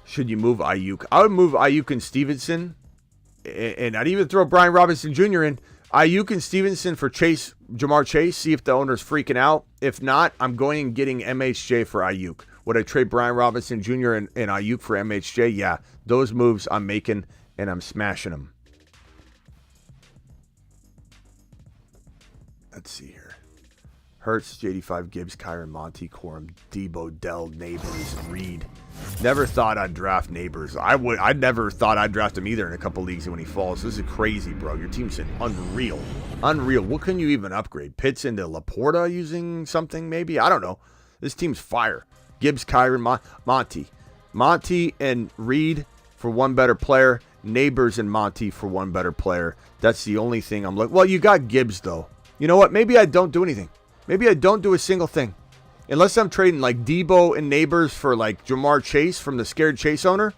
Should you move Ayuk? I would move Ayuk and Stevenson, and I'd even throw Brian Robinson Jr. in. Ayuk and Stevenson for Jahmyr Chase, see if the owner's freaking out. If not, I'm going and getting MHJ for Ayuk. Would I trade Brian Robinson Jr. and Ayuk for MHJ? Yeah, those moves I'm making, and I'm smashing them. Let's see here. Hurts, JD5, Gibbs, Kyron, Monty, Corum, Debo, Dell, Neighbors, Reed. Never thought I'd draft Neighbors. I never thought I'd draft him either in a couple leagues when he falls. This is crazy, bro. Your team's unreal. Unreal. What can you even upgrade? Pitts into Laporta using something maybe? I don't know. This team's fire. Gibbs, Kyron, Monty. Monty and Reed for one better player. Neighbors and Monty for one better player. That's the only thing I'm looking. Well, you got Gibbs, though. You know what? Maybe I don't do anything. Maybe I don't do a single thing. Unless I'm trading like Debo and Neighbors for like Ja'Marr Chase from the scared Chase owner.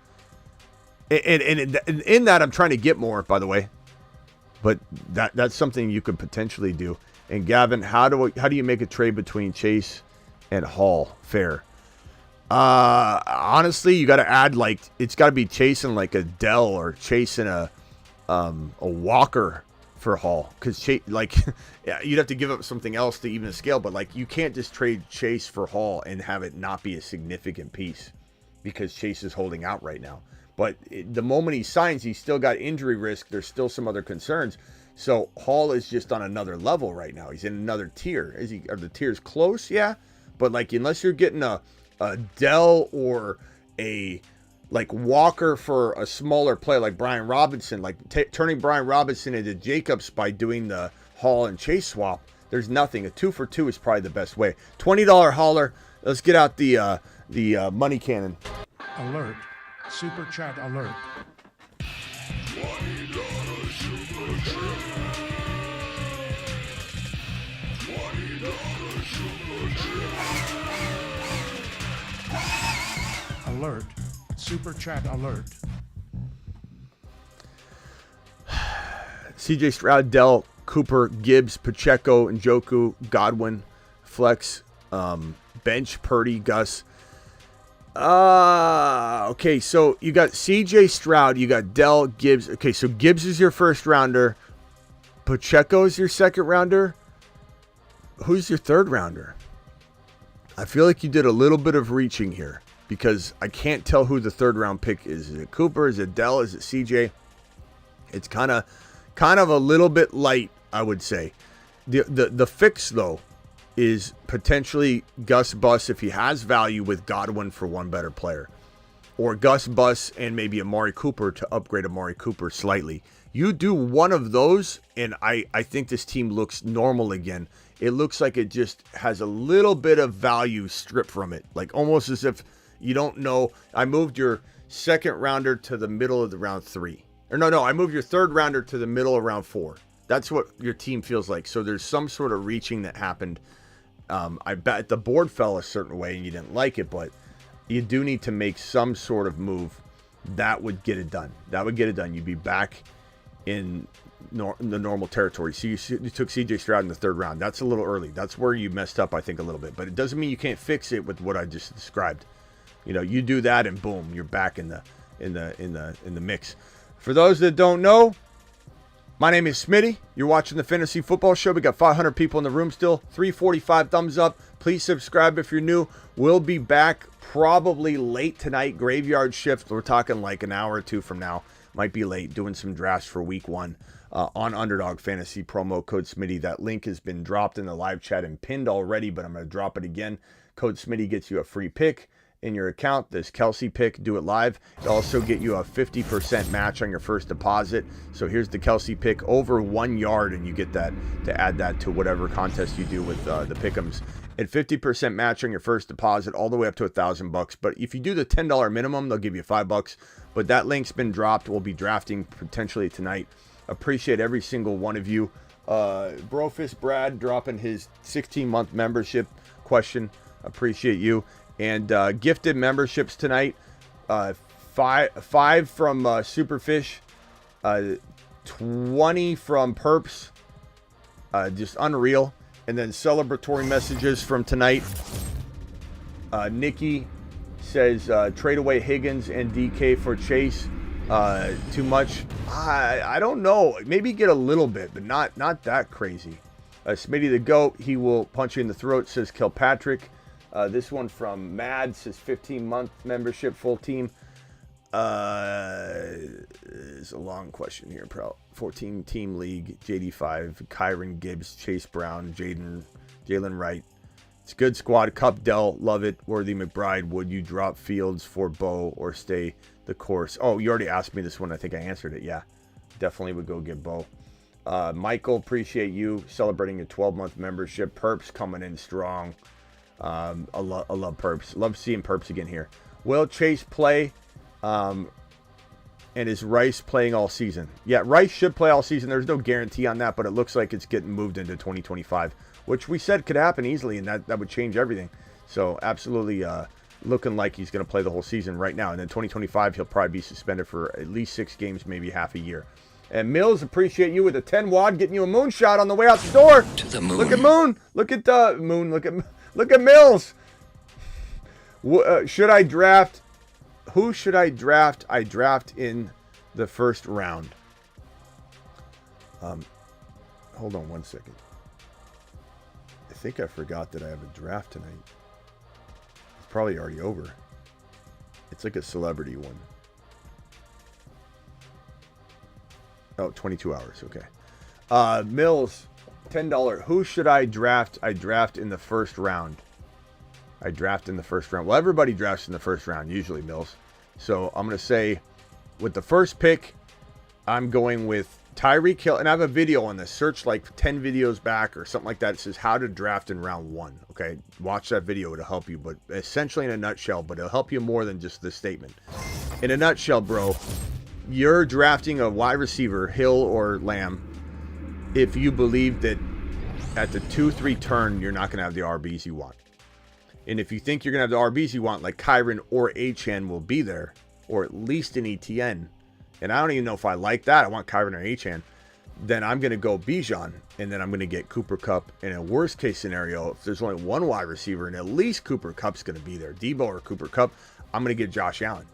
And in that, I'm trying to get more, by the way. But that's something you could potentially do. And Gavin, how do you make a trade between Chase and Hall fair? Honestly, you got to add like it's got to be chasing like a Dell or chasing a Walker for Hall, because you'd have to give up something else to even scale. But like you can't just trade Chase for Hall and have it not be a significant piece because Chase is holding out right now. But the moment he signs, he's still got injury risk. There's still some other concerns. So Hall is just on another level right now. He's in another tier. Are the tiers close? Yeah, but like unless you're getting a Dell or a like Walker for a smaller player like Brian Robinson, like turning Brian Robinson into Jacobs by doing the Hall and Chase swap, there's nothing. A 2 for 2 is probably the best way. $20 hauler. Let's get out the money cannon. Alert. Super chat alert. Alert. Super chat alert. CJ Stroud, Dell, Cooper, Gibbs, Pacheco, Njoku, Godwin, Flex, bench, Purdy, Gus. Okay, so you got CJ Stroud, you got Dell, Gibbs. Okay, so Gibbs is your first rounder. Pacheco is your second rounder. Who's your third rounder? I feel like you did a little bit of reaching here, because I can't tell who the third round pick is. Is it Cooper? Is it Dell? Is it CJ? It's kind of a little bit light, I would say. The fix, though, is potentially Gus Bus if he has value with Godwin for one better player. Or Gus Bus and maybe Amari Cooper to upgrade Amari Cooper slightly. You do one of those, and I think this team looks normal again. It looks like it just has a little bit of value stripped from it. Like almost as if you don't know. I moved your second rounder to the middle of the round 3. Or no, I moved your third rounder to the middle of round 4. That's what your team feels like. So there's some sort of reaching that happened. I bet the board fell a certain way and you didn't like it, but you do need to make some sort of move that would get it done. You'd be back in the normal territory. So you took CJ Stroud in the third round. That's a little early. That's where you messed up, I think, a little bit. But it doesn't mean you can't fix it with what I just described. You know, you do that and boom, you're back in the mix. For those that don't know, my name is Smitty. You're watching the Fantasy Football Show. We got 500 people in the room still. 345 thumbs up. Please subscribe if you're new. We'll be back probably late tonight. Graveyard shift. We're talking like an hour or two from now. Might be late. Doing some drafts for week 1 on Underdog Fantasy. Promo code Smitty. That link has been dropped in the live chat and pinned already, but I'm going to drop it again. Code Smitty gets you a free pick in your account. This Kelsey pick, do it live. It'll also get you a 50% match on your first deposit. So here's the Kelsey pick over 1 yard, and you get that to add that to whatever contest you do with the pick'ems. And 50% match on your first deposit all the way up to $1,000. But if you do the $10 minimum, they'll give you $5. But that link's been dropped. We'll be drafting potentially tonight. Appreciate every single one of you. Brofist Brad dropping his 16-month membership question. Appreciate you. And gifted memberships tonight, 5 from Superfish, 20 from Perps, just unreal. And then celebratory messages from tonight. Nikki says trade away Higgins and DK for Chase. Too much. I don't know. Maybe get a little bit, but not that crazy. Smitty the GOAT, he will punch you in the throat, says Kilpatrick. This one from Mad says 15-month membership, full team. It's a long question here. 14-team league, JD5, Kyron Gibbs, Chase Brown, Jalen Wright. It's a good squad. Cup Dell, love it. Worthy McBride, would you drop Fields for Bo or stay the course? Oh, you already asked me this one. I think I answered it. Yeah, definitely would go get Bo. Michael, appreciate you celebrating a 12-month membership. Perps coming in strong. I love Perps. Love seeing Perps again here. Will Chase play? And is Rice playing all season? Yeah, Rice should play all season. There's no guarantee on that, but it looks like it's getting moved into 2025, which we said could happen easily, and that would change everything. So absolutely looking like he's going to play the whole season right now. And then 2025, he'll probably be suspended for at least 6 games, maybe half a year. And Mills, appreciate you with a 10 wad, getting you a moonshot on the way out the door. To the moon. Look at Moon. Look at Moon. Look at Mills. Should I draft? Who should I draft? I draft in the first round. Hold on one second. I think I forgot that I have a draft tonight. It's probably already over. It's like a celebrity one. Oh, 22 hours. Okay. Mills, $10. Who should I draft? I draft in the first round. I draft in the first round. Well, everybody drafts in the first round, usually, Mills. So I'm going to say, with the first pick, I'm going with Tyreek Hill. And I have a video on this. Search like 10 videos back or something like that. It says how to draft in round 1. Okay, watch that video. It'll help you. But essentially in a nutshell, but it'll help you more than just this statement. In a nutshell, bro, you're drafting a wide receiver, Hill or Lamb, if you believe that at the 2-3 turn, you're not going to have the RBs you want. And if you think you're going to have the RBs you want, like Kyron or Achane will be there, or at least an ETN, and I don't even know if I like that, I want Kyron or Achane, then I'm going to go Bijan, and then I'm going to get Cooper Kupp. In a worst case scenario, if there's only one wide receiver, and at least Cooper Kupp's going to be there, Debo or Cooper Kupp, I'm going to get Josh Allen.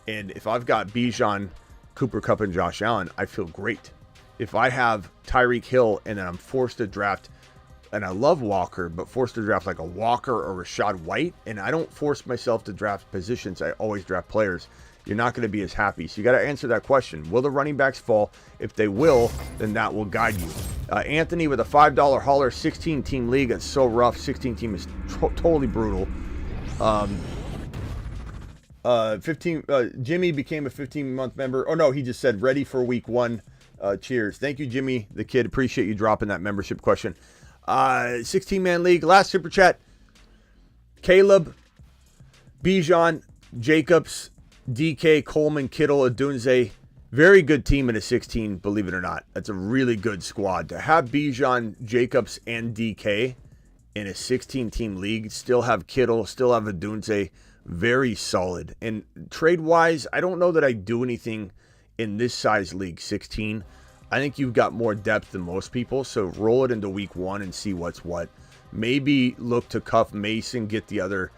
And if I've got Bijan, Cooper Kupp, and Josh Allen, I feel great. If I have Tyreek Hill and then I'm forced to draft, and I love Walker, but forced to draft like a Walker or Rashad White, and I don't force myself to draft positions, I always draft players, you're not going to be as happy. So you got to answer that question. Will the running backs fall? If they will, then that will guide you. Anthony with a $5 hauler, 16-team league. It's so rough. 16-team is totally brutal. 15. Jimmy became a 15-month member. Oh, no, he just said ready for week 1. Cheers. Thank you, Jimmy, the kid. Appreciate you dropping that membership question. 16-man league. Last super chat. Caleb, Bijan, Jacobs, DK, Coleman, Kittle, Adunze. Very good team in a 16, believe it or not. That's a really good squad. To have Bijan, Jacobs, and DK in a 16-team league, still have Kittle, still have Adunze, very solid. And trade-wise, I don't know that I do anything in this size league, 16. I think you've got more depth than most people, so roll it into week 1 and see what's what. Maybe look to cuff Mason, get Garendo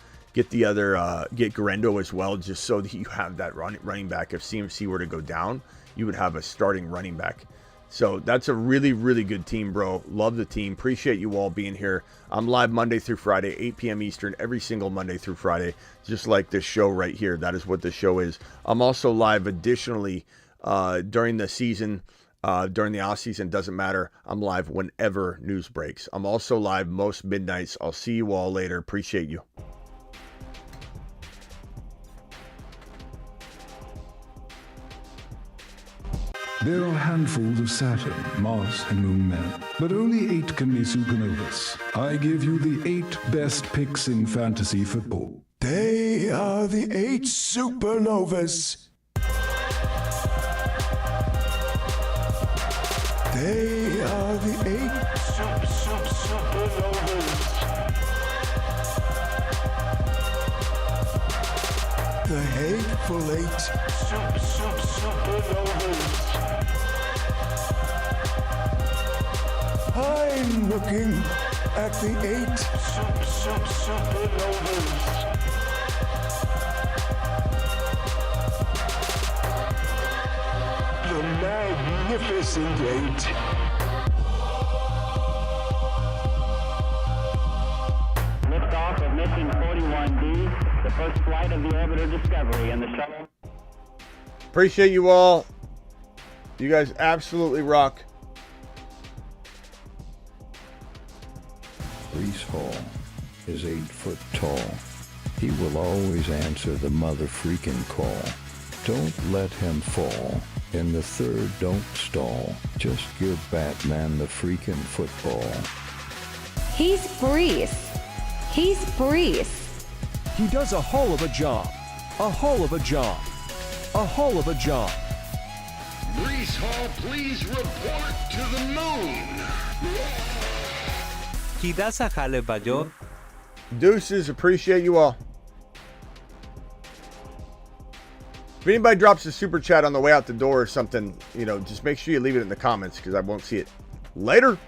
as well, just so that you have that running back. If CMC were to go down, you would have a starting running back. So that's a really, really good team, bro. Love the team. Appreciate you all being here. I'm live Monday through Friday, 8 p.m. Eastern, every single Monday through Friday, just like this show right here. That is what the show is. I'm also live additionally during the season, during the off season, doesn't matter. I'm live whenever news breaks. I'm also live most midnights. I'll see you all later. Appreciate you. There are handfuls of Saturn, Mars, and Moon men, but only 8 can be supernovas. I give you the 8 best picks in fantasy football. They are the 8 supernovas. They are the 8 supernovas. The hateful 8 supernovas. I'm looking at the 8 supernovas. The magnificent 8. Liftoff of mission 41D, the first flight of the orbiter Discovery, and the shuttle Appreciate you all. You guys absolutely rock. Brees Hall is 8 foot tall. He will always answer the mother freaking call. Don't let him fall. In the third, don't stall. Just give Batman the freaking football. He's Brees. He's Brees. He does a whole of a job. A whole of a job. A whole of a job. Brees Hall, please report to the moon. Κοίτασα χάλε παλιό. Deuces, appreciate you all. If anybody drops a super chat on the way out the door or something, just make sure you leave it in the comments because I won't see it. Later.